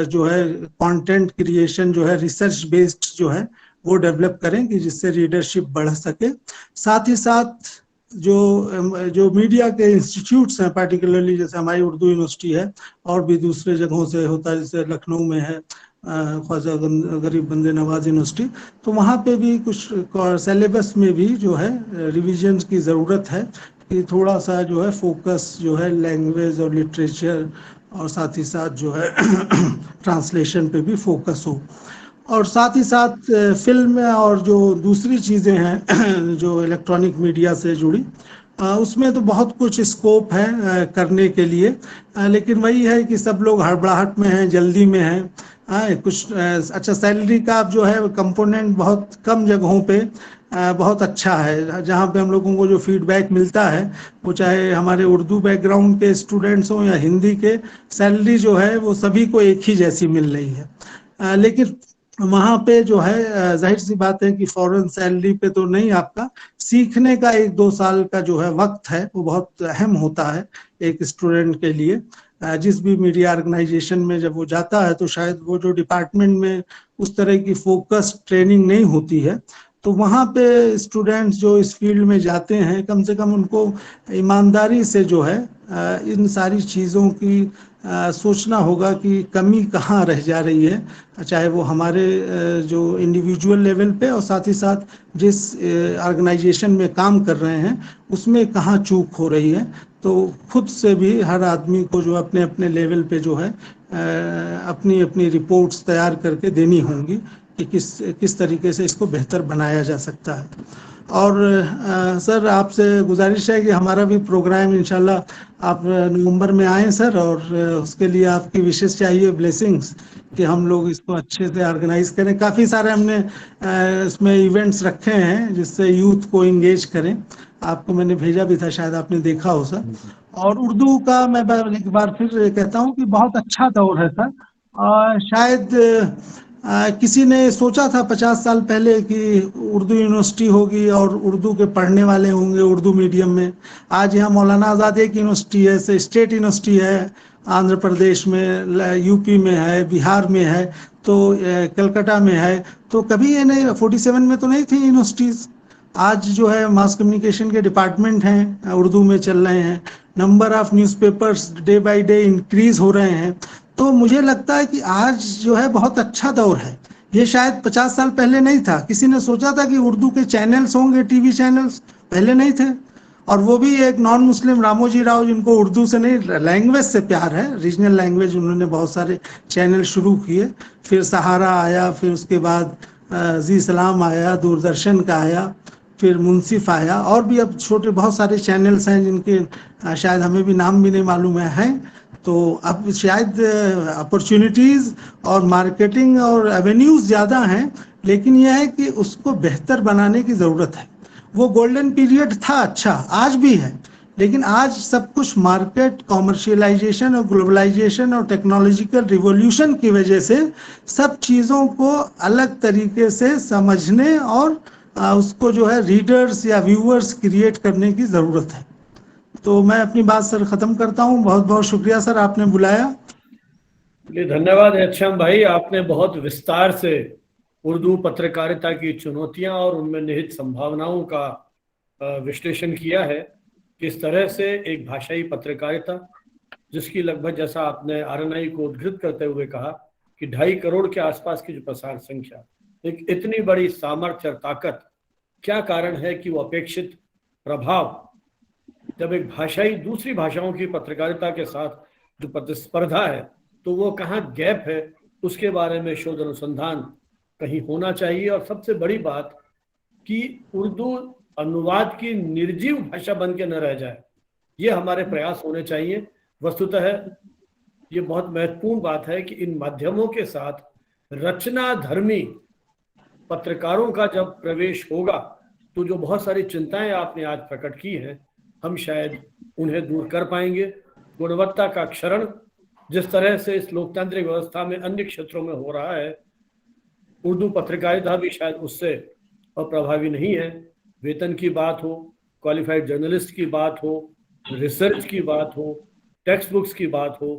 जो है कंटेंट क्रिएशन जो है रिसर्च बेस्ड जो है वो डेवलप करें कि जिससे रीडरशिप बढ़ सके। साथ ही साथ जो मीडिया के इंस्टीट्यूट्स हैं, पार्टिकुलरली जैसे हमारी उर्दू यूनिवर्सिटी है और भी दूसरे जगहों से होता है, जैसे लखनऊ में है ख्वाजा गरीब बंदे नवाज यूनिवर्सिटी, तो वहाँ पे भी कुछ सिलेबस में भी जो है रिवीजन की ज़रूरत है कि थोड़ा सा जो है फोकस जो है लैंग्वेज और लिटरेचर और साथ ही साथ जो है ट्रांसलेशन पे भी फोकस हो। और साथ ही साथ फिल्म और जो दूसरी चीज़ें हैं जो इलेक्ट्रॉनिक मीडिया से जुड़ी, उसमें तो बहुत कुछ स्कोप है करने के लिए, लेकिन वही है कि सब लोग हड़बड़ाहट में हैं, जल्दी में हैं। हाँ, कुछ अच्छा सैलरी का आप जो है कंपोनेंट बहुत कम जगहों पे बहुत अच्छा है, जहाँ पे हम लोगों को जो फीडबैक मिलता है, वो चाहे हमारे उर्दू बैकग्राउंड के स्टूडेंट्स हों या हिंदी के, सैलरी जो है वो सभी को एक ही जैसी मिल रही है। लेकिन वहाँ पे जो है जाहिर सी बात है कि फॉरेन सैलरी पे तो नहीं, आपका सीखने का 1-2 साल का जो है वक्त है वो बहुत अहम होता है एक स्टूडेंट के लिए। जिस भी मीडिया ऑर्गेनाइजेशन में जब वो जाता है तो शायद वो जो डिपार्टमेंट में उस तरह की फोकस ट्रेनिंग नहीं होती है, तो वहाँ पे स्टूडेंट्स जो इस फील्ड में जाते हैं कम से कम उनको ईमानदारी से जो है इन सारी चीज़ों की सोचना होगा कि कमी कहाँ रह जा रही है, चाहे वो हमारे जो इंडिविजुअल लेवल पे और साथ ही साथ जिस ऑर्गेनाइजेशन में काम कर रहे हैं उसमें कहाँ चूक हो रही है। तो खुद से भी हर आदमी को जो अपने अपने लेवल पे जो है अपनी अपनी रिपोर्ट्स तैयार करके देनी होंगी कि किस तरीके से इसको बेहतर बनाया जा सकता है। और सर आपसे गुजारिश है कि हमारा भी प्रोग्राम इंशाल्लाह आप नवंबर में आएँ सर, और उसके लिए आपकी विशेष चाहिए ब्लेसिंग्स कि हम लोग इसको अच्छे से ऑर्गेनाइज करें। काफ़ी सारे हमने इसमें इवेंट्स रखे हैं जिससे यूथ को इंगेज करें। आपको मैंने भेजा भी था, शायद आपने देखा हो सर। और उर्दू का मैं एक बार फिर कहता हूँ कि बहुत अच्छा दौर है सर। शायद किसी ने सोचा था 50 साल पहले कि उर्दू यूनिवर्सिटी होगी और उर्दू के पढ़ने वाले होंगे उर्दू मीडियम में। आज यहाँ मौलाना आज़ाद एक यूनिवर्सिटी है, स्टेट यूनिवर्सिटी है आंध्र प्रदेश में, यूपी में है, बिहार में है, तो कलकत्ता में है। तो कभी ये नहीं 47 में तो नहीं थी यूनिवर्सिटीज़। आज जो है मास कम्युनिकेशन के डिपार्टमेंट हैं उर्दू में चल रहे हैं, number of newspapers day by day increase हो रहे हैं। तो मुझे लगता है कि आज जो है बहुत अच्छा दौर है। ये शायद 50 साल पहले नहीं था। किसी ने सोचा था कि उर्दू के चैनल्स होंगे, टीवी चैनल्स पहले नहीं थे, और वो भी एक नॉन मुस्लिम रामोजी राव, जिनको उर्दू से नहीं लैंग्वेज से प्यार है, रीजनल लैंग्वेज, उन्होंने बहुत सारे चैनल शुरू किए। फिर सहारा आया, फिर उसके बाद जी सलाम आया, दूरदर्शन का आया, फिर मुंसिफ आया, और भी अब छोटे बहुत सारे चैनल्स हैं जिनके शायद हमें भी नाम भी नहीं मालूम है। तो अब शायद अपॉर्चुनिटीज़ और मार्केटिंग और एवेन्यूज़ ज़्यादा हैं, लेकिन यह है कि उसको बेहतर बनाने की ज़रूरत है। वो गोल्डन पीरियड था, अच्छा आज भी है, लेकिन आज सब कुछ मार्केट, कॉमर्शियलाइजेशन और ग्लोबलाइजेशन और टेक्नोलॉजिकल रिवॉल्यूशन की वजह से सब चीज़ों को अलग तरीके से समझने और उसको जो है रीडर्स या व्यूअर्स क्रिएट करने की ज़रूरत है। तो मैं अपनी बात सर ख़त्म करता हूँ। बहुत बहुत शुक्रिया सर, आपने बुलाया। धन्यवाद एचएम भाई, आपने बहुत विस्तार से उर्दू पत्रकारिता की चुनौतियां और उनमें निहित संभावनाओं का विश्लेषण किया है। किस तरह से एक भाषाई पत्रकारिता, जिसकी लगभग, जैसा आपने आरएनआई को उद्धृत करते हुए कहा कि 2.5 करोड़ के आसपास की जो प्रसार संख्या, एक इतनी बड़ी सामर्थ्य और ताकत, क्या कारण है कि वो अपेक्षित प्रभाव, जब एक भाषाई दूसरी भाषाओं की पत्रकारिता के साथ जो प्रतिस्पर्धा है, तो वो कहाँ गैप है, उसके बारे में शोध अनुसंधान कहीं होना चाहिए। और सबसे बड़ी बात कि उर्दू अनुवाद की निर्जीव भाषा बन के न रह जाए, ये हमारे प्रयास होने चाहिए। वस्तुतः ये बहुत महत्वपूर्ण बात है कि इन माध्यमों के साथ रचना धर्मी पत्रकारों का जब प्रवेश होगा, तो जो बहुत सारी चिंताएं आपने आज प्रकट की हैं, हम शायद उन्हें दूर कर पाएंगे। गुणवत्ता का क्षरण जिस तरह से इस लोकतांत्रिक व्यवस्था में अन्य क्षेत्रों में हो रहा है, उर्दू पत्रकारिता भी शायद उससे अप्रभावी नहीं है। वेतन की बात हो, क्वालिफाइड जर्नलिस्ट की बात हो, रिसर्च की बात हो, टेक्स्ट बुक्स की बात हो,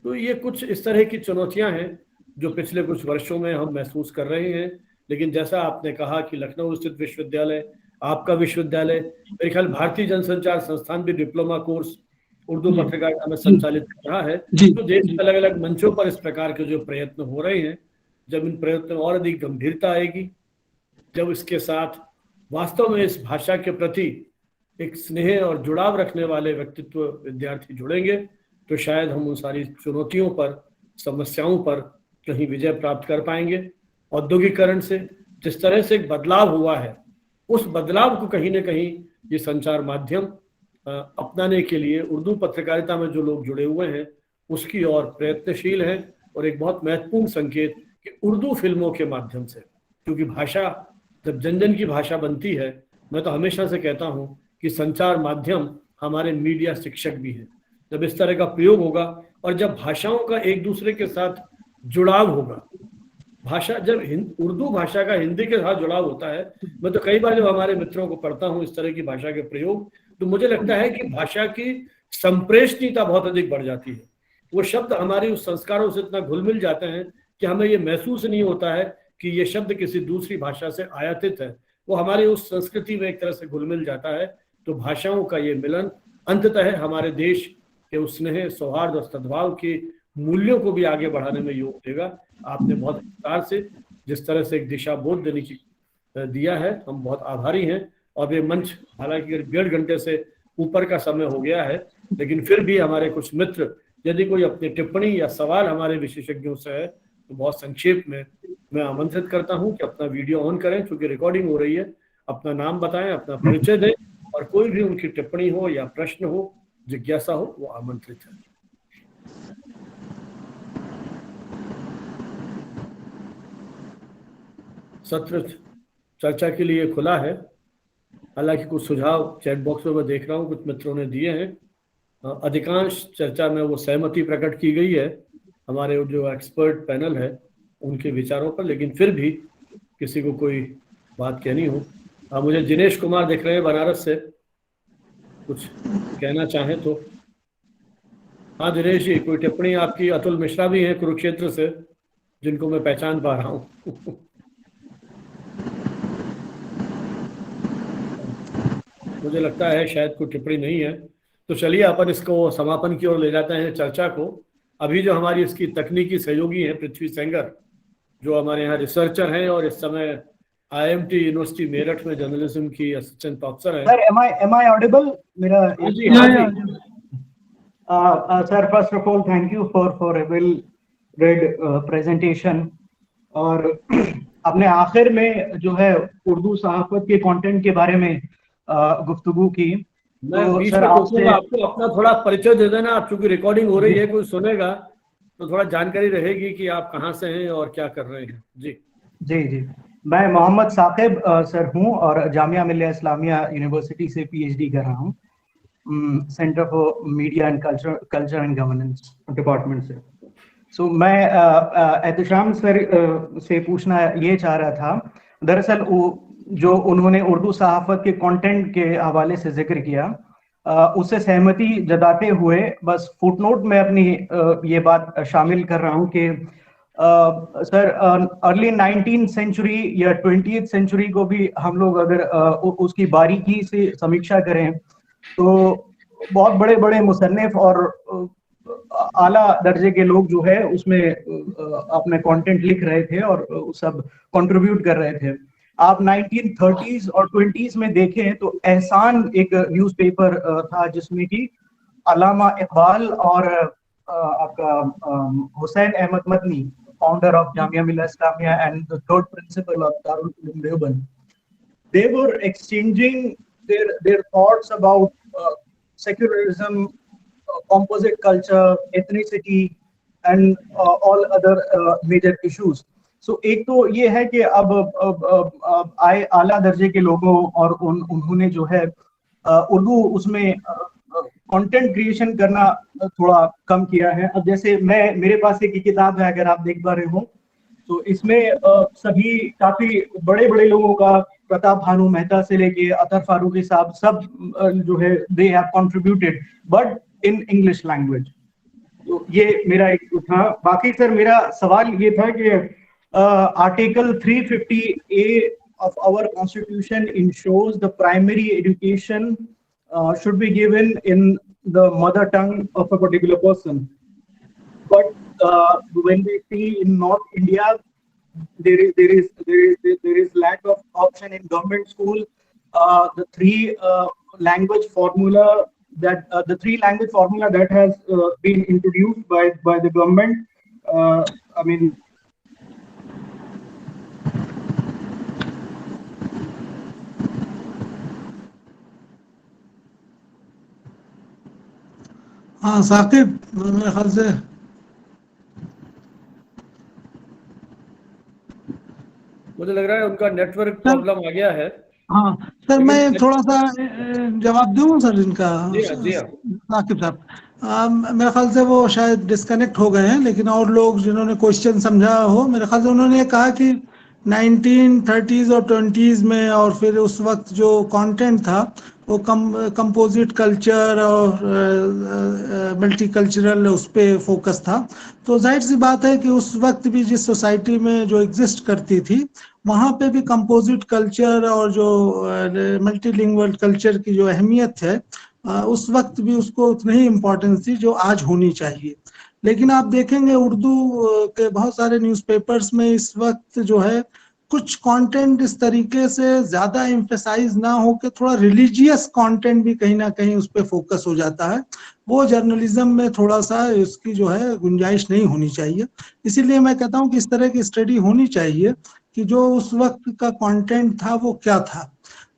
तो ये कुछ इस तरह की चुनौतियां हैं जो पिछले कुछ वर्षों में हम महसूस कर रहे हैं। लेकिन जैसा आपने कहा कि लखनऊ स्थित विश्वविद्यालय, आपका विश्वविद्यालय, मेरे ख्याल भारतीय जनसंचार संस्थान भी डिप्लोमा कोर्स उर्दू पत्रकारिता में संचालित कर रहा है। तो देश के अलग अलग मंचों पर इस प्रकार के जो प्रयत्न हो रहे हैं, जब इन प्रयत्नों में और अधिक गंभीरता आएगी, जब इसके साथ वास्तव में इस भाषा के प्रति एक स्नेह और जुड़ाव रखने वाले व्यक्तित्व विद्यार्थी जुड़ेंगे, तो शायद हम उन सारी चुनौतियों पर, समस्याओं पर कहीं विजय प्राप्त कर पाएंगे। औद्योगिकरण से जिस तरह से एक बदलाव हुआ है, उस बदलाव को कहीं ना कहीं ये संचार माध्यम अपनाने के लिए उर्दू पत्रकारिता में जो लोग जुड़े हुए हैं उसकी ओर प्रयत्नशील हैं। और एक बहुत महत्वपूर्ण संकेत कि उर्दू फिल्मों के माध्यम से, क्योंकि भाषा जब जन जन की भाषा बनती है, मैं तो हमेशा से कहता हूँ कि संचार माध्यम हमारे मीडिया शिक्षक भी हैं। जब इस तरह का प्रयोग होगा और जब भाषाओं का एक दूसरे के साथ जुड़ाव होगा, भाषा जब उर्दू भाषा का हिंदी के साथ जुड़ाव होता है, मैं तो कई बार जब हमारे मित्रों को पढ़ता हूँ इस तरह की भाषा के प्रयोग, तो मुझे लगता है कि भाषा की संप्रेषणीयता बहुत अधिक बढ़ जाती है। वो शब्द हमारे उस संस्कारों से इतना घुल मिल जाते हैं कि हमें ये महसूस नहीं होता है कि ये शब्द किसी दूसरी भाषा से आयातित है, वो हमारी उस संस्कृति में एक तरह से घुल मिल जाता है। तो भाषाओं का ये मिलन अंततः हमारे देश के उस स्नेह, सौहार्द और सद्भाव के मूल्यों को भी आगे बढ़ाने में योग देगा। आपने बहुत विस्तार से जिस तरह से एक दिशा बोध देने की दिया है, हम बहुत आभारी हैं। और ये मंच हालांकि 1.5 घंटे से ऊपर का समय हो गया है, लेकिन फिर भी हमारे कुछ मित्र यदि कोई अपनी टिप्पणी या सवाल हमारे विशेषज्ञों से है तो बहुत संक्षेप में मैं आमंत्रित करता हूं कि अपना वीडियो ऑन करें, क्योंकि रिकॉर्डिंग हो रही है। अपना नाम बताएं, अपना परिचय दें, और कोई भी उनकी टिप्पणी हो या प्रश्न हो, जिज्ञासा हो, वो आमंत्रित है। सत्र चर्चा के लिए खुला है। हालांकि कुछ सुझाव चैट बॉक्स में मैं देख रहा हूँ कुछ मित्रों ने दिए हैं। अधिकांश चर्चा में वो सहमति प्रकट की गई है हमारे जो एक्सपर्ट पैनल है उनके विचारों पर, लेकिन फिर भी किसी को कोई बात कहनी हो। मुझे दिनेश कुमार दिख रहे हैं बनारस से, कुछ कहना चाहें तो। हाँ दिनेश जी, कोई टिप्पणी आपकी? अतुल मिश्रा भी हैं कुरुक्षेत्र से, जिनको मैं पहचान पा रहा हूँ। मुझे लगता है शायद कोई टिप्पणी नहीं है, तो चलिए अपन इसको समापन की ओर ले जाते हैं चर्चा को। अभी जो हमारी इसकी तकनीकी सहयोगी हैं पृथ्वी सेंगर, जो हमारे यहाँ रिसर्चर हैं और इस समय IMT यूनिवर्सिटी मेरठ में जर्नलिज्म की असिस्टेंट प्रोफेसर हैं। Sir, am I audible? मेरा जी हाँ जी। Sir, first of all thank you for a well read presentation। और अपने आखिर में जो है उर्दू सहाफत के कंटेंट के बारे में गुफ्तगू की। मैं तो बीच सर में आपसे पूछूंगा आपको अपना थोड़ा परिचय दे देना आप, चूंकि रिकॉर्डिंग हो रही है, कोई सुनेगा तो थोड़ा जानकारी रहेगी कि आप कहाँ से हैं और क्या कर रहे हैं। जी जी मैं मोहम्मद साकिब सर हूँ और जामिया मिल्लिया इस्लामिया यूनिवर्सिटी से PhD कर रहा हूँ, centre for media and culture and governance department से। सो मैं एहतशाम सर से पूछना ये चाह रहा था, दरअसल जो उन्होंने उर्दू सहाफत के कंटेंट के हवाले से जिक्र किया, उससे सहमति जताते हुए बस फुटनोट में अपनी ये बात शामिल कर रहा हूँ कि सर अर्ली 19th सेंचुरी या 20th सेंचुरी को भी हम लोग अगर उसकी बारीकी से समीक्षा करें तो बहुत बड़े बड़े मुसन्निफ और आला दर्जे के लोग जो है उसमें अपने कंटेंट लिख रहे थे और सब कंट्रीब्यूट कर रहे थे। आप 1930s और 20s में देखें तो एहसान एक न्यूज़पेपर था जिसमें कि अल्लामा इकबाल और आपका Hussain Ahmad Madani, founder of Jamia Millia Islamia and the third principal of Darul Uloom Deoband, they were exchanging their thoughts about secularism, composite culture, ethnicity and all other major issues. So एक तो ये है कि अब आए आला दर्जे के लोगों और उन्होंने जो है उर्दू उसमें कंटेंट क्रिएशन करना थोड़ा कम किया है। अब जैसे मेरे पास एक किताब है, अगर आप देख पा रहे हो तो इसमें सभी काफी बड़े बड़े लोगों का, प्रताप भानु मेहता से लेके अतर फारूकी साहब, सब जो है they have contributed but in English language. तो ये मेरा एक था। बाकी सर मेरा सवाल ये था कि article 350A of our constitution ensures the primary education should be given in the mother tongue of a particular person, but when we see in North India, there is lack of option in government school. The three language formula that has been introduced by the government. I mean, हाँ साकिब, मेरे ख्याल से मुझे लग रहा है उनका नेटवर्क प्रॉब्लम आ गया है। हाँ सर, लेकिन मैं थोड़ा सा जवाब दूं सर इनका। जी हाँ, जी हाँ। साकिब साहब, मेरे ख्याल से वो शायद डिस्कनेक्ट हो गए हैं, लेकिन और लोग जिन्होंने क्वेश्चन समझा हो, मेरे ख्याल से उन्होंने ये कहा कि 1930s और 20s में और फिर उस वक्त जो कंटेंट था वो कंपोजिट कल्चर और मल्टी कल्चरल उस पर फोकस था। तो जाहिर सी बात है कि उस वक्त भी जिस सोसाइटी में जो एग्जिस्ट करती थी वहाँ पे भी कंपोजिट कल्चर और जो मल्टीलिंगुअल कल्चर की जो अहमियत है उस वक्त भी उसको उतनी ही इम्पोर्टेंस थी जो आज होनी चाहिए। लेकिन आप देखेंगे उर्दू के बहुत सारे न्यूज़पेपर्स में इस वक्त जो है कुछ कंटेंट इस तरीके से ज्यादा एम्फेसाइज ना हो के थोड़ा रिलीजियस कंटेंट भी कहीं ना कहीं उस पर फोकस हो जाता है। वो जर्नलिज्म में थोड़ा सा इसकी जो है गुंजाइश नहीं होनी चाहिए। इसीलिए मैं कहता हूँ कि इस तरह की स्टडी होनी चाहिए कि जो उस वक्त का कंटेंट था वो क्या था।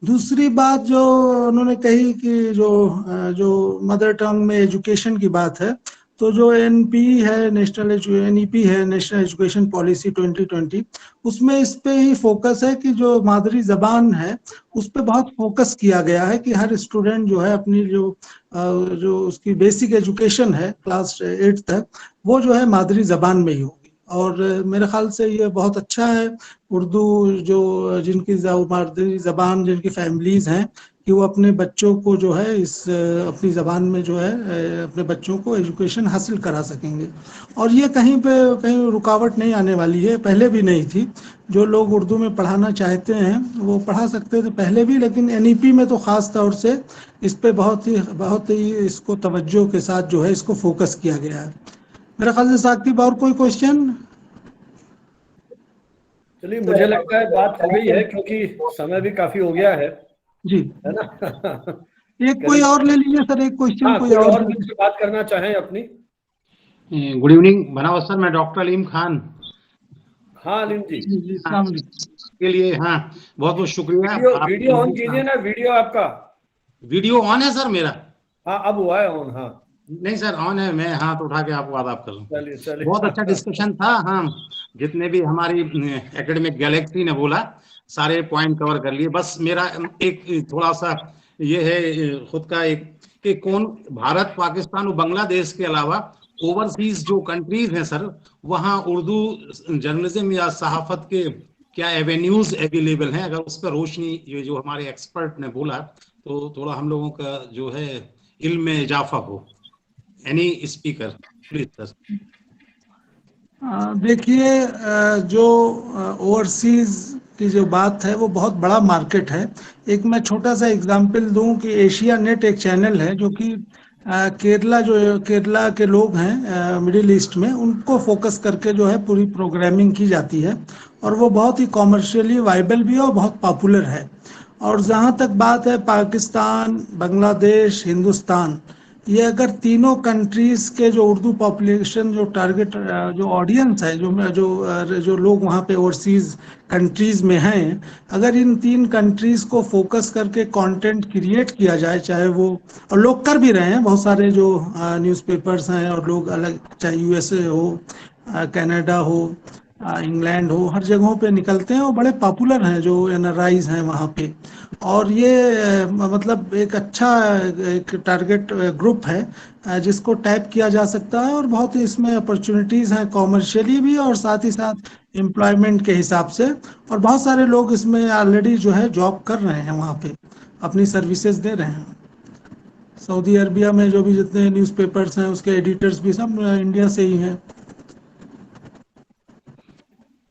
दूसरी बात जो उन्होंने कही कि जो मदर टंग में एजुकेशन की बात है, तो जो एनपी है एनईपी है नेशनल एजुकेशन पॉलिसी 2020, उसमें इस पे ही फोकस है कि जो मादरी जबान है उस पे बहुत फोकस किया गया है कि हर स्टूडेंट जो है अपनी जो उसकी बेसिक एजुकेशन है क्लास 8 तक वो जो है मादरी जबान में ही होगी। और मेरे ख्याल से ये बहुत अच्छा है। उर्दू जो जिनकी मादरी जबान जिनकी फैमिलीज हैं कि वो अपने बच्चों को जो है इस अपनी ज़बान में जो है अपने बच्चों को एजुकेशन हासिल करा सकेंगे। और ये कहीं रुकावट नहीं आने वाली है, पहले भी नहीं थी। जो लोग उर्दू में पढ़ाना चाहते हैं वो पढ़ा सकते थे पहले भी, लेकिन एनईपी में तो ख़ास तौर से इस पे बहुत ही इसको तवज्जो के साथ जो है इसको फोकस किया गया है। मेरे ख्याल से साकिब और कोई क्वेश्चन? चलिए, मुझे लगता है बात हो गई है क्योंकि समय भी काफी हो गया जी, है ना। एक कोई करीब, और ले लीजिए सर, एक क्वेश्चन हाँ, कोई कोई और और जिनसे बात करना चाहें अपनी। गुड इवनिंग बनावत सर, मैं डॉक्टर अलीम खान। हाँ अलीम जी, के लिए हाँ बहुत बहुत शुक्रिया। वीडियो ऑन कीजिए ना, वीडियो आपका। वीडियो ऑन है सर मेरा? हाँ, अब हुआ है ऑन। हाँ नहीं सर, ऑन है। मैं हाथ उठा के आपको आदाब कर लूँ। चलिए चलिए। बहुत अच्छा डिस्कशन था। हाँ, जितने भी हमारी एकेडमिक गैलेक्सी ने बोला सारे पॉइंट कवर कर लिए। बस मेरा एक थोड़ा सा ये है खुद का एक कि कौन भारत, पाकिस्तान और बांग्लादेश के अलावा ओवरसीज जो कंट्रीज हैं सर, वहाँ उर्दू जर्नलिज्म या सहाफत के क्या एवेन्यूज अवेलेबल हैं, अगर उस पर रोशनी ये जो हमारे एक्सपर्ट ने बोला तो थोड़ा हम लोगों का जो है इल्म में इजाफा हो। Any speaker please sir. देखिए, जो ओवरसीज की जो बात है वो बहुत बड़ा मार्केट है। एक मैं छोटा सा एग्जांपल दूं कि एशिया नेट एक चैनल है जो कि केरला के लोग हैं मिडिल ईस्ट में, उनको फोकस करके जो है पूरी प्रोग्रामिंग की जाती है और वो बहुत ही कॉमर्शियली वाइबल भी है और बहुत पॉपुलर है। और जहाँ तक बात है पाकिस्तान, बांग्लादेश, हिंदुस्तान, ये अगर तीनों कंट्रीज के जो उर्दू पॉपुलेशन जो टारगेट जो ऑडियंस है जो लोग वहाँ पे ओवरसीज कंट्रीज में हैं, अगर इन तीन कंट्रीज को फोकस करके कंटेंट क्रिएट किया जाए, चाहे वो, और लोग कर भी रहे हैं, बहुत सारे जो न्यूज़पेपर्स हैं और लोग अलग, चाहे यूएसए हो, कनाडा हो, इंग्लैंड हो, हर जगहों पे निकलते हैं और बड़े पॉपुलर हैं जो एनआरआईज हैं वहाँ पे। और ये मतलब एक अच्छा एक टारगेट ग्रुप है जिसको टैप किया जा सकता है और बहुत ही इसमें अपॉर्चुनिटीज हैं कॉमर्शियली भी और साथ ही साथ एम्प्लॉयमेंट के हिसाब से। और बहुत सारे लोग इसमें ऑलरेडी जो है जॉब कर रहे हैं, वहाँ पे अपनी सर्विसेज दे रहे हैं। सऊदी अरबिया में जो भी जितने न्यूज़पेपर्स हैं उसके एडिटर्स भी सब इंडिया से ही हैं।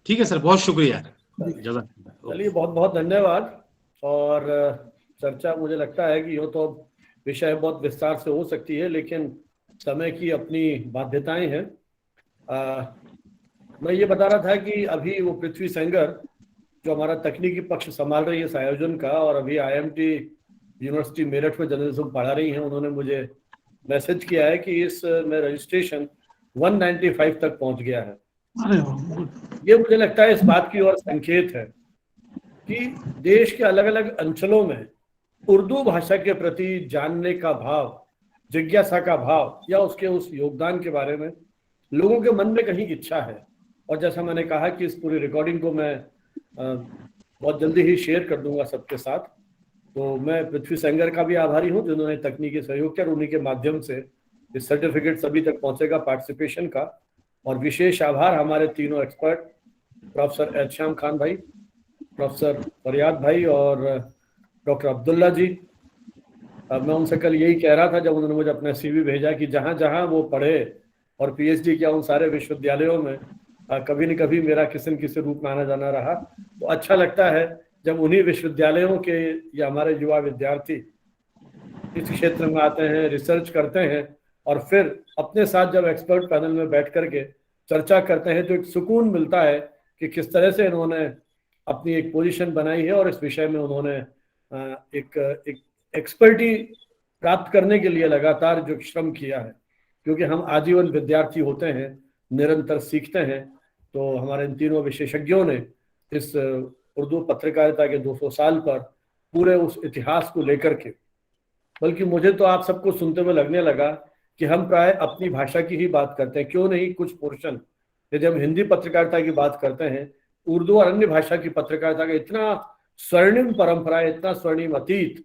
ठीक है सर, बहुत शुक्रिया। चलिए, बहुत बहुत धन्यवाद। और चर्चा मुझे लगता है कि ये तो विषय बहुत विस्तार से हो सकती है, लेकिन समय की अपनी बाध्यताएं हैं। मैं ये बता रहा था कि अभी वो पृथ्वी सेंगर जो हमारा तकनीकी पक्ष संभाल रही है इस आयोजन का, और अभी आईएमटी यूनिवर्सिटी मेरठ में जर्नलिज्म पढ़ा रही हैं, उन्होंने मुझे मैसेज किया है कि इस में रजिस्ट्रेशन 195 तक पहुंच गया है। ये मुझे लगता है इस बात की ओर संकेत है कि देश के अलग अलग अंचलों में उर्दू भाषा के प्रति जानने का भाव, जिज्ञासा का भाव या उसके उस योगदान के बारे में लोगों के मन में कहीं इच्छा है। और जैसा मैंने कहा कि इस पूरी रिकॉर्डिंग को मैं बहुत जल्दी ही शेयर कर दूंगा सबके साथ। तो मैं पृथ्वी सेंगर का भी आभारी हूँ जिन्होंने तकनीकी सहयोग किया और उन्हीं के माध्यम से इस सर्टिफिकेट सभी तक पहुंचेगा पार्टिसिपेशन का। और विशेष आभार हमारे तीनों एक्सपर्ट, प्रोफेसर एहतशाम खान भाई, प्रोफेसर फरियाद भाई और डॉक्टर अब्दुल्ला जी। मैं उनसे कल यही कह रहा था जब उन्होंने मुझे अपना CV भेजा कि जहाँ जहाँ वो पढ़े और PhD किया उन सारे विश्वविद्यालयों में कभी न कभी मेरा किसी न किसी रूप में आना जाना रहा। तो अच्छा लगता है जब उन्हीं विश्वविद्यालयों के या हमारे युवा विद्यार्थी इस क्षेत्र में आते हैं, रिसर्च करते हैं और फिर अपने साथ जब एक्सपर्ट पैनल में बैठ करके चर्चा करते हैं तो एक सुकून मिलता है कि किस तरह से इन्होंने अपनी एक पोजीशन बनाई है और इस विषय में उन्होंने एक एक्सपर्टी प्राप्त करने के लिए लगातार जो श्रम किया है। क्योंकि हम आजीवन विद्यार्थी होते हैं, निरंतर सीखते हैं। तो हमारे इन तीनों विशेषज्ञों ने इस उर्दू पत्रकारिता के 200 साल पर पूरे उस इतिहास को लेकर के, बल्कि मुझे तो आप सबको सुनते हुए लगने लगा कि हम प्राय अपनी भाषा की ही बात करते हैं। क्यों नहीं कुछ पोर्शन, यदि हम हिंदी पत्रकारिता की बात करते हैं, उर्दू और अन्य भाषा की पत्रकारिता का इतना स्वर्णिम परंपरा, इतना स्वर्णिम अतीत,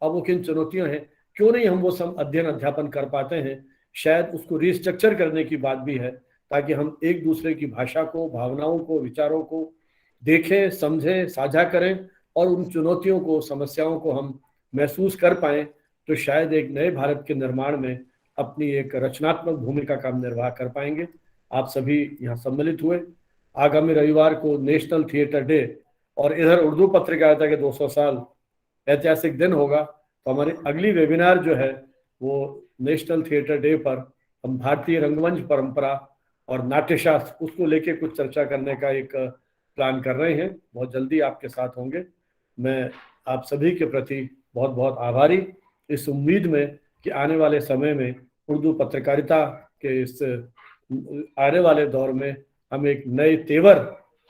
अब वो किन चुनौतियां हैं, क्यों नहीं हम वो सब अध्ययन अध्यापन कर पाते हैं। शायद उसको रिस्ट्रक्चर करने की बात भी है ताकि हम एक दूसरे की भाषा को, भावनाओं को, विचारों को देखें, समझें, साझा करें और उन चुनौतियों को, समस्याओं को हम महसूस कर पाएं। तो शायद एक नए भारत के निर्माण में अपनी एक रचनात्मक भूमिका का निर्वाह कर पाएंगे। आप सभी यहाँ सम्मिलित हुए। आगामी रविवार को नेशनल थिएटर डे और इधर उर्दू पत्रकारिता के 200 साल ऐतिहासिक दिन होगा। तो हमारी अगली वेबिनार जो है वो नेशनल थिएटर डे पर हम भारतीय रंगमंच परंपरा और नाट्यशास्त्र उसको लेके कुछ चर्चा करने का एक प्लान कर रहे हैं। बहुत जल्दी आपके साथ होंगे। मैं आप सभी के प्रति बहुत बहुत आभारी, इस उम्मीद में कि आने वाले समय में उर्दू पत्रकारिता के इस आने वाले दौर में हम एक नए तेवर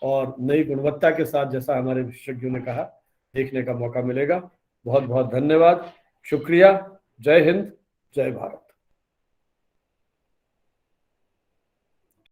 और नई गुणवत्ता के साथ, जैसा हमारे विशेषज्ञों ने कहा, देखने का मौका मिलेगा। बहुत बहुत धन्यवाद, शुक्रिया। जय हिंद, जय भारत।